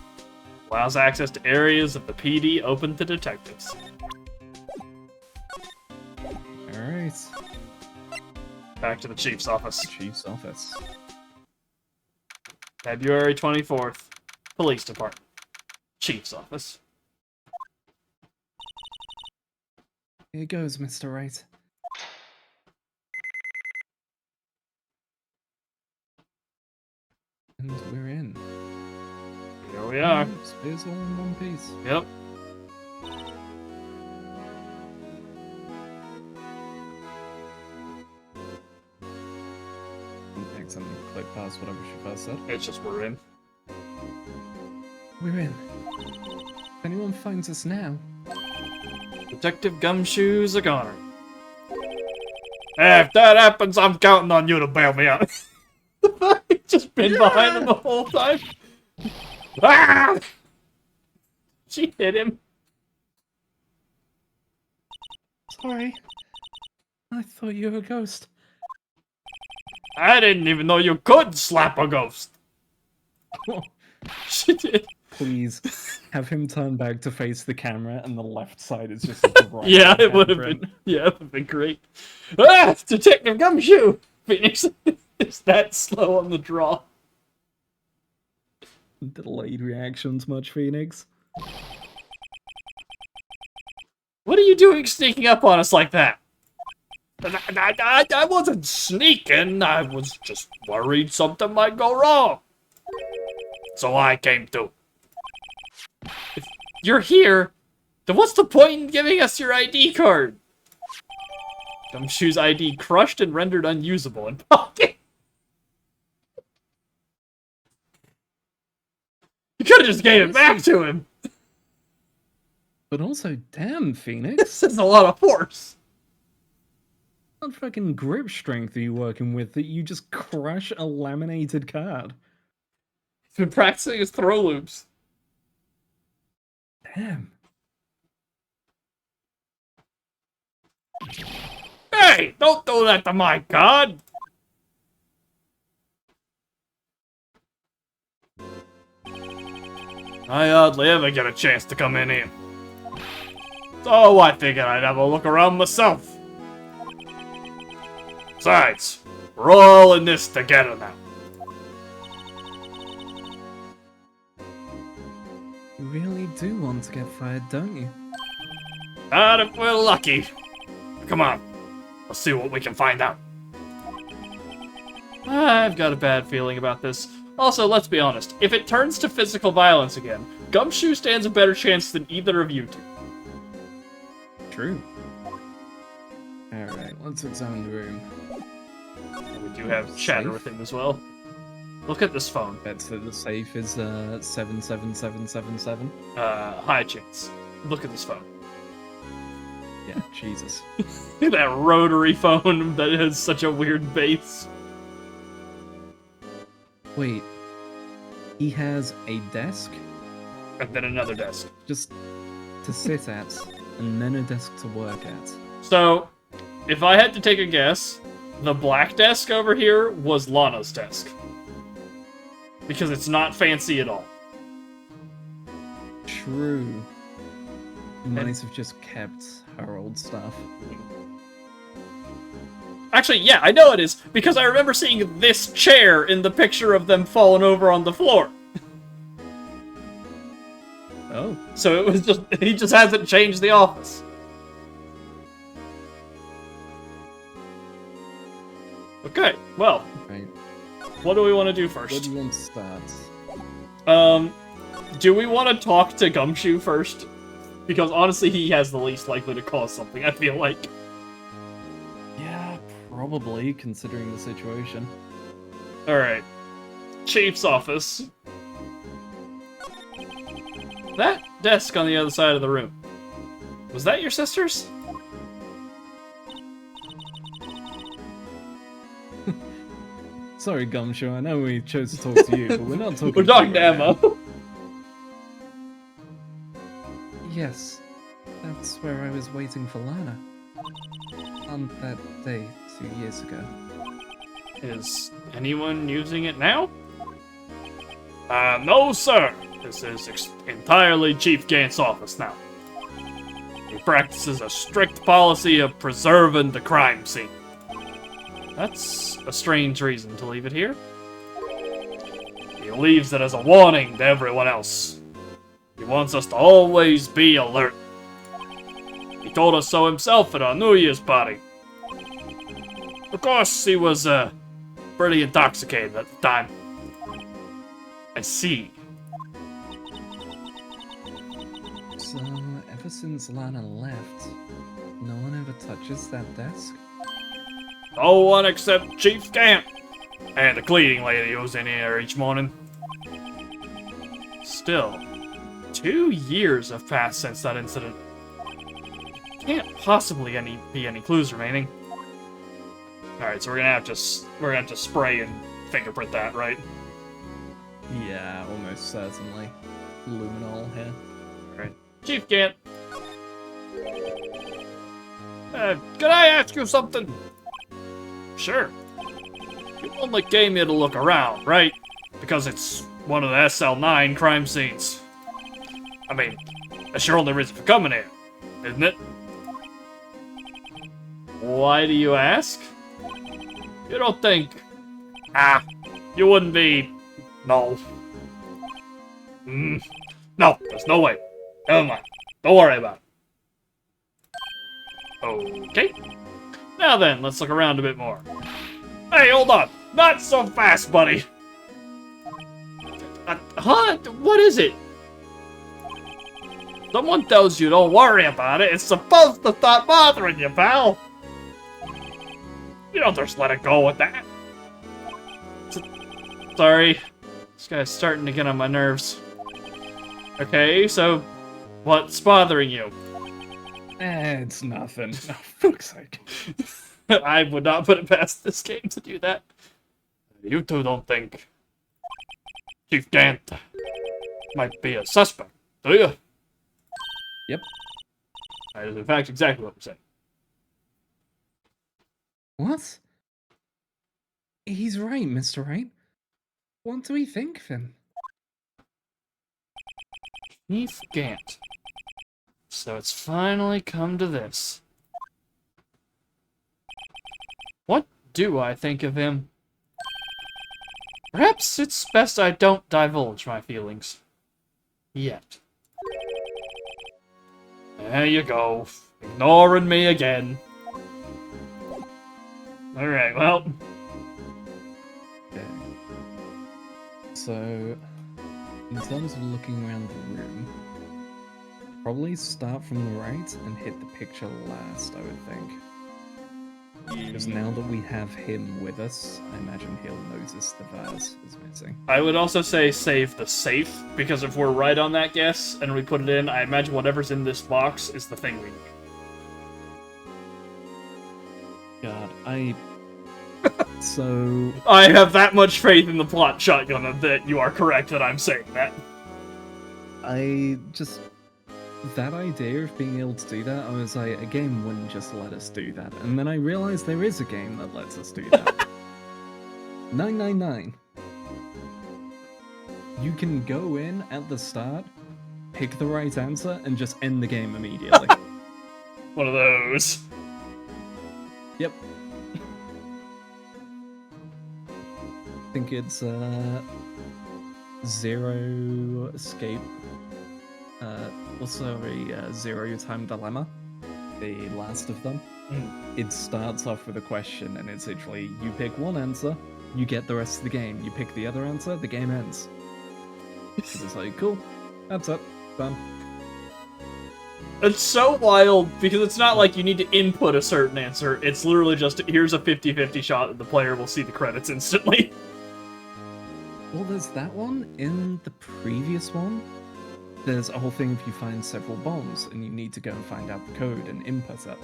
S1: Allows access to areas of the PD open to detectives.
S2: Alright.
S1: Back to the Chief's office.
S2: Chief's office.
S1: February 24th. Police Department. Chief's office.
S2: Here goes, Mr. Wright. And we're in.
S1: Here we are.
S2: Spears all in one piece.
S1: Yep.
S2: Accidentally click past whatever she first said.
S1: It's just we're in.
S2: We're in. If anyone finds us now,
S1: Detective Gumshoe's a goner. If that happens, I'm counting on you to bail me out. Just been behind him the whole time. Ah! She hit him.
S2: sorry. I thought you were a ghost.
S1: I didn't even know you could slap a ghost. She did.
S2: Please have him turn back to face the camera, and the left side is just like right.
S1: Yeah, it would have been. Yeah, it would have been great. Ah, Detective Gumshoe. Phoenix is that slow on the draw.
S2: Delayed reactions, much Phoenix.
S1: What are you doing sneaking up on us like that? I wasn't sneaking. I was just worried something might go wrong. So I came too. If you're here, then what's the point in giving us your ID card? Gumshoe's ID crushed and rendered unusable in pocket. You could have just gave it back to him.
S2: But also, damn, Phoenix.
S1: This is a lot of force.
S2: What fucking grip strength are you working with that you just crush a laminated card?
S1: He's been practicing his throw loops.
S2: Damn.
S1: Hey, don't do that to my card. I hardly ever get a chance to come in here. So I figured I'd have a look around myself. Besides, we're all in this together now.
S2: You really do want to get fired, don't you?
S1: Not if we're lucky. Come on, let's see what we can find out. I've got a bad feeling about this. Also, let's be honest, if it turns to physical violence again, Gumshoe stands a better chance than either of you two.
S2: True. Alright, let's examine the room.
S1: We do have chatter with him as well. Look at this phone.
S2: Bet that the safe is 77777.
S1: High chance. Look at this phone.
S2: Yeah, Jesus.
S1: Look at that rotary phone that has such a weird base.
S2: Wait. He has a desk?
S1: And then another desk.
S2: Just to sit at, and then a desk to work at.
S1: So, if I had to take a guess, the black desk over here was Lana's desk. Because it's not fancy at all.
S2: True. might have just kept her old stuff.
S1: Actually, yeah, I know it is, because I remember seeing this chair in the picture of them falling over on the floor.
S2: Oh.
S1: So it was just, he just hasn't changed the office. Okay, well,
S2: Right.
S1: what do we want to do
S2: Where
S1: first?
S2: do you want to start?
S1: Do we want to talk to Gumshoe first? Because honestly, he has the least likely to cause something, I feel like.
S2: Yeah, probably, considering the situation.
S1: Alright. Chief's office. That desk on the other side of the room. Was that your sister's?
S2: Sorry, Gumshoe, I know we chose to talk to you, but we're not talking
S1: We're talking to
S2: you right
S1: Emma.
S2: now. Yes, that's where I was waiting for Lana. On that day 2 years ago.
S1: Is anyone using it now? No, sir. This is entirely Chief Gant's office now. He practices a strict policy of preserving the crime scene. That's a strange reason to leave it here. He leaves it as a warning to everyone else. He wants us to always be alert. He told us so himself at our New Year's party. Of course, he was, pretty intoxicated at the time. I see.
S2: So, ever since Lana left, no one ever touches that desk?
S1: No one except Chief Gant and the cleaning lady who's in here each morning. Still, 2 years have passed since that incident. Can't possibly be any clues remaining. Alright, so we're gonna have to spray and fingerprint that, right?
S2: Yeah, almost certainly. Luminol here.
S1: Alright. Chief Gant. Could I ask you something? Sure. You only came here to look around, right? Because it's one of the SL9 crime scenes. I mean, that's your only reason for coming here, isn't it? Why do you ask? You don't think... you wouldn't be... No. No, there's no way. Never mind. Don't worry about it. Okay. Now then, let's look around a bit more. Hey, hold on! Not so fast, buddy! Huh? What is it? Someone tells you don't worry about it, it's supposed to stop bothering you, pal! You don't just let it go with that. Sorry. This guy's starting to get on my nerves. Okay, so... what's bothering you?
S2: It's nothing. Oh, fuck's sake.
S1: I would not put it past this game to do that. You two don't think Chief Gant might be a suspect, do you?
S2: Yep.
S1: That is in fact exactly what we're saying.
S2: What? He's right, Mr. Wright. What do we think of him?
S1: Chief Gant. So it's finally come to this. What do I think of him? Perhaps it's best I don't divulge my feelings. Yet. There you go. Ignoring me again. Alright, well.
S2: Okay. So, in terms of looking around the room, probably start from the right and hit the picture last, I would think. Because now that we have him with us, I imagine he'll notice the vase is missing.
S1: I would also say save the safe, because if we're right on that guess and we put it in, I imagine whatever's in this box is the thing we need.
S2: God, So...
S1: I have that much faith in the plot, Shotgun, that you are correct that I'm saying that.
S2: That idea of being able to do that, I was like, a game wouldn't just let us do that. And then I realized there is a game that lets us do that. 999. You can go in at the start, pick the right answer, and just end the game immediately.
S1: One of those.
S2: Yep. I think it's Zero Escape. Also a Zero Time Dilemma. The last of them. It starts off with a question, and it's literally you pick one answer, you get the rest of the game. You pick the other answer, the game ends. It's like, cool, that's it, done.
S1: It's so wild because it's not like you need to input a certain answer. It's literally just, here's a 50-50 shot that the player will see the credits instantly.
S2: Well, there's that one. In the previous one, there's a whole thing if you find several bombs and you need to go and find out the code and input it.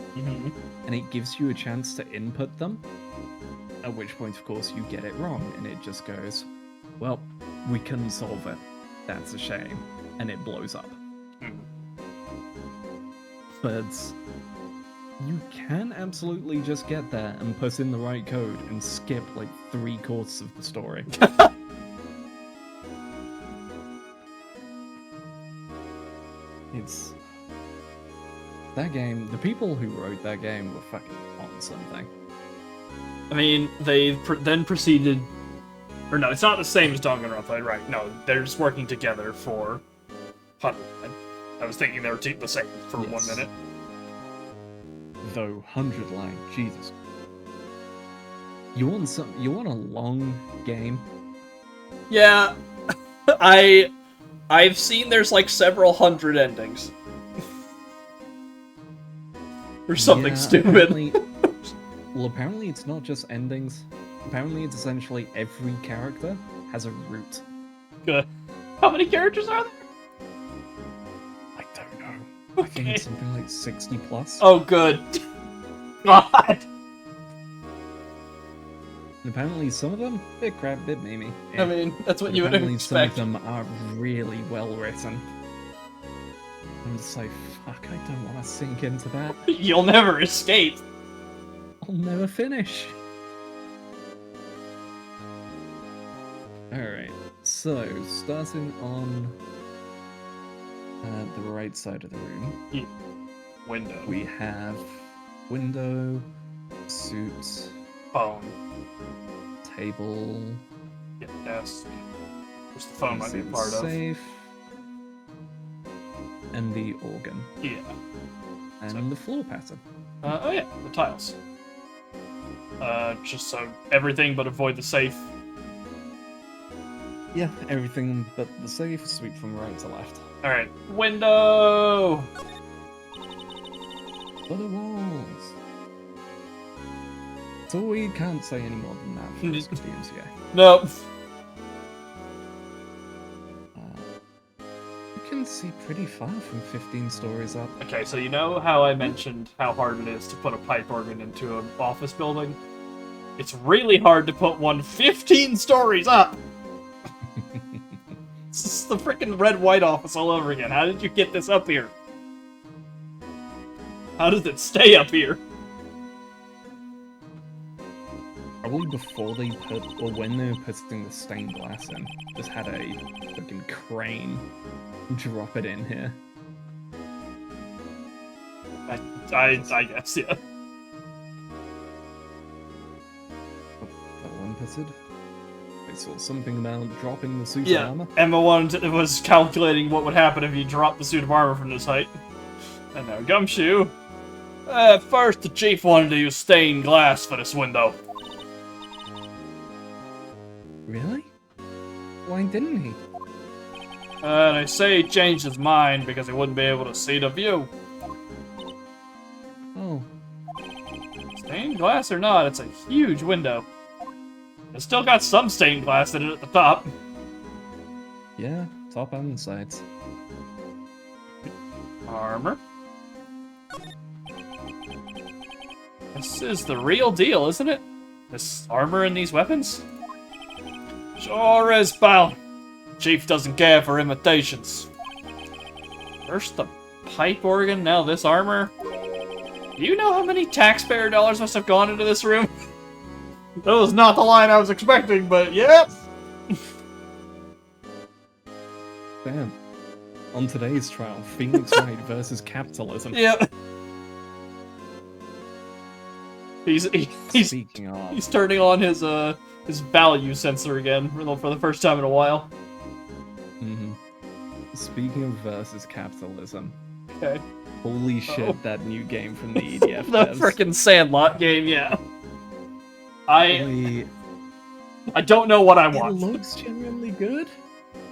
S2: And it gives you a chance to input them, at which point, of course, you get it wrong, and it just goes, well, we couldn't solve it. That's a shame. And it blows up. But you can absolutely just get there and put in the right code and skip like 3/4 of the story. It's... That game, the people who wrote that game were fucking on something.
S1: I mean, they then proceeded... Or no, it's not the same as Danganronpa, right? No, they're just working together for... I was thinking they were the same for 1 minute.
S2: Though 100 line, Jesus. You want a long game?
S1: Yeah, I've seen there's like several hundred endings. Or something stupid.
S2: Apparently it's not just endings. Apparently it's essentially every character has a route.
S1: Good. How many characters are there?
S2: I don't know. I think it's something like 60 plus.
S1: Oh, good. God.
S2: And apparently some of them, bit crap, bit memey.
S1: I mean, that's what you would
S2: apparently
S1: expect.
S2: Some of them are really well written. I'm just like, fuck, I don't want to sink into that.
S1: You'll never escape.
S2: I'll never finish. Alright, so starting on the right side of the room,
S1: Window.
S2: we have window, suit,
S1: Phone.
S2: table,
S1: Yeah, desk. Which the phone might be a part of.
S2: safe, and the organ,
S1: Yeah.
S2: and the floor pattern.
S1: Oh yeah, the tiles. Just so everything but avoid the safe.
S2: Yeah, everything but the safe, sweep from right to left.
S1: Alright, window!
S2: Other walls. So we can't say any more than that for this DMCA.
S1: Nope.
S2: You can see pretty far from 15 stories up.
S1: Okay, so you know how I mentioned how hard it is to put a pipe organ into an office building? It's really hard to put one 15 stories up! It's the freaking red-white office all over again. How did you get this up here? How does it stay up here?
S2: Probably before they put, or when they were putting the stained glass in, just had a fucking crane drop it in here.
S1: I guess, yeah.
S2: Oh, that one inputted. I saw something about dropping the suit of
S1: Yeah,
S2: armor.
S1: Emma was calculating what would happen if you dropped the suit of armor from this height. And now, Gumshoe. First, the chief wanted to use stained glass for this window.
S2: Really? Why didn't he?
S1: They say he changed his mind because he wouldn't be able to see the view.
S2: Oh,
S1: Stained glass or not, it's a huge window. It's still got some stained glass in it at the top.
S2: yeah, top and sides.
S1: Armor. This is the real deal, isn't it? This armor and these weapons? Sure is, pal. Chief doesn't care for imitations. First the pipe organ, now this armor. Do you know how many taxpayer dollars must have gone into this room? That was not the line I was expecting, but yep.
S2: Damn. On today's trial, Phoenix Wright versus capitalism.
S1: Yep. He's
S2: Speaking of,
S1: he's turning on his value sensor again for the first time in a while.
S2: Speaking of versus capitalism,
S1: Okay.
S2: holy shit,
S1: Uh-oh.
S2: that new game from the EDF
S1: The
S2: devs.
S1: frickin' Sandlot game, yeah. I
S2: Boy,
S1: don't know what I
S2: it
S1: want.
S2: looks genuinely good,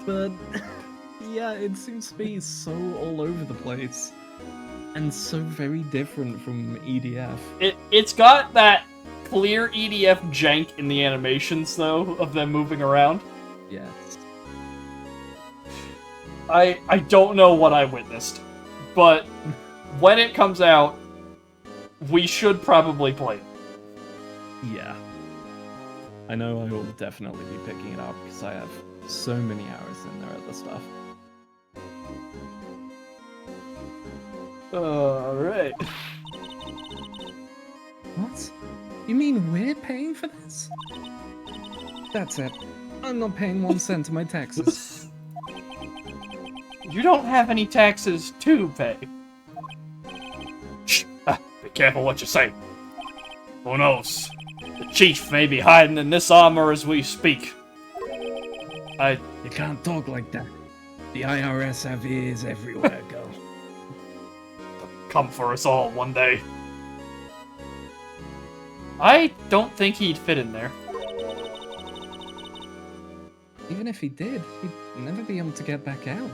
S2: but yeah, it seems to be so all over the place and so very different from EDF.
S1: It's got that clear EDF jank in the animations though of them moving around.
S2: Yes.
S1: I don't know what I witnessed, but when it comes out, we should probably play it.
S2: Yeah. I know I will definitely be picking it up because I have so many hours in there at the stuff.
S1: Alright.
S2: What? You mean we're paying for this? That's it. I'm not paying 1 cent of my taxes.
S1: You don't have any taxes to pay. Shh! Be careful what you say. Who knows? The chief may be hiding in this armor as we speak.
S2: You can't talk like that. The IRS have ears everywhere, girl.
S1: Come for us all one day. I don't think he'd fit in there.
S2: Even if he did, he'd never be able to get back out.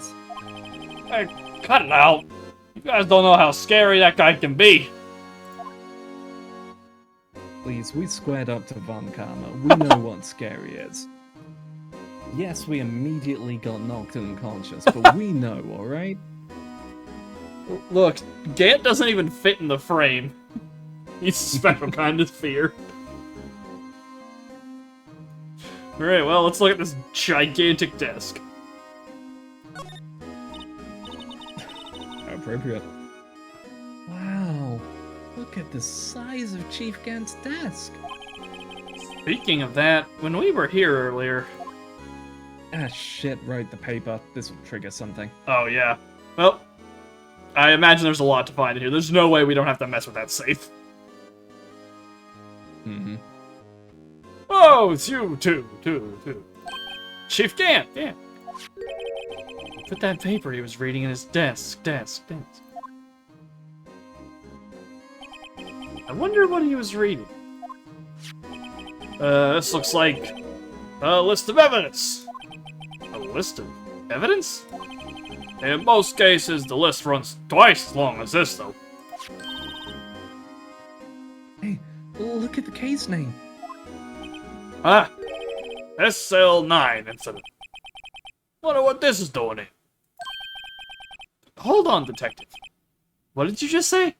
S1: Hey, cut it out. You guys don't know how scary that guy can be.
S2: Please, we squared up to Von Karma. We know what scary is. Yes, we immediately got knocked unconscious, but we know, alright?
S1: Look, Gant doesn't even fit in the frame. He's a special kind of fear. Alright, well, let's look at this gigantic desk.
S2: How appropriate. Wow, look at the size of Chief Gant's desk.
S1: Speaking of that, when we were here earlier...
S2: Ah, shit, write the paper. This will trigger something.
S1: Oh, yeah. Well, I imagine there's a lot to find in here. There's no way we don't have to mess with that safe. Oh, it's you, too. Chief Gant, yeah. Put that paper he was reading in his desk. I wonder what he was reading. This looks like a list of evidence. A list of evidence? In most cases, the list runs twice as long as this, though.
S2: Hey, look at the case name.
S1: Ah, SL9 incident. Wonder what this is doing here. Hold on, detective. What did you just say?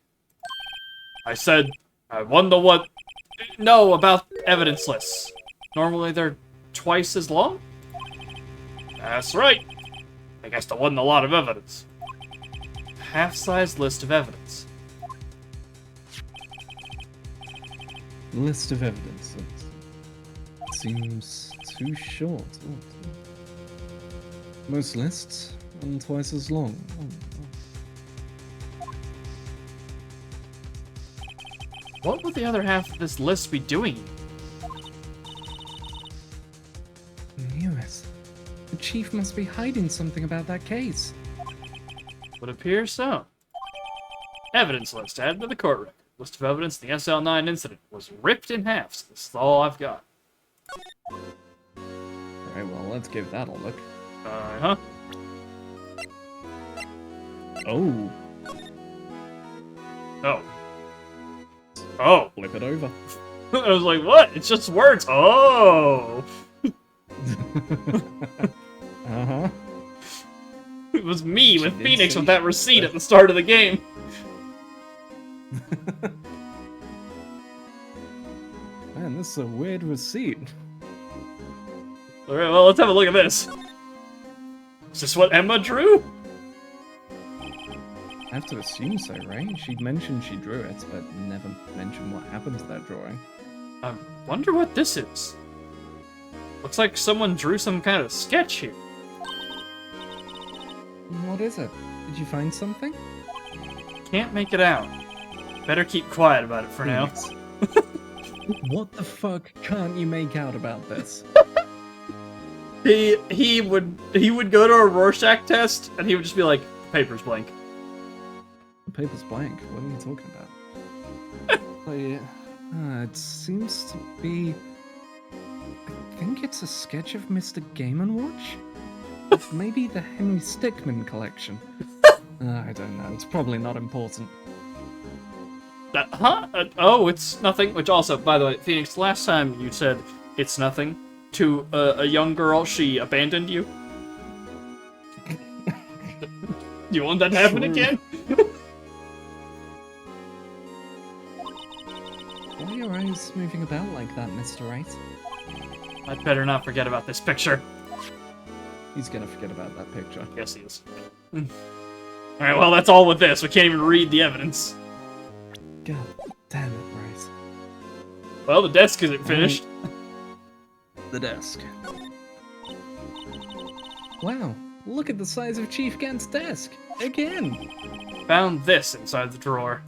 S1: I said, I wonder what... No, about evidence lists. Normally they're twice as long? That's right. I guess there wasn't a lot of evidence. Half-sized list of evidence.
S2: List of evidence. It seems too short. Most lists are twice as long.
S1: What would the other half of this list be doing?
S2: Knew it. The chief must be hiding something about that case.
S1: Would appear so. Evidence list added to the court record. List of evidence in the SL9 incident was ripped in half, so this is all I've got.
S2: Alright, well, let's give that a look.
S1: Uh-huh.
S2: Oh,
S1: Oh. Oh.
S2: flip it over.
S1: I was like, what? It's just words. Oh.
S2: Uh-huh.
S1: It was me with
S2: She did
S1: Phoenix
S2: say
S1: with that
S2: she-
S1: receipt at the start of the game.
S2: Man, this is a weird receipt.
S1: Alright, well, let's have a look at this. Is this what Emma drew?
S2: I have to assume so, right? She'd mentioned she drew it, but never mentioned what happened to that drawing.
S1: I wonder what this is. Looks like someone drew some kind of sketch here.
S2: What is it? Did you find something?
S1: Can't make it out. Better keep quiet about it for now.
S2: Phoenix. What the fuck can't you make out about this?
S1: He would go to a Rorschach test and he would just be like, paper's blank.
S2: The paper's blank. What are you talking about? It seems to be. I think it's a sketch of Mr. Game & Watch? Maybe the Henry Stickmin collection. I don't know. It's probably not important.
S1: Oh, it's nothing. Which also, by the way, Phoenix, last time you said it's nothing to a young girl, she abandoned you. You want that to happen
S2: True.
S1: again?
S2: Why are your eyes moving about like that, Mr. Wright?
S1: I'd better not forget about this picture.
S2: He's gonna forget about that picture.
S1: Yes, he is. Alright, well, that's all with this. We can't even read the evidence.
S2: God damn it, Wright.
S1: Well, the desk isn't finished.
S2: The desk. Wow, look at the size of Chief Gant's desk! Again!
S1: Found this inside the drawer.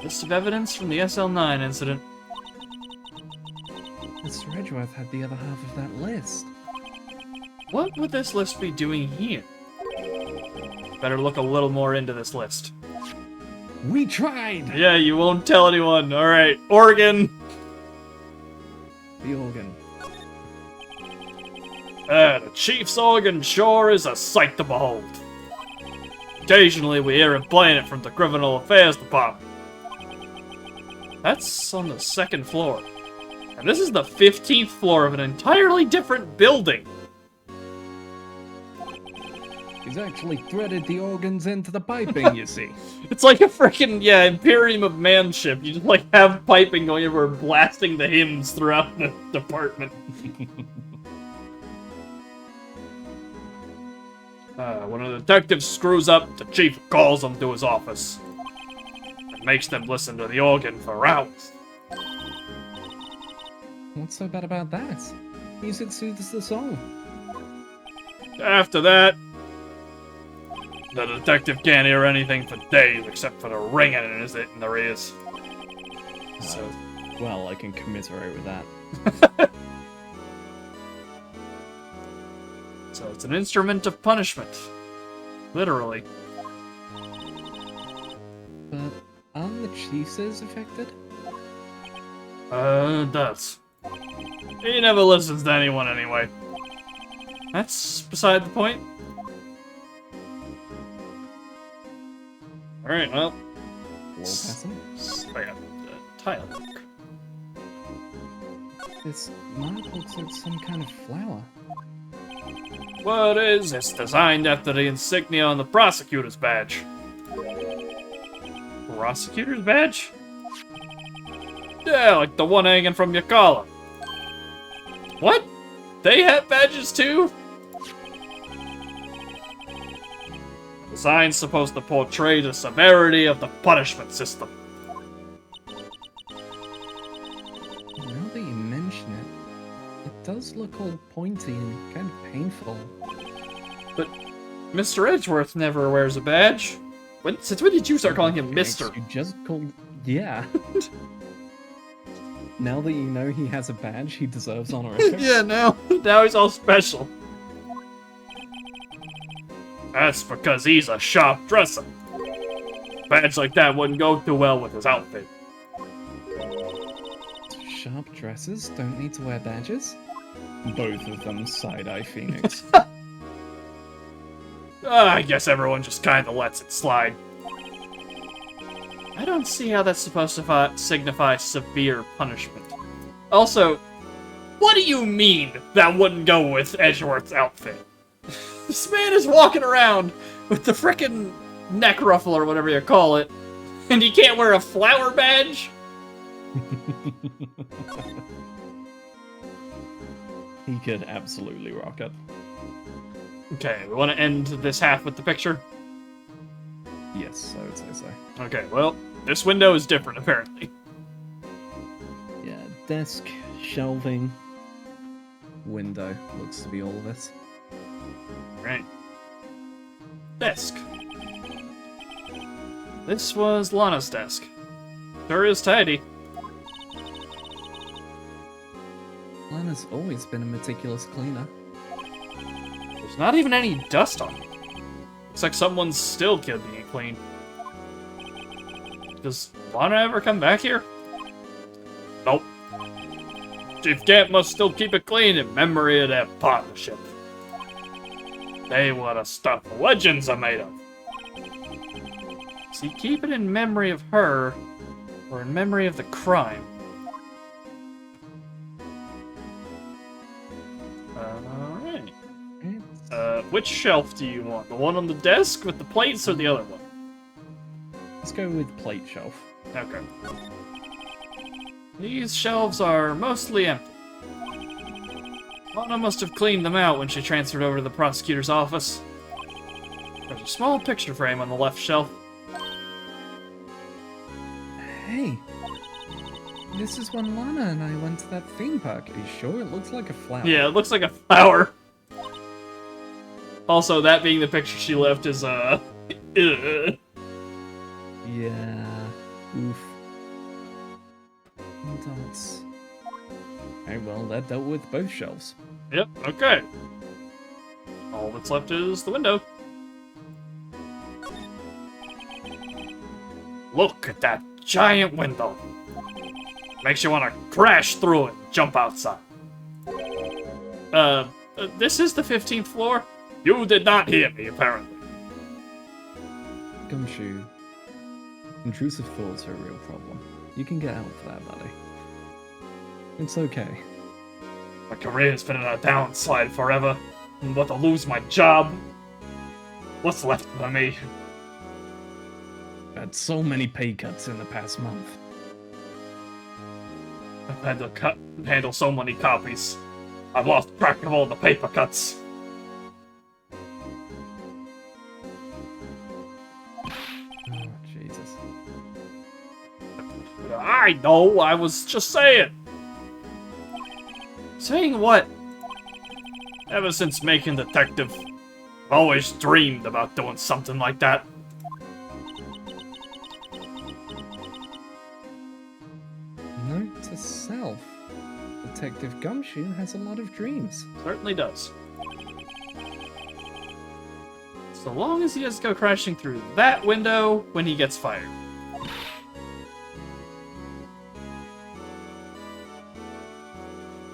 S1: List of evidence from the SL9 incident.
S2: Mr. Edgeworth had the other half of that list.
S1: What would this list be doing here? Better look a little more into this list.
S2: We tried!
S1: Yeah, you won't tell anyone. Alright, Oregon.
S2: The organ.
S1: The Chief's organ sure is a sight to behold. Occasionally we hear him playing it from the Criminal Affairs Department. That's on the 2nd floor. And this is the 15th floor of an entirely different building.
S2: He's actually threaded the organs into the piping, you see.
S1: It's like a freaking, yeah, Imperium of Man ship. You just, like, have piping going everywhere, blasting the hymns throughout the department. When a detective screws up, the chief calls them to his office. And makes them listen to the organ for hours.
S2: What's so bad about that? Music soothes the soul.
S1: After that, the detective can't hear anything for days except for the ringing in their ears. So,
S2: Well, I can commiserate with that.
S1: so it's an instrument of punishment. Literally.
S2: But aren't the chiefs affected?
S1: It does. He never listens to anyone anyway. That's beside the point. Alright, well.
S2: Wall pattern?
S1: Oh yeah, tile.
S2: This mark looks like some kind of flower.
S1: What is? It's designed after the insignia on the prosecutor's badge. Prosecutor's badge? Yeah, like the one hanging from your collar. What? They have badges too? The design's supposed to portray the severity of the punishment system.
S2: Now that you mention it, it does look all pointy and kind of painful.
S1: But Mr. Edgeworth never wears a badge. Since when did you start calling him Mr.?
S2: You just called... Yeah. Now that you know he has a badge, he deserves honorific.
S1: Yeah, now he's all special. That's because he's a sharp dresser. Badge like that wouldn't go too well with his outfit.
S2: Sharp dressers don't need to wear badges? Both of them side-eye Phoenix.
S1: I guess everyone just kinda lets it slide. I don't see how that's supposed to signify severe punishment. Also, what do you mean that wouldn't go with Edgeworth's outfit? This man is walking around with the frickin' neck ruffle or whatever you call it, and he can't wear a flower badge?
S2: He could absolutely rock it.
S1: Okay, we want to end this half with the picture?
S2: Yes, I would say so.
S1: Okay, well, this window is different, apparently.
S2: Yeah, desk, shelving, window looks to be all of it.
S1: Right. Desk. This was Lana's desk. Sure is tidy.
S2: Lana's always been a meticulous cleaner.
S1: There's not even any dust on it. Looks like someone's still keeping it clean. Does Lana ever come back here? Nope. Chief Gant must still keep it clean in memory of their partnership. They were the stuff legends are made of. Does he keep it in memory of her, or in memory of the crime? Alright. Which shelf do you want? The one on the desk with the plates or the other one?
S2: Let's go with plate shelf.
S1: Okay. These shelves are mostly empty. Lana must have cleaned them out when she transferred over to the prosecutor's office. There's a small picture frame on the left shelf.
S2: Hey, this is when Lana and I went to that theme park. Are you sure? It looks like a flower.
S1: Yeah, it looks like a flower. Also, that being the picture she left is, ugh.
S2: Yeah. Oof. Dots. Okay, well, that dealt with both shelves.
S1: Yep, okay. All that's left is the window. Look at that giant window. Makes you want to crash through it and jump outside. This is the 15th floor? You did not hear me, apparently.
S2: Gumshoe. Intrusive thoughts are a real problem. You can get help for that, buddy. It's okay.
S1: My career's been in a downslide forever. I'm about to lose my job. What's left for me?
S2: Had so many pay cuts in the past month.
S1: I've had to handle so many copies. I've lost track of all the paper cuts.
S2: Oh, Jesus.
S1: I know, I was just saying. Saying what? Ever since making detective, I've always dreamed about doing something like that.
S2: Note to self. Detective Gumshoe has a lot of dreams.
S1: Certainly does. So long as he doesn't go crashing through that window when he gets fired.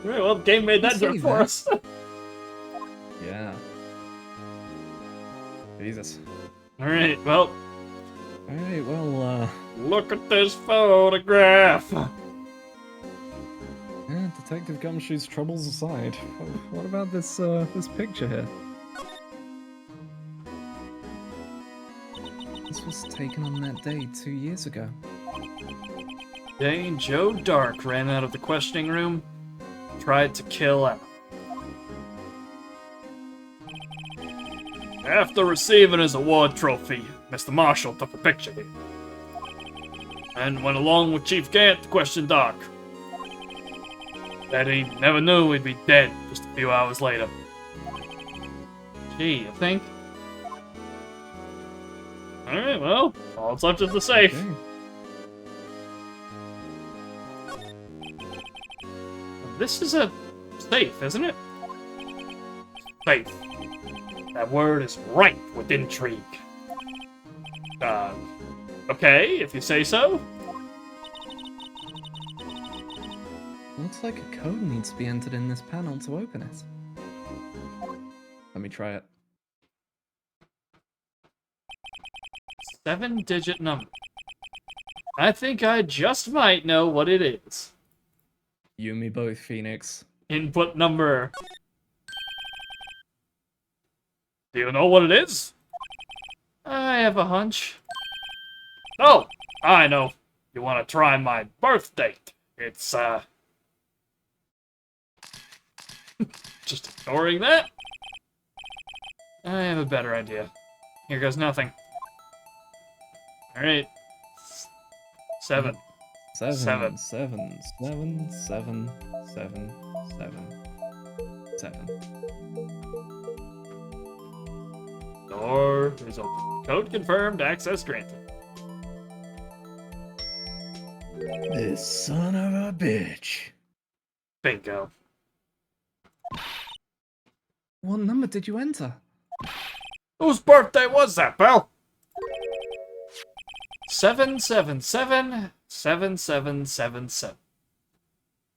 S1: Alright, well, the game made that joke for us.
S2: Yeah. Jesus.
S1: Alright, well,
S2: Alright, well,
S1: look at this photograph.
S2: yeah, Detective Gumshoe's troubles aside. What about this, this picture here? This was taken on that day 2 years ago.
S1: Day Joe Dark ran out of the questioning room, tried to kill Emma. After receiving his award trophy, Mr. Marshall took a picture here. And went along with Chief Gant to question Doc. Bet he never knew he'd be dead just a few hours later. Gee, you think? Alright, well, all that's left is the safe.
S2: Okay.
S1: This is a safe, isn't it? Safe. That word is ripe with intrigue. Okay, if you say so.
S2: Looks like a code needs to be entered in this panel to open it. Let me try it.
S1: 7-digit number. I think I just might know what it is.
S2: You and me both, Phoenix.
S1: Input number. Do you know what it is? I have a hunch. Oh, I know. You want to try my birth date. It's, just ignoring that. I have a better idea. Here goes nothing. Alright. 7.
S2: 7,
S1: Seven.
S2: 7, 7, 7, 7, 7, 7.
S1: Door door is open. Code confirmed, access granted.
S3: This son of a bitch.
S1: Bingo.
S2: What number did you enter?
S1: Whose birthday was that, pal? 7777777.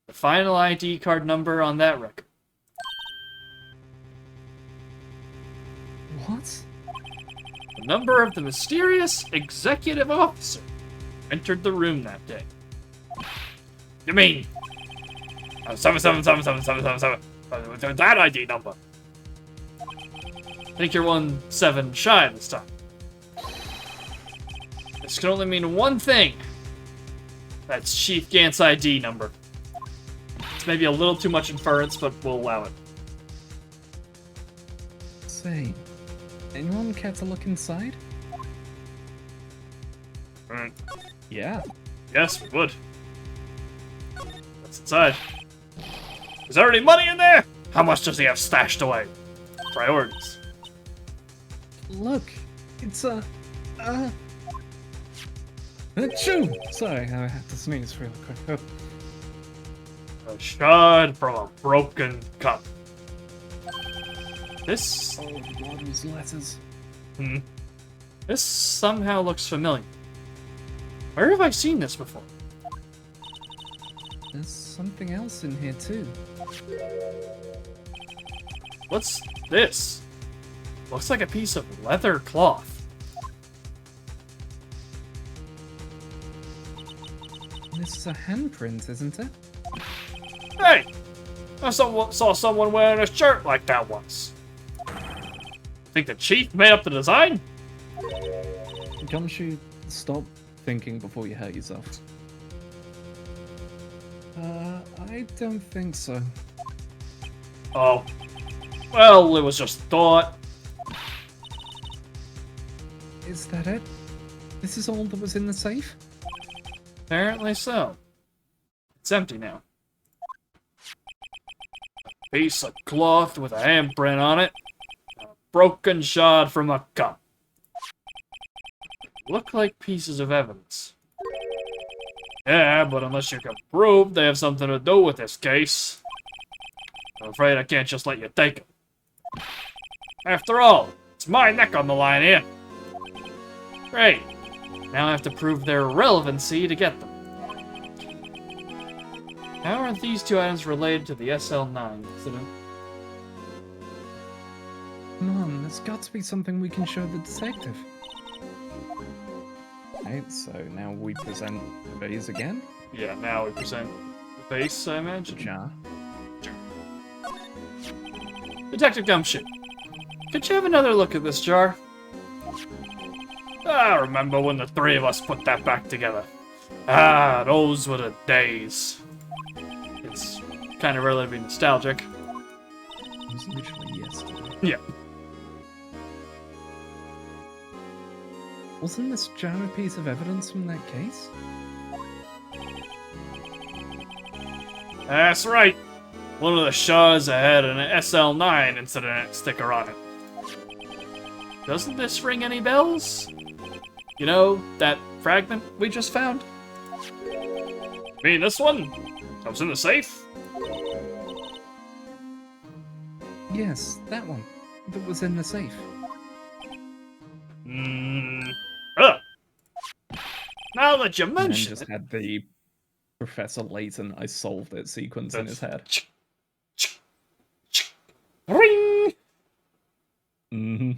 S1: The final ID card number on that record.
S2: What?
S1: The number of the mysterious executive officer entered the room that day. You mean 7777777? That ID number. I think you're 17 shy this time. This can only mean one thing. That's Chief Gant's ID number. It's maybe a little too much inference, but we'll allow it.
S2: Say, anyone care to look inside?
S1: Alright.
S2: Yeah.
S1: Yes, we would. What's inside? Is there any money in there? How much does he have stashed away? Priorities.
S2: Look, it's Achoo! Sorry, I had to sneeze really quick.
S1: A shard from a broken cup. This...
S2: Oh, Lord's letters.
S1: This somehow looks familiar. Where have I seen this before?
S2: There's something else in here too.
S1: What's this? Looks like a piece of leather cloth.
S2: This is a handprint, isn't it?
S1: Hey! I saw someone wearing a shirt like that once. Think the chief made up the design?
S2: Can't you stop thinking before you hurt yourself? I don't think so.
S1: Oh. Well, it was just thought.
S2: Is that it? This is all that was in the safe?
S1: Apparently so. It's empty now. A piece of cloth with a handprint on it. A broken shard from a cup. Look like pieces of evidence. Yeah, but unless you can prove they have something to do with this case, I'm afraid I can't just let you take them. After all, it's my neck on the line here. Great. Now I have to prove their relevancy to get them. How are these two items related to the SL9 incident?
S2: Come on, there's got to be something we can show the detective. Right, so now we present the vase again.
S1: Yeah, now we present the face, I imagine.
S2: Jar.
S1: Detective Gumshoe, could you have another look at this jar? I remember when the three of us put that back together. Ah, those were the days. It's kind of early to be nostalgic.
S2: It was literally yesterday.
S1: Yeah.
S2: Wasn't this jar a piece of evidence from that case?
S1: That's right. One of the shards had an SL9 incident sticker on it. Doesn't this ring any bells? You know, that fragment we just found? Mean this one? That was in the safe?
S2: Yes, that one. That was in the safe.
S1: Ugh. Now that you
S2: And then
S1: mention
S2: just
S1: it...
S2: had the Professor Layton I solved it sequence in his head.
S1: Ring!
S2: Mm-hmm.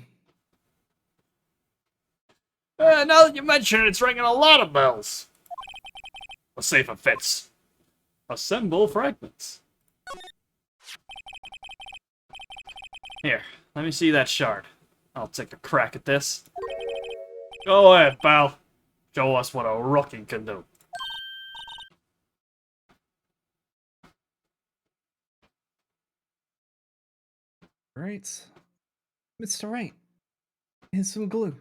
S1: Now that you mention it, it's ringing a lot of bells. Let's see if it fits. Assemble fragments. Here, let me see that shard. I'll take a crack at this. Go ahead, pal. Show us what a rookie can do.
S2: Right. Mr. Wright, here's some glue.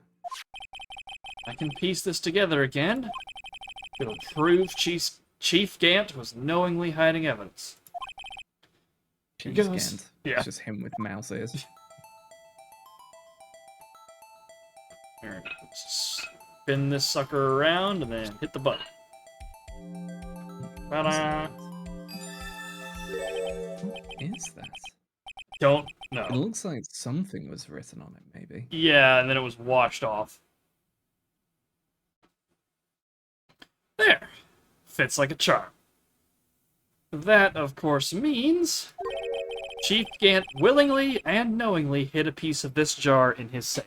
S1: I can piece this together again. It'll prove Chief Gant was knowingly hiding evidence. Here
S2: Cheese
S1: goes.
S2: Gant.
S1: Yeah.
S2: It's just him with mouse ears.
S1: Alright, let's spin this sucker around and then hit the button. Ta-da!
S2: What is that?
S1: Don't
S2: It
S1: know.
S2: looks like something was written on it, maybe.
S1: Yeah, and then it was washed off. There. Fits like a charm. That, of course, means Chief Gant willingly and knowingly hid a piece of this jar in his safe.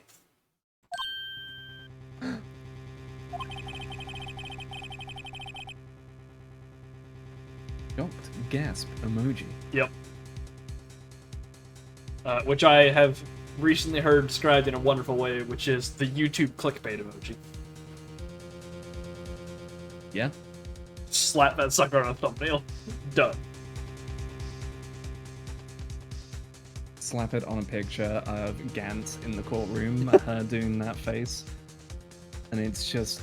S2: Shocked gasp emoji.
S1: Yep. Which I have recently heard described in a wonderful way, which is the YouTube clickbait emoji.
S2: Yeah.
S1: Slap that sucker on a thumbnail. Done.
S2: Slap it on a picture of Gant in the courtroom, her doing that face. And it's just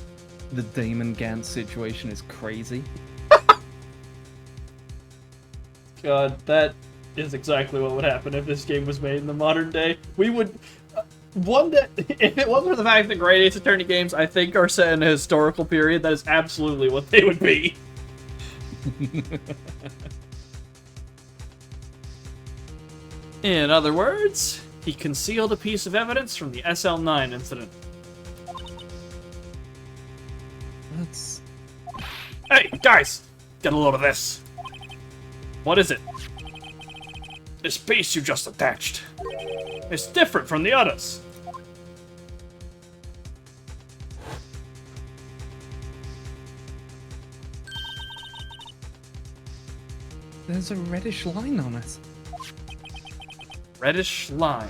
S2: the Damon Gant situation is crazy.
S1: God, that is exactly what would happen if this game was made in the modern day. We would... one that, if it wasn't for the fact that Great Ace Attorney games, I think, are set in a historical period, that is absolutely what they would be. In other words, he concealed a piece of evidence from the SL9 incident.
S2: That's...
S1: Hey, guys! Get a load of this. What is it? This piece you just attached. It's different from the others.
S2: There's a reddish line on it.
S1: Reddish line.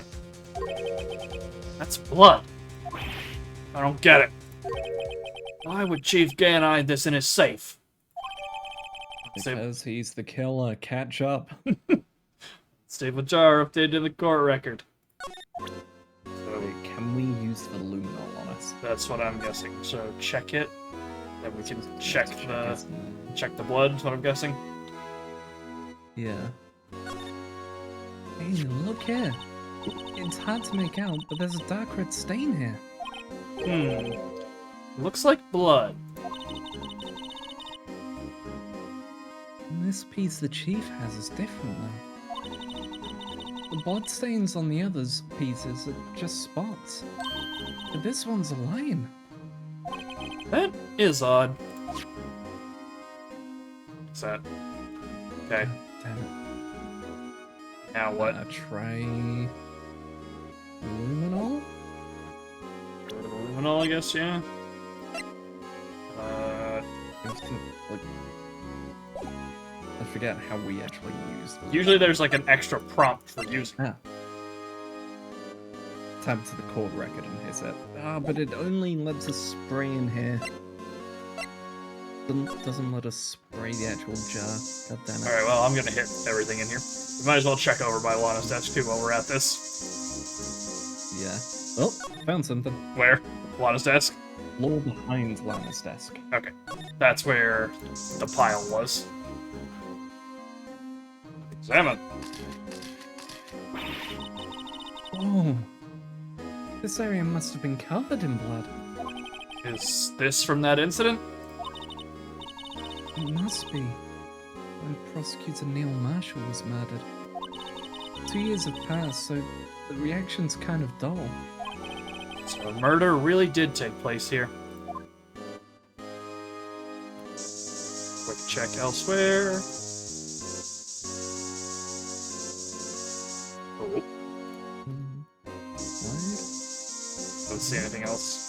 S1: That's blood. I don't get it. Why would Chief Gan hide this in his safe?
S2: Because he's the killer. Catch up.
S1: Stable jar updated in the court record.
S2: Wait, can we use the luminol on it?
S1: That's what I'm guessing. So check it. Then we can check
S2: Let's
S1: the check the blood. Is what I'm guessing.
S2: Yeah. Hey, look here. It's hard to make out, but there's a dark red stain here.
S1: Looks like blood.
S2: And this piece the chief has is different, though. The blood stains on the others pieces are just spots. But this one's a line.
S1: That is odd. What's that? Okay.
S2: Damn it.
S1: Now what?
S2: Try... luminol?
S1: Luminol, I guess, yeah.
S2: You have to, like... I forget how we actually use the...
S1: Usually there's like an extra prompt for using.
S2: Ah. Tab to the court record and hit it. Ah, but it only lets us spray in here. Doesn't let us spray the actual jar. God damn it.
S1: Alright, well, I'm gonna hit everything in here. We might as well check over by Lana's desk too while we're at this.
S2: Yeah. Oh, found something.
S1: Where? Lana's desk?
S2: Floor behind Lana's desk.
S1: Okay. That's where the pile was. Examine.
S2: Oh. This area must have been covered in blood.
S1: Is this from that incident?
S2: It must be. When Prosecutor Neil Marshall was murdered. 2 years have passed, so the reaction's kind of dull.
S1: So a murder really did take place here. Quick check elsewhere. Oh,
S2: What?
S1: don't see anything else.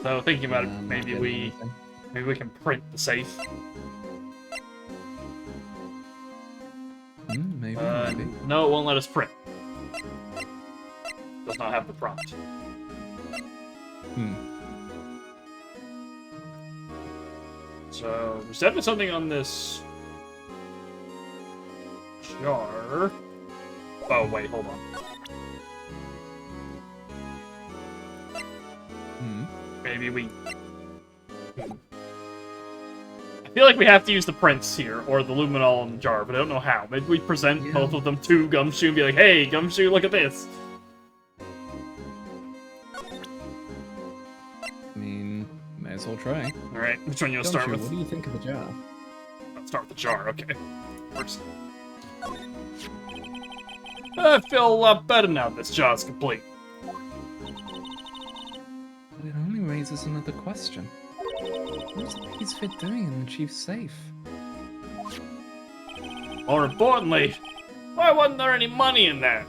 S1: So thinking about it,
S2: Not
S1: maybe
S2: getting
S1: we
S2: anything.
S1: can print the safe.
S2: Maybe, maybe.
S1: No, it won't let us print. Does not have the prompt. So there's definitely something on this jar. Oh wait, hold on. Maybe we. I feel like we have to use the Prince here, or the Luminol in the jar, but I don't know how. Maybe we present both of them to Gumshoe and be like, hey, Gumshoe, look at this.
S2: I mean, may as well try.
S1: Alright, which one you want to start
S2: Gumshoe,
S1: with?
S2: what do you think of the jar?
S1: Let's start with the jar, okay. First. I feel a lot better now this jar's complete.
S2: But it only raises another question. What's the piece fit doing in the chief's safe?
S1: More importantly, why wasn't there any money in there?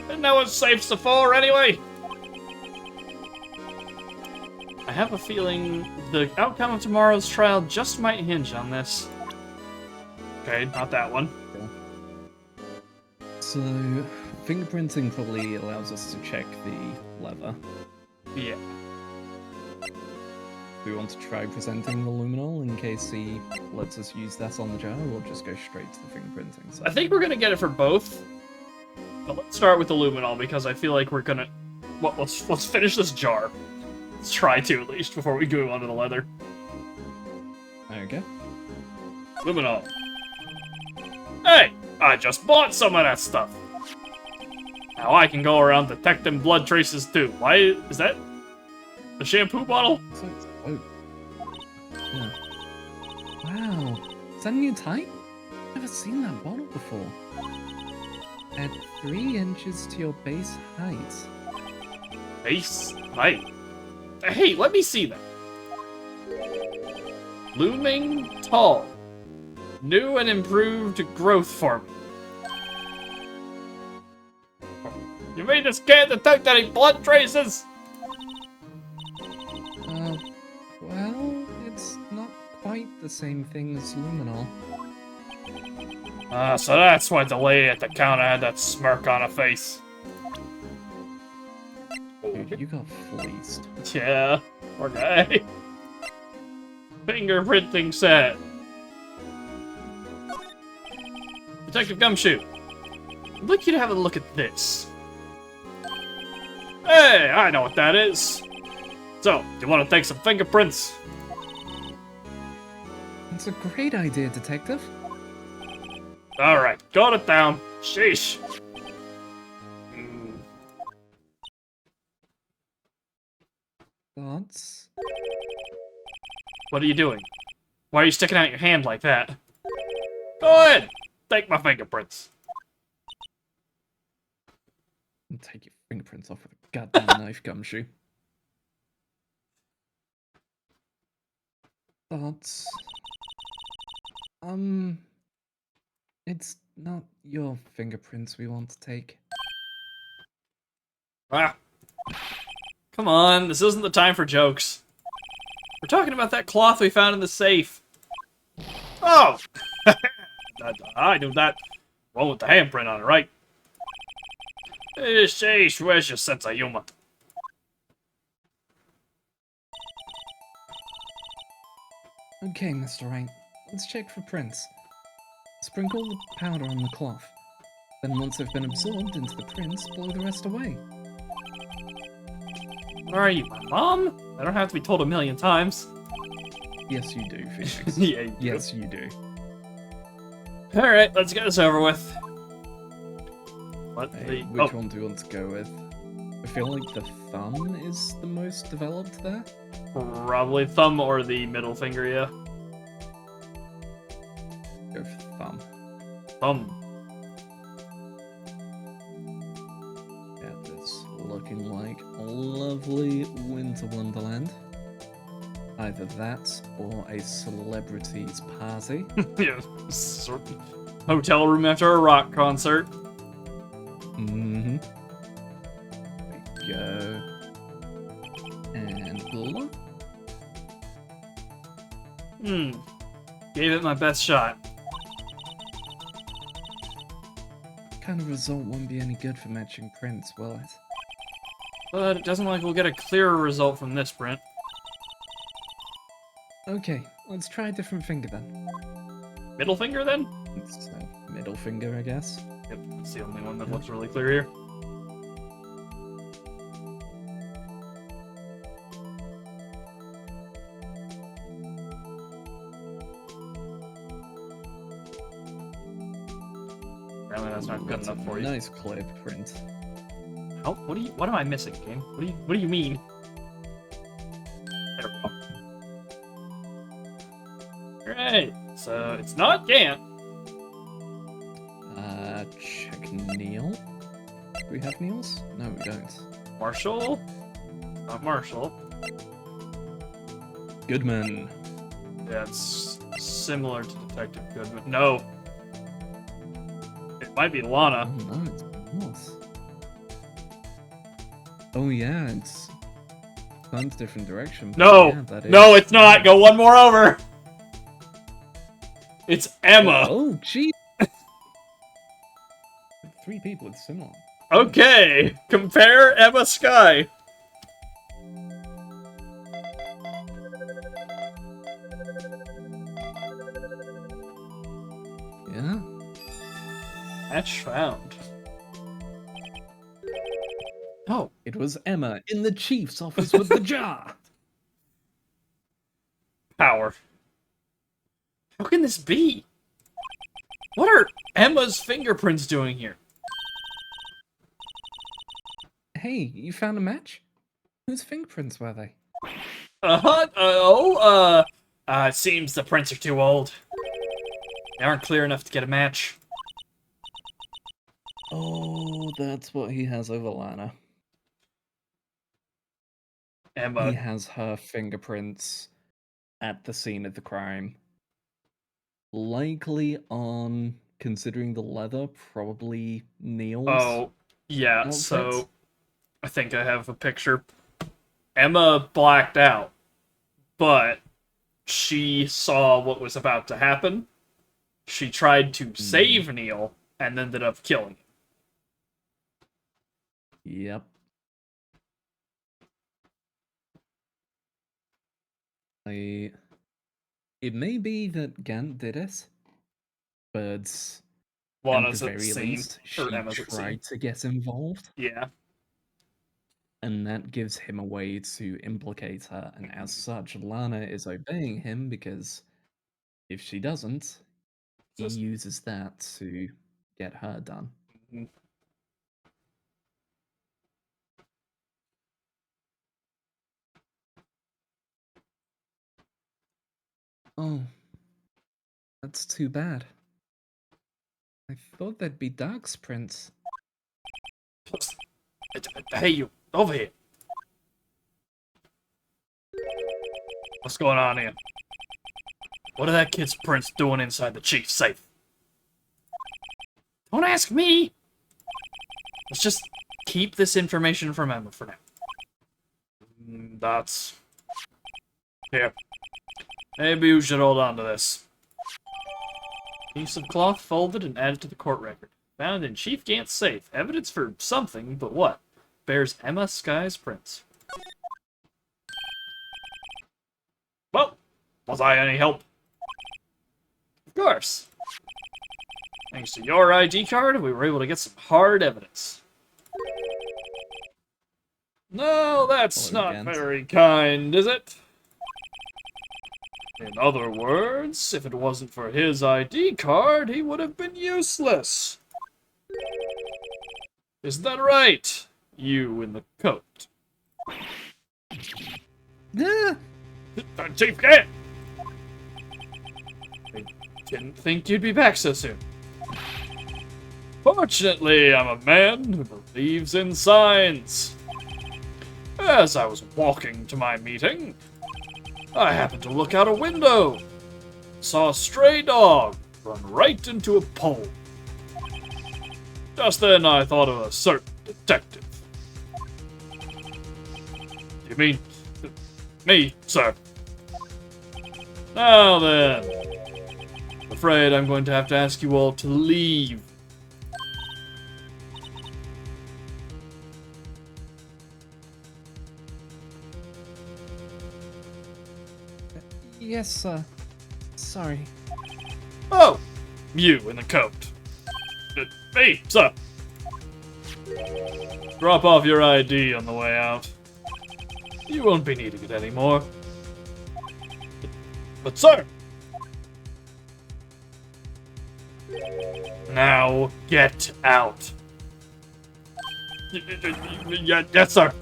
S1: Isn't that what safes are for, anyway? I have a feeling the outcome of tomorrow's trial just might hinge on this. Okay, not that one.
S2: So, fingerprinting probably allows us to check the leather.
S1: Yeah.
S2: Do we want to try presenting the luminol in case he lets us use that on the jar, or just go straight to the fingerprinting side?
S1: I think we're gonna get it for both. But let's start with the luminol because I feel like we're gonna. Well, let's finish this jar. Let's try to at least before we go on to the leather.
S2: Okay.
S1: Luminol. Hey, I just bought some of that stuff. Now I can go around detecting blood traces too. Why is that? The shampoo bottle?
S2: So it's yeah. Wow. Is that a new type? Never seen that bottle before. Add 3 inches to your base height.
S1: Base height. Hey, let me see that. Looming tall. New and improved growth forming. You mean this can't detect any blood traces?
S2: Well, it's not quite the same thing as luminol.
S1: So that's why the lady at the counter had that smirk on her face.
S2: Dude, you got fleeced.
S1: Yeah, poor guy. Fingerprinting set. Detective Gumshoe, I'd like you to have a look at this. Hey, I know what that is. So, do you want to take some fingerprints?
S2: That's a great idea, Detective.
S1: Alright, got it down. Sheesh.
S2: Thoughts?
S1: What are you doing? Why are you sticking out your hand like that? Go ahead! Take my fingerprints.
S2: And take your fingerprints off with a goddamn knife, Gumshoe. Thoughts? It's not your fingerprints we want to take.
S1: Ah. Come on, this isn't the time for jokes. We're talking about that cloth we found in the safe. Oh! I knew that. One with the handprint on it, right? Sheesh, where's your sense of humor?
S2: Okay, Mr. Wright. Let's check for prints. Sprinkle the powder on the cloth. Then once they've been absorbed into the prints, blow the rest away.
S1: Where are you, my mom? I don't have to be told a million times.
S2: Yes, you do, Phoenix.
S1: Yeah, you do.
S2: Yes, you do.
S1: Alright, let's get this over with. What
S2: Hey,
S1: the...
S2: which one do you want to go with? I feel like the thumb is the most developed there.
S1: Probably thumb or the middle finger, yeah.
S2: Go for thumb.
S1: Thumb.
S2: Yeah, this looking like a lovely winter wonderland. Either that or a celebrity's party.
S1: Yeah, hotel room after a rock concert.
S2: Mm-hmm. There we go. And blow.
S1: Gave it my best shot.
S2: Kind of result won't be any good for matching prints, will it?
S1: But it doesn't look like we'll get a clearer result from this print.
S2: Okay, let's try a different finger then.
S1: Middle finger, then?
S2: It's middle finger, I guess.
S1: Yep, it's the only one that looks really clear here. Apparently that's not good
S2: That's
S1: enough
S2: a
S1: for you.
S2: nice clear print.
S1: Oh, what am I missing, game? What do you mean? There we go. Alright, so it's not Gant.
S2: Check Neil. Do we have Neils? No, we don't.
S1: Marshall? Not Marshall.
S2: Goodman.
S1: Yeah, it's similar to Detective Goodman. No. It might be Lana.
S2: Oh, no, it's not. Oh, yeah, it's gone a different direction. but
S1: No!
S2: yeah, that
S1: No,
S2: is-
S1: it's not! Go one more over! It's Emma!
S2: Oh, gee! 3 people, it's similar.
S1: Okay! Compare Emma Sky!
S2: Yeah?
S1: Match found. Oh,
S2: It was Emma in the chief's office with the jar!
S1: power. How can this be? What are Emma's fingerprints doing here?
S2: Hey, you found a match? Whose fingerprints were they?
S1: It seems the prints are too old. They aren't clear enough to get a match.
S2: Oh, that's what he has over Lana. He
S1: Emma,
S2: has her fingerprints at the scene of the crime. Likely on, considering the leather, probably Neil's.
S1: oh, yeah,
S2: outfit?
S1: so I think I have a picture. Emma blacked out, but she saw what was about to happen. She tried to save Neil and ended up killing him.
S2: Yep. It may be that Gant did it, but
S1: Lana's
S2: at
S1: at
S2: the
S1: the
S2: very
S1: scene,
S2: least, she
S1: or Emma's at the scene.
S2: tried to get involved,
S1: Yeah.
S2: and that gives him a way to implicate her, and as such, Lana is obeying him because if she doesn't, he
S1: Just-
S2: uses that to get her done.
S1: Mhm.
S2: Oh, that's too bad. I thought that'd be Dark's prints.
S1: Hey, you, over here. What's going on here? What are that kid's prints doing inside the chief's safe? Don't ask me! Let's just keep this information from Emma for now. That's... Here. Maybe you should hold on to this. Piece of cloth folded and added to the court record. Found in Chief Gant's safe. Evidence for something, but what? Bears Emma Sky's prints. Well, was I any help? Of course. Thanks to your ID card, we were able to get some hard evidence. No, that's
S2: Hello,
S1: not
S2: Gant.
S1: very kind, is it? In other words, if it wasn't for his ID card, he would have been useless. Isn't that right? You in the coat.
S2: Ah!
S1: Chief Gant! I didn't think you'd be back so soon. Fortunately, I'm a man who believes in signs. As I was walking to my meeting, I happened to look out a window. Saw a stray dog run right into a pole. Just then, I thought of a certain detective. You mean me, sir? Now then, I'm afraid I'm going to have to ask you all to leave.
S2: Yes, sir. Sorry.
S1: Oh, you in the coat. Me, sir. Drop off your ID on the way out. You won't be needing it anymore. But sir! Now, get out. Yes, sir.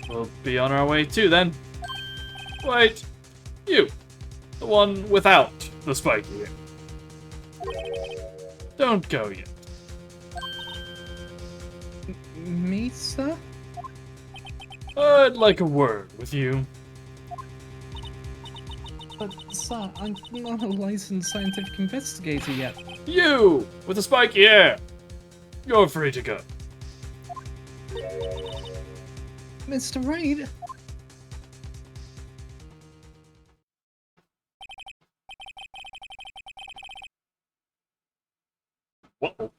S1: We'll be on our way too, then. Wait, you. The one without the spiky ear. Don't go yet.
S2: Me, sir?
S1: I'd like a word with you.
S2: But, sir, I'm not a licensed scientific investigator yet.
S1: You, with the spiky hair. You're free to go.
S2: Mr. Wright?
S1: Whoa.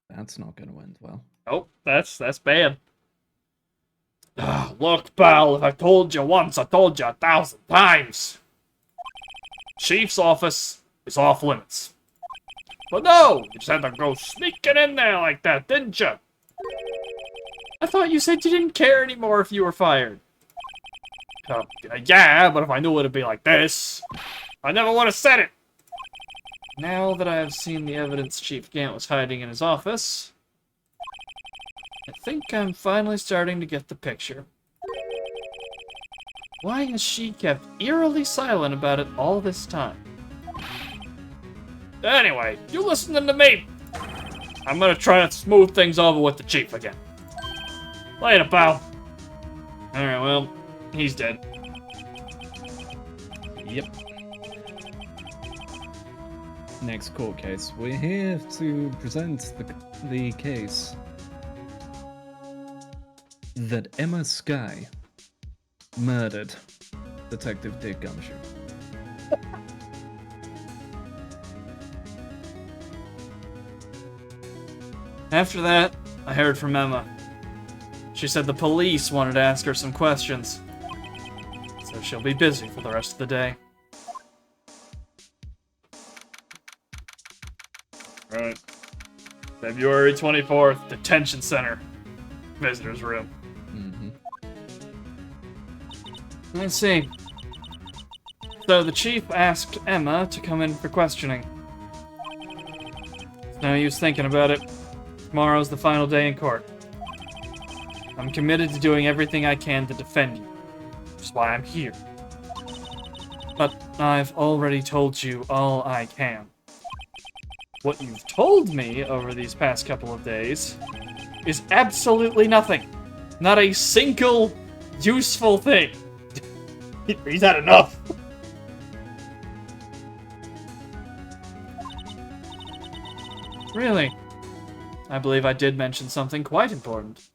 S2: That's not going to end well.
S1: Oh, that's bad. Look, pal, if I told you once, I told you 1,000 times. Chief's office is off limits. But no, you just had to go sneaking in there like that, didn't you? I thought you said you didn't care anymore if you were fired. Yeah, but if I knew it'd be like this, I never would have said it. Now that I have seen the evidence Chief Gant was hiding in his office, I think I'm finally starting to get the picture. Why has she kept eerily silent about it all this time? Anyway, you listening to me? I'm gonna try to smooth things over with the Chief again. Later, pal. Alright, well, he's dead.
S2: Yep. Next court case. We're here to present the case that Emma Skye murdered Detective Dick Gumshoe.
S1: After that, I heard from Emma. She said the police wanted to ask her some questions, so she'll be busy for the rest of the day. Right. February 24th, Detention Center. Visitor's room.
S2: Mm-hmm.
S1: Let's see. So the chief asked Emma to come in for questioning. It's no use thinking about it. Tomorrow's the final day in court. I'm committed to doing everything I can to defend you. Which is why I'm here. But I've already told you all I can. What you've told me over these past couple of days is absolutely nothing. Not a single useful thing. He's had enough. Really? I believe I did mention something quite important.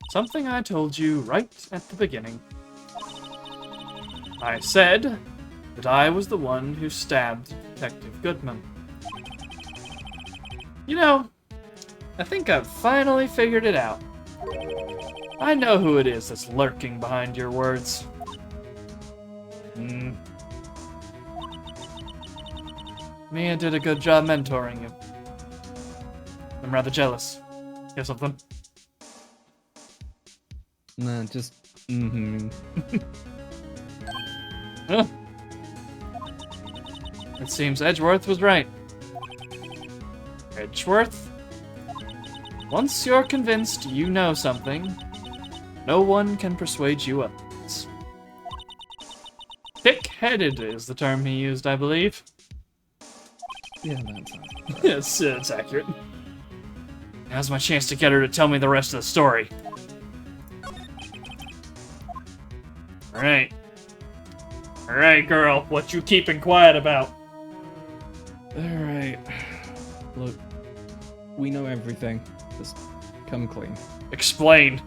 S1: Something I told you right at the beginning. I said that I was the one who stabbed Detective Goodman. You know, I think I've finally figured it out. I know who it is that's lurking behind your words. Mia did a good job mentoring you. I'm rather jealous. You have something?
S2: Nah, just... mm-hmm.
S1: Huh. It seems Edgeworth was right. Edgeworth? Once you're convinced you know something, no one can persuade you otherwise. Thick-headed is the term he used, I believe.
S2: Yeah, that sounds right.
S1: Yes, it's accurate. Now's my chance to get her to tell me the rest of the story. Alright. Alright, girl, what you keeping quiet about?
S2: Alright. Look, we know everything. Just come clean.
S1: Explain.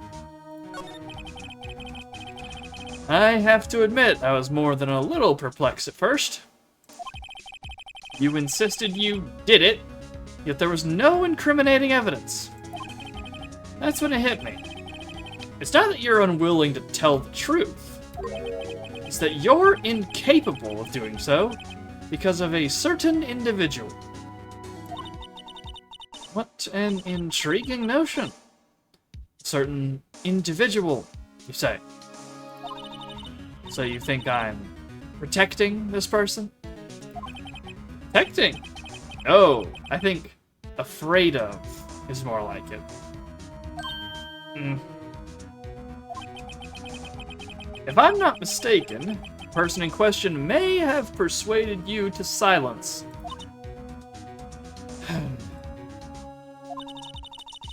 S1: I have to admit, I was more than a little perplexed at first. You insisted you did it, yet there was no incriminating evidence. That's when it hit me. It's not that you're unwilling to tell the truth. It's that you're incapable of doing so because of a certain individual. What an intriguing notion. Certain individual, you say. So you think I'm protecting this person? Protecting? Oh, I think afraid of is more like it. If I'm not mistaken, the person in question may have persuaded you to silence.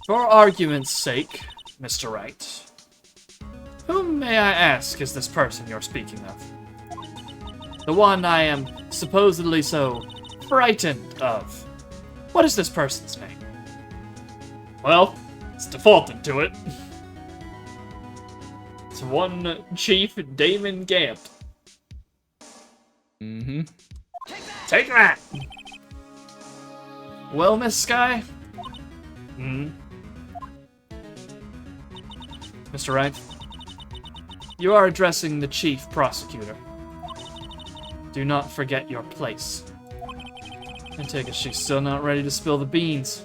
S1: For argument's sake, Mr. Wright, whom may I ask is this person you're speaking of? The one I am supposedly so frightened of. What is this person's name? Well, it's defaulted to it. It's one Chief Damon Gant.
S2: Mm-hmm.
S1: Take that! Well, Miss Sky? Mr. Wright, you are addressing the Chief Prosecutor. Do not forget your place. I take it she's still not ready to spill the beans.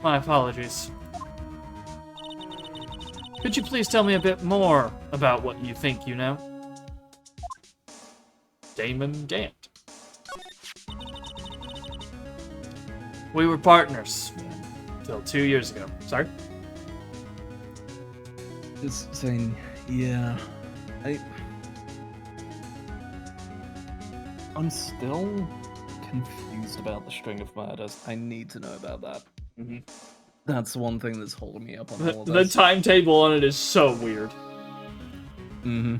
S1: My apologies. Could you please tell me a bit more about what you think you know? Damon Gant. We were partners until 2 years ago. Sorry?
S2: Just saying, yeah. I'm still confused about the string of murders. I need to know about that.
S1: Mm-hmm.
S2: That's one thing that's holding me up on all of
S1: The
S2: this.
S1: timetable on it is so weird.
S2: Mm-hmm.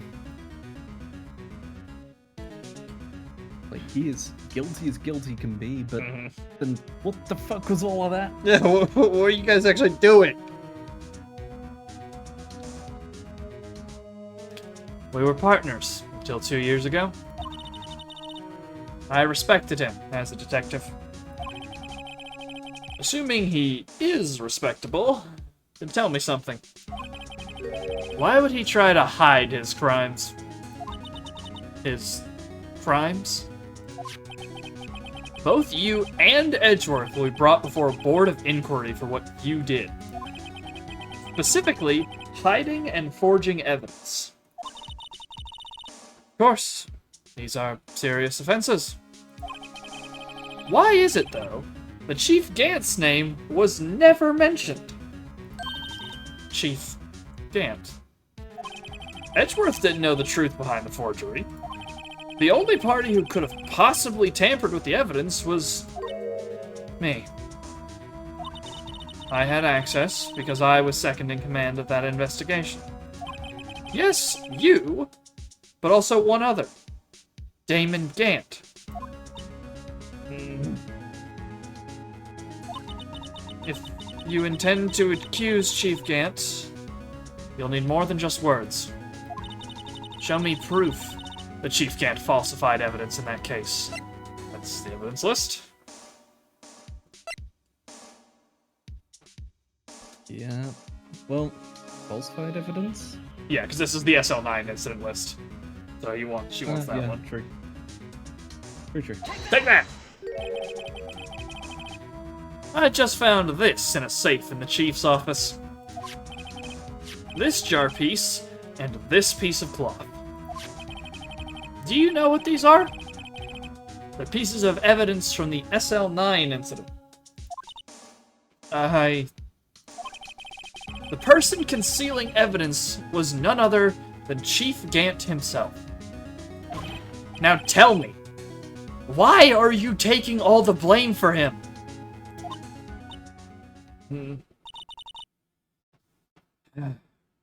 S2: Like, he is guilty as guilty can be, but then what the fuck was all of that?
S4: Yeah, what are you guys actually doing?
S1: We were partners until 2 years ago. I respected him as a detective. Assuming he is respectable, then tell me something. Why would he try to hide his crimes? His crimes? Both you and Edgeworth will be brought before a board of inquiry for what you did. Specifically, hiding and forging evidence. Of course, these are serious offenses. Why is it, though, that Chief Gant's name was never mentioned? Chief Gant. Edgeworth didn't know the truth behind the forgery. The only party who could have possibly tampered with the evidence was me. I had access because I was second in command of that investigation. Yes, you, but also one other. Damon Gant. If you intend to accuse Chief Gant, you'll need more than just words. Show me proof that Chief Gant falsified evidence in that case. That's the evidence list.
S2: Yeah, well, falsified evidence?
S1: Yeah, because this is the SL9 incident list. So she wants that
S2: yeah,
S1: one.
S2: True. Pretty true.
S1: Take that! I just found this in a safe in the Chief's office. This jar piece and this piece of cloth. Do you know what these are? They're pieces of evidence from the SL9 incident. The person concealing evidence was none other than Chief Gant himself. Now tell me, why are you taking all the blame for him?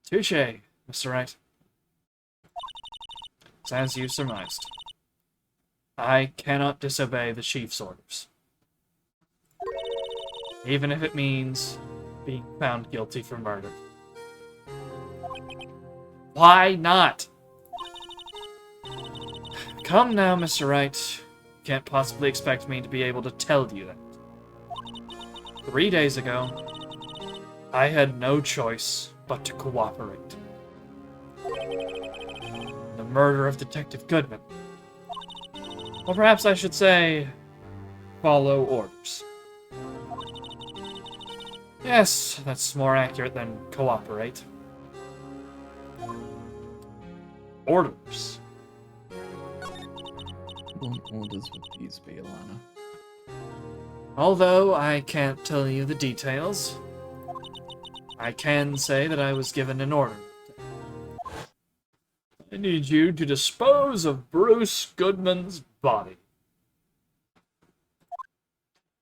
S1: Touché, Mr. Wright. It's as you surmised. I cannot disobey the Chief's orders. Even if it means being found guilty for murder. Why not? Come now, Mr. Wright. You can't possibly expect me to be able to tell you that. 3 days ago, I had no choice but to cooperate. The murder of Detective Goodman. Or perhaps I should say, follow orders. Yes, that's more accurate than cooperate. Orders.
S2: What orders would these be, Alana?
S1: Although I can't tell you the details, I can say that I was given an order. I need you to dispose of Bruce Goodman's body.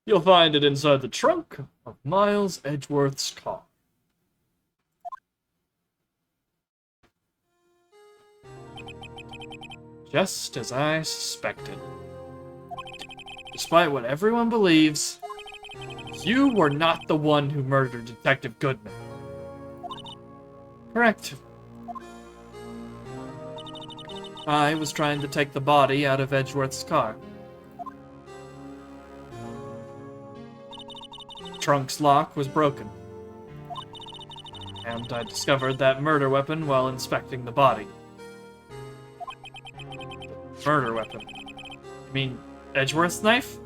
S1: You'll find it inside the trunk of Miles Edgeworth's car. Just as I suspected. Despite what everyone believes, you were not the one who murdered Detective Goodman. Correct. I was trying to take the body out of Edgeworth's car. Trunk's lock was broken, and I discovered that murder weapon while inspecting the body. Murder weapon? You mean Edgeworth's knife?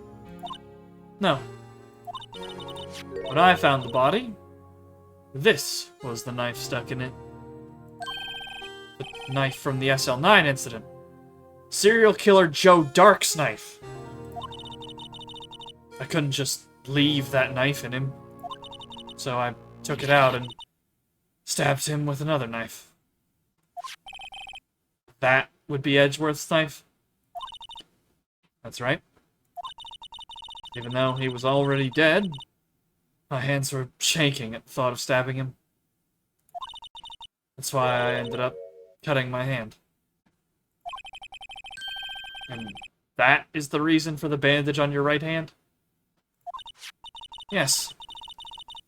S1: No. When I found the body, this was the knife stuck in it. The knife from the SL9 incident. Serial killer Joe Dark's knife. I couldn't just leave that knife in him, so I took it out and stabbed him with another knife. That would be Edgeworth's knife? That's right. Even though he was already dead, my hands were shaking at the thought of stabbing him. That's why I ended up cutting my hand. And that is the reason for the bandage on your right hand? Yes.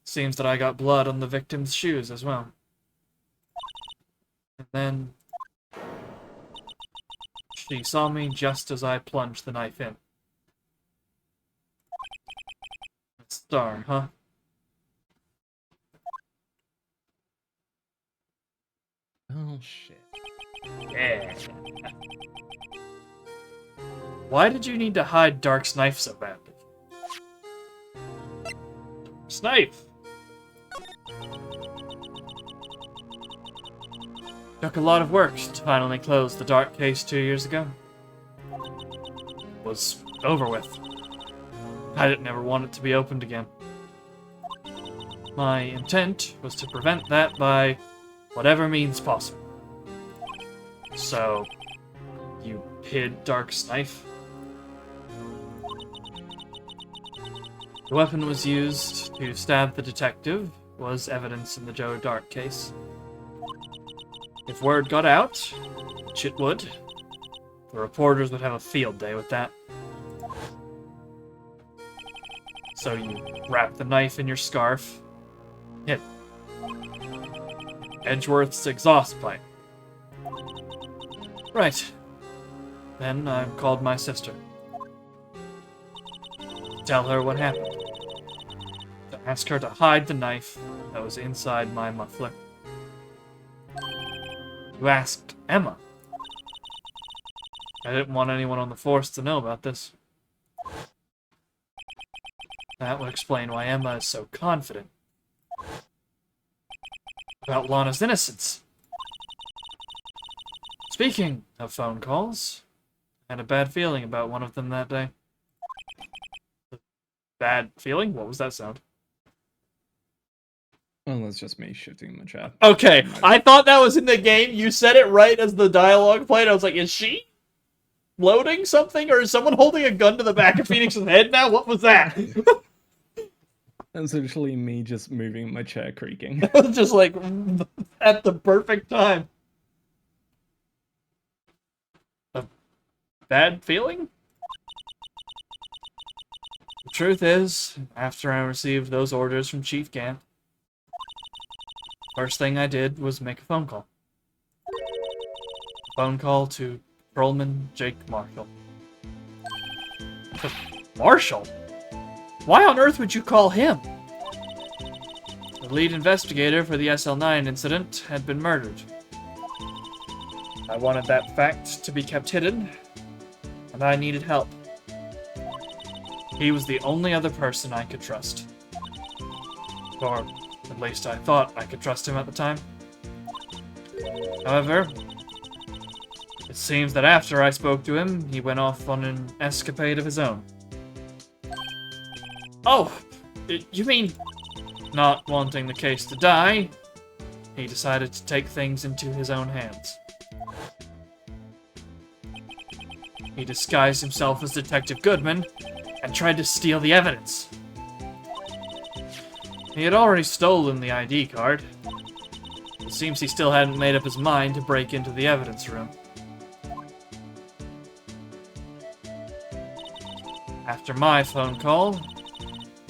S1: Seems that I got blood on the victim's shoes as well. And then she saw me just as I plunged the knife in. Star, huh?
S2: Oh, shit.
S1: Yeah. Why did you need to hide Dark's knife so badly? Knife! Took a lot of work to finally close the Dark case 2 years ago. Was over with. I didn't ever want it to be opened again. My intent was to prevent that by whatever means possible. So, you hid Dark's knife? The weapon was used to stab the detective, was evidence in the Joe Dark case. If word got out, which it would, the reporters would have a field day with that. So you wrap the knife in your scarf, hit Edgeworth's exhaust pipe. Right. Then I called my sister. Tell her what happened. To ask her to hide the knife that was inside my muffler. You asked Emma. I didn't want anyone on the force to know about this. That would explain why Emma is so confident about Lana's innocence. Speaking of phone calls, I had a bad feeling about one of them that day. Bad feeling? What was that sound?
S2: Well, that's just me shifting my chat.
S1: Okay, I thought that was in the game. You said it right as the dialogue played. I was like, is she loading something? Or is someone holding a gun to the back of Phoenix's head now? What was that?
S2: That's literally me just moving my chair creaking.
S1: It was just like, at the perfect time. A bad feeling? The truth is, after I received those orders from Chief Gant, first thing I did was make a phone call. A phone call to Patrolman Jake Marshall. Marshall? Why on earth would you call him? The lead investigator for the SL9 incident had been murdered. I wanted that fact to be kept hidden, and I needed help. He was the only other person I could trust. Or at least I thought I could trust him at the time. However, It seems that after I spoke to him, he went off on an escapade of his own. Oh! You mean... Not wanting the case to die, he decided to take things into his own hands. He disguised himself as Detective Goodman and tried to steal the evidence. He had already stolen the ID card. It seems he still hadn't made up his mind to break into the evidence room. After my phone call,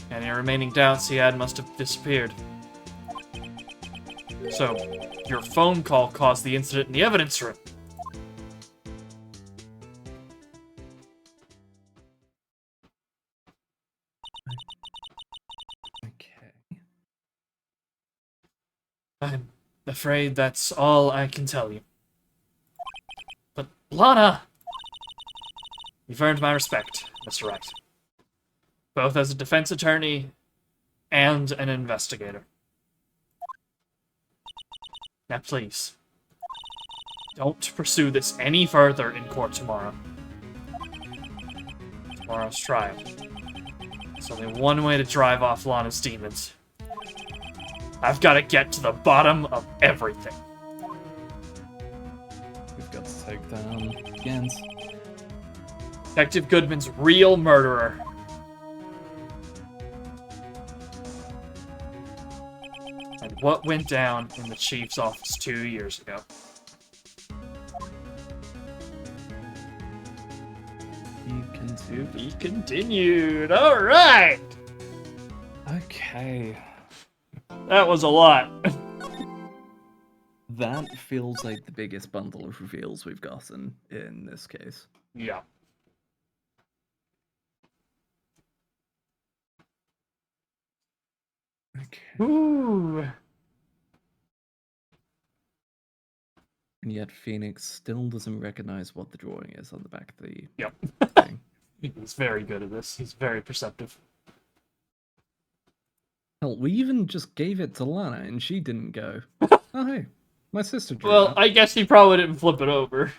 S1: any remaining doubts he had must have disappeared. So, your phone call caused the incident in the evidence room.
S2: Okay.
S1: I'm afraid that's all I can tell you. But, Lana! You've earned my respect, Mr. Wright. Both as a defense attorney and an investigator. Now please, don't pursue this any further in court tomorrow. Tomorrow's trial. There's only one way to drive off Lana's demons. I've got to get to the bottom of everything.
S2: We've got to take down Gans.
S1: Detective Goodman's real murderer. And what went down in the chief's office 2 years ago. To be continued. All right.
S2: Okay.
S1: That was a lot.
S2: That feels like the biggest bundle of reveals we've gotten in this case.
S1: Yeah.
S2: Okay.
S1: Ooh.
S2: And yet Phoenix still doesn't recognize what the drawing is on the back of the
S1: Yep.
S2: thing.
S1: He's very good at this. He's very perceptive.
S2: Hell, we even just gave it to Lana and she didn't go, oh hey, my sister drew
S1: Well,
S2: that.
S1: I guess he probably didn't flip it over.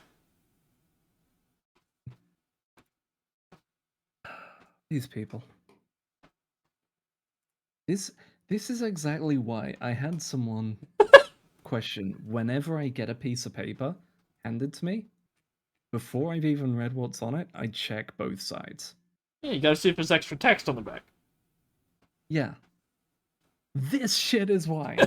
S2: These people. This is exactly why I had someone question whenever I get a piece of paper handed to me, before I've even read what's on it, I check both sides.
S1: Yeah, you gotta see if there's extra text on the back.
S2: Yeah. This shit is why.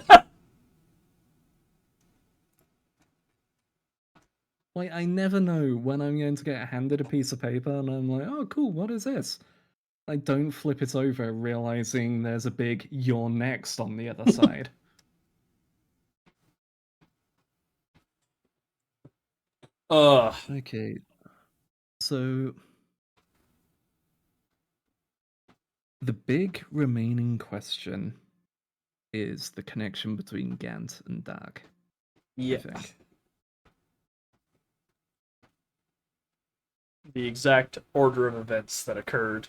S2: Like, I never know when I'm going to get handed a piece of paper and I'm like, oh cool, what is this? I don't flip it over realizing there's a big "you're next" on the other side.
S1: Ugh.
S2: Okay. So the big remaining question is the connection between Gant and Dark. I think.
S1: The exact order of events that occurred,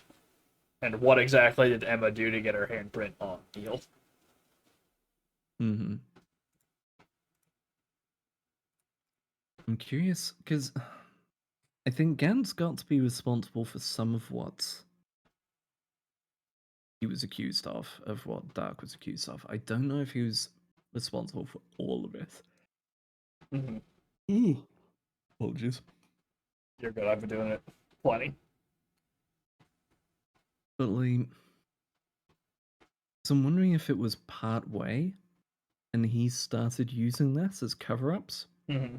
S1: and what exactly did Emma do to get her handprint on Neil?
S2: Mm-hmm. I'm curious, because I think Gant's got to be responsible for some of what he was accused of what Dark was accused of. I don't know if he was responsible for all of it.
S1: Mm-hmm.
S2: Ooh. Apologies.
S1: You're good, I've been doing it plenty.
S2: But, like, so I'm wondering if it was part way and he started using this as cover-ups.
S1: Mm-hmm.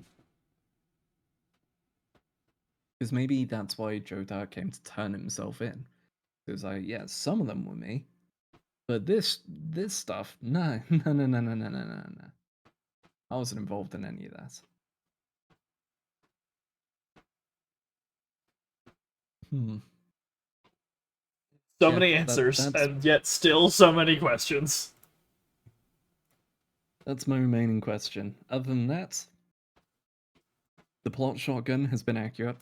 S2: Because maybe that's why Joe Dark came to turn himself in. Because, like, yeah, some of them were me. But this stuff, no. I wasn't involved in any of that.
S1: So
S2: Yeah,
S1: many answers,
S2: that's
S1: and yet still so many questions.
S2: That's my remaining question. Other than that, the plot shotgun has been accurate.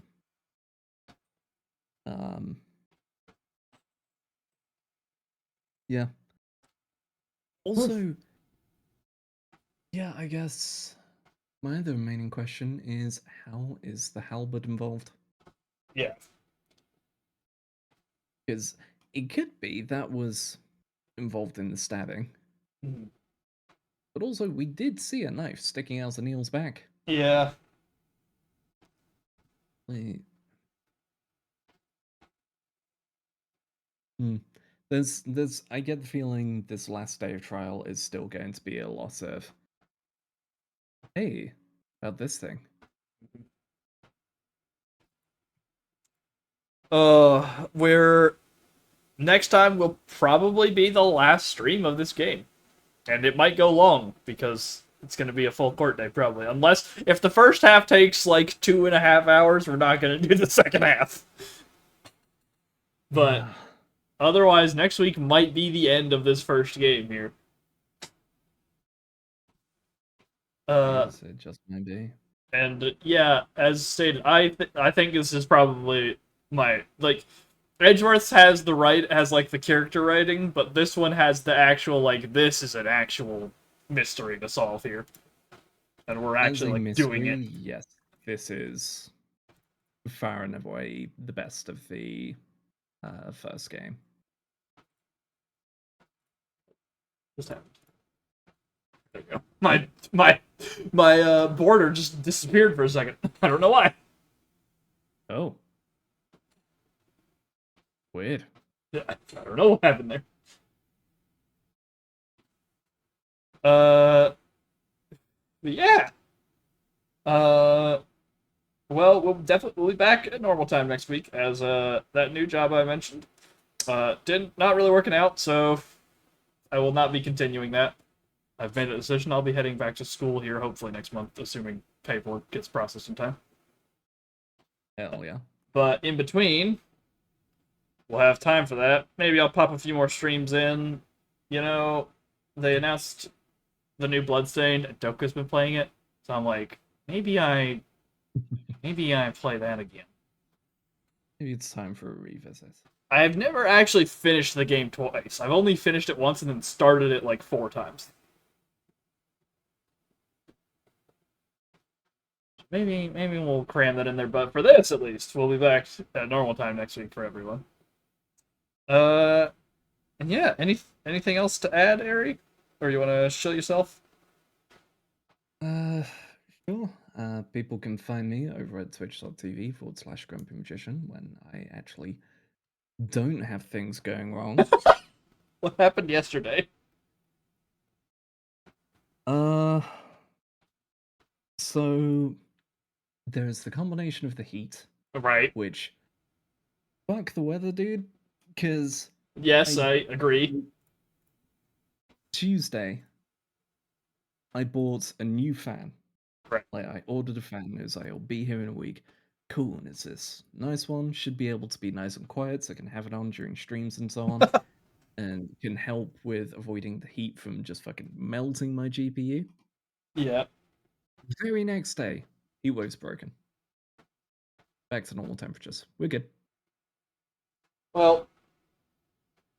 S2: Yeah. Also, yeah, I guess My other remaining question is, how is the halberd involved?
S1: Yeah.
S2: Because it could be that was involved in the stabbing,
S1: Mhm.
S2: but also we did see a knife sticking out of Neil's back.
S1: Yeah.
S2: Like, hmm. There's. I get the feeling this last day of trial is still going to be a lot of, hey, about this thing.
S1: Where next time will probably be the last stream of this game. And it might go long because it's going to be a full court day probably. Unless if the first half takes like 2.5 hours, we're not going to do the second half. But
S2: Yeah.
S1: otherwise, next week might be the end of this first game here.
S2: Yes, it just might be.
S1: And yeah, as stated, I think this is probably my like Edgeworth's has the right has like the character writing, but this one has the actual like this is an actual mystery to solve here, and we're
S2: As
S1: actually
S2: a
S1: like doing
S2: mystery,
S1: it.
S2: yes, this is far and away the best of the first game.
S1: Just happened. There you go. My border just disappeared for a second. I don't know why.
S2: Oh, weird.
S1: Yeah, I don't know what happened there. Uh, but yeah. Uh, well, we'll be back at normal time next week as that new job I mentioned didn't not really working out, so I will not be continuing that. I've made a decision. I'll be heading back to school here hopefully next month, assuming paperwork gets processed in time.
S2: Hell yeah.
S1: But in between, we'll have time for that. Maybe I'll pop a few more streams in. You know, they announced the new Bloodstain, and Doku's been playing it, so I'm like, maybe I play that again.
S2: Maybe it's time for a revisit.
S1: I've never actually finished the game twice. I've only finished it once and then started it like 4 times. Maybe we'll cram that in there, but for this at least, we'll be back at normal time next week for everyone. And yeah, anything else to add, Ari? Or you want to show yourself?
S2: Uh, sure. People can find me over at twitch.tv/grumpy magician when I actually don't have things going wrong.
S1: What happened yesterday?
S2: Uh, so there's the combination of the heat,
S1: Right.
S2: which fuck the weather, dude. Because
S1: Yes, I agree.
S2: Tuesday, I bought a new fan.
S1: Right.
S2: Like I ordered a fan. It was like, it'll be here in a week. Cool, and it's this nice one. Should be able to be nice and quiet, so I can have it on during streams and so on, and can help with avoiding the heat from just fucking melting my GPU.
S1: Yeah.
S2: Very next day, heat wave's broken. Back to normal temperatures. We're good.
S1: Well,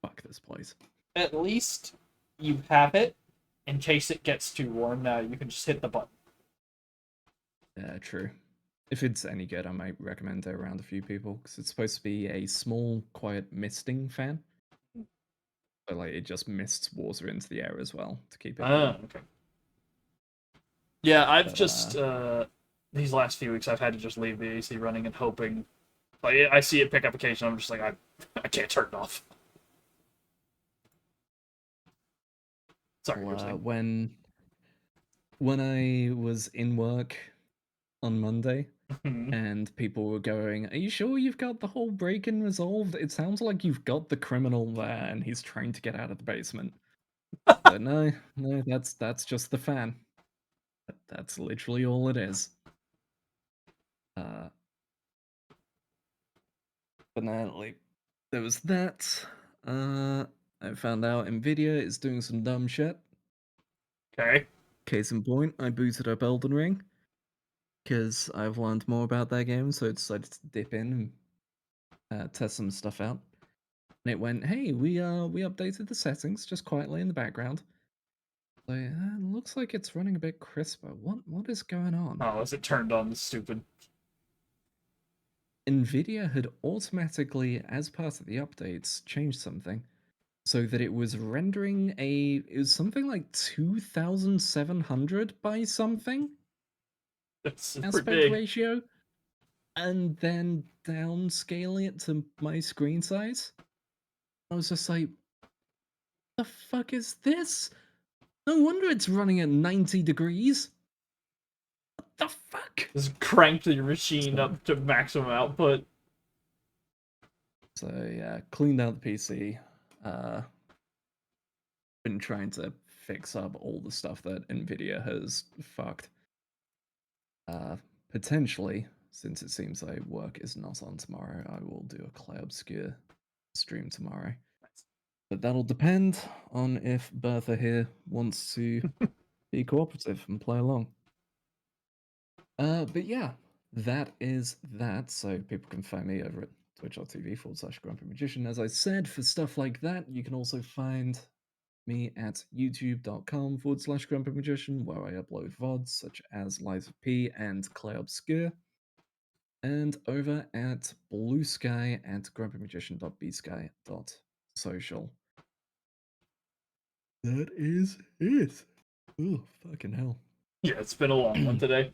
S2: Fuck this place.
S1: at least you have it in case it gets too warm. Now you can just hit the button.
S2: True. If it's any good, I might recommend it around a few people because it's supposed to be a small, quiet misting fan. But like it just mists water into the air as well to keep it cool.
S1: Okay. Yeah, I've
S2: But,
S1: just these last few weeks I've had to just leave the AC running and hoping. Like I see it pick up occasionally, I'm just like I can't turn it off. Sorry, you're saying.
S2: when I was in work on Monday
S1: Mhm.
S2: and people were going, "Are you sure you've got the whole break-in resolved? It sounds like you've got the criminal there and he's trying to get out of the basement." So no, that's just the fan. That's literally all it is. But no, like there was that. I found out Nvidia is doing some dumb shit.
S1: Okay.
S2: Case in point, I booted up Elden Ring because I've learned more about that game, so I decided to dip in and test some stuff out. And it went, hey, we updated the settings just quietly in the background. So, looks like it's running a bit crisper. What is going on?
S1: Oh, is it turned on? This stupid.
S2: Nvidia had automatically, as part of the updates, changed something so that it was rendering it was something like 2700 by something
S1: It's pretty
S2: aspect
S1: big.
S2: ratio, and then downscaling it to my screen size. I was just like, the fuck is this? No wonder it's running at 90 degrees. What the fuck?
S1: Just cranked your machine up to maximum output.
S2: So yeah, cleaned out the PC. Been trying to fix up all the stuff that Nvidia has fucked. Potentially, since it seems like work is not on tomorrow, I will do a Cloud Obscure stream tomorrow. But that'll depend on if Bertha here wants to be cooperative and play along. But yeah, that is that. So people can find me over at twitch.tv/Grumpy Magician. As I said, for stuff like that, you can also find me at youtube.com/Grumpy Magician, where I upload VODs such as Lies of P and Clay Obscure. And over at Blue Sky at grumpymagician.bsky.social. That is it. Oh, fucking hell.
S1: Yeah, it's been a long one today.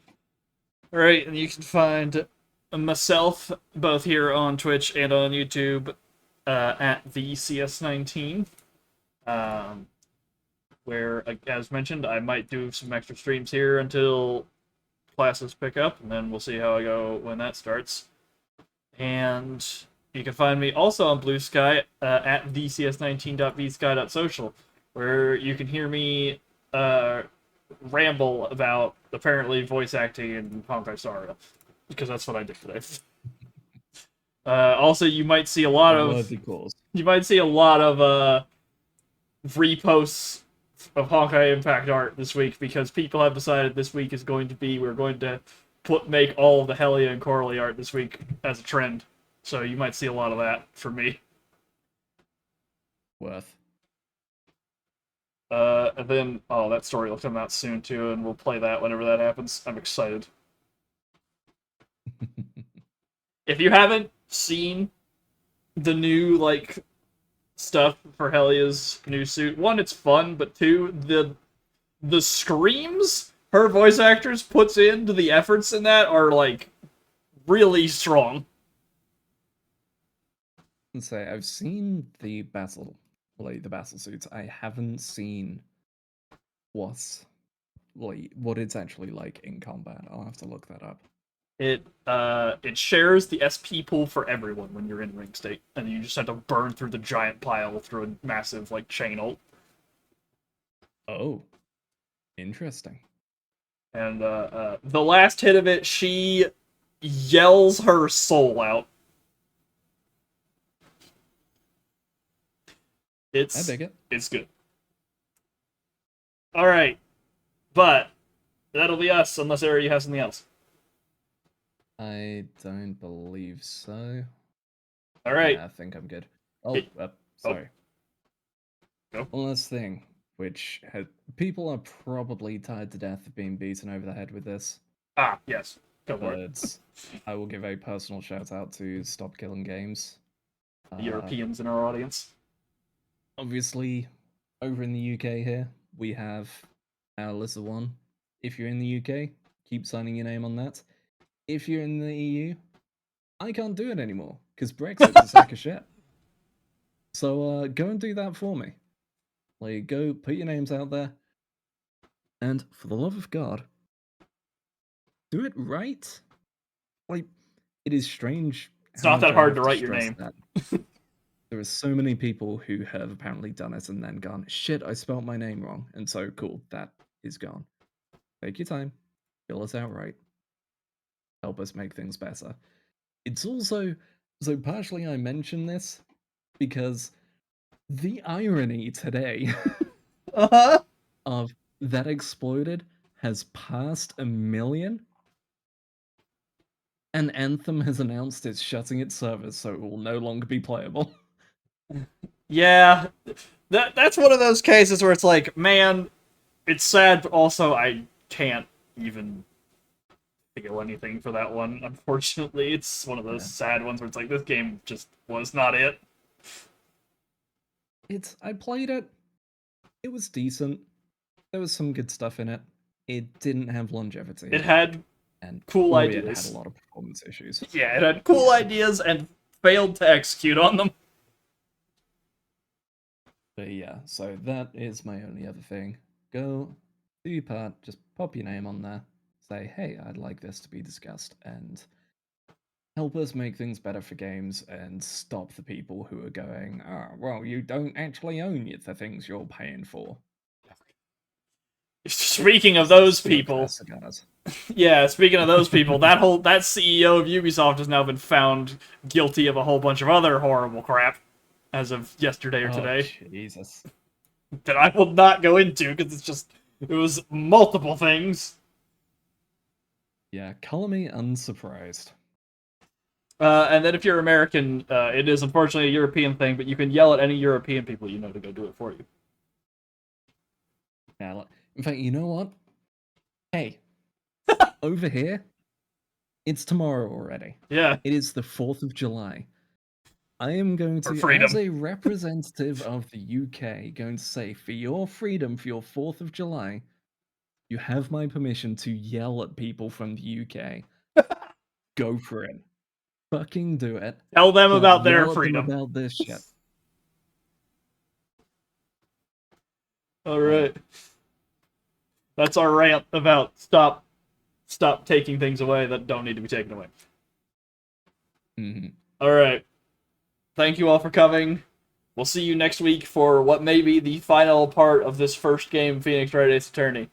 S1: Alright, and you can find myself both here on Twitch and on YouTube at the CS19. Where, as mentioned, I might do some extra streams here until classes pick up, and then we'll see how I go when that starts. And you can find me also on Blue Sky at dcs19.bsky.social, where you can hear me ramble about apparently voice acting in Honkai Star, because that's what I did today. Also, you might see a lot of reposts of Honkai Impact art this week, because people have decided this week is going to be, we're going to make all of the Helia and Coralie art this week as a trend. So you might see a lot of that from me.
S2: Worth.
S1: And then, that story will come out soon too, and we'll play that whenever that happens. I'm excited. If you haven't seen the new, stuff for Helia's new suit, one, it's fun, but two, the screams her voice actress puts into the efforts in that are, really strong.
S2: And say I've seen the battle suits. I haven't seen what it's actually like in combat. I'll have to look that up.
S1: It shares the SP pool for everyone when you're in ring state, and you just have to burn through the giant pile through a massive chain ult.
S2: Oh, interesting.
S1: And the last hit of it, she yells her soul out.
S2: I dig it.
S1: It's good. All right, but that'll be us unless Ari has something else.
S2: I don't believe so.
S1: All right.
S2: Yeah, I think I'm good. Oh, sorry.
S1: Go.
S2: One last thing, which people are probably tired to death of being beaten over the head with this.
S1: Ah, yes. Go for it.
S2: But I will give a personal shout out to Stop Killing Games.
S1: The Europeans in our audience.
S2: Obviously, over in the UK here, we have our Alyssa one. If you're in the UK, keep signing your name on that. If you're in the EU, I can't do it anymore, because Brexit's a sack of shit. So go and do that for me. Go put your names out there. And for the love of God, do it right. It is strange.
S1: It's not that hard to write your name.
S2: There are so many people who have apparently done it and then gone, shit, I spelt my name wrong. And so, cool, that is gone. Take your time. Fill it out right. Help us make things better. It's also, so partially I mention this because the irony today of that exploded has passed 1 million, and Anthem has announced it's shutting its servers, so it will no longer be playable.
S1: Yeah, that's one of those cases where it's like, man, it's sad, but also I can't even feel anything for that one. Unfortunately, it's one of those sad ones where it's like this game just was not it.
S2: I played it. It was decent. There was some good stuff in it. It didn't have longevity.
S1: It had
S2: and
S1: cool
S2: It
S1: ideas.
S2: had a lot of performance issues.
S1: Yeah, it had cool ideas and failed to execute on them.
S2: But yeah, so that is my only other thing. Go do your part, just pop your name on there, say, hey, I'd like this to be discussed, and help us make things better for games and stop the people who are going, oh, well, you don't actually own the things you're paying for.
S1: Speaking of those people, yeah, speaking of those people, that CEO of Ubisoft has now been found guilty of a whole bunch of other horrible crap as of yesterday or today.
S2: Jesus.
S1: That I will not go into because it was multiple things.
S2: Yeah, color me unsurprised.
S1: And then if you're American, it is unfortunately a European thing, but you can yell at any European people you know to go do it for you.
S2: Yeah, in fact, you know what? Hey, over here, it's tomorrow already.
S1: Yeah.
S2: It is the 4th of July. I am going to, as a representative of the UK, going to say, for your freedom, for your 4th of July, you have my permission to yell at people from the UK. Go for it. Fucking do it.
S1: Tell them about their freedom.
S2: About this shit.
S1: All right. That's our rant about stop taking things away that don't need to be taken away.
S2: Mm-hmm.
S1: All right. Thank you all for coming. We'll see you next week for what may be the final part of this first game, Phoenix Wright Ace Attorney.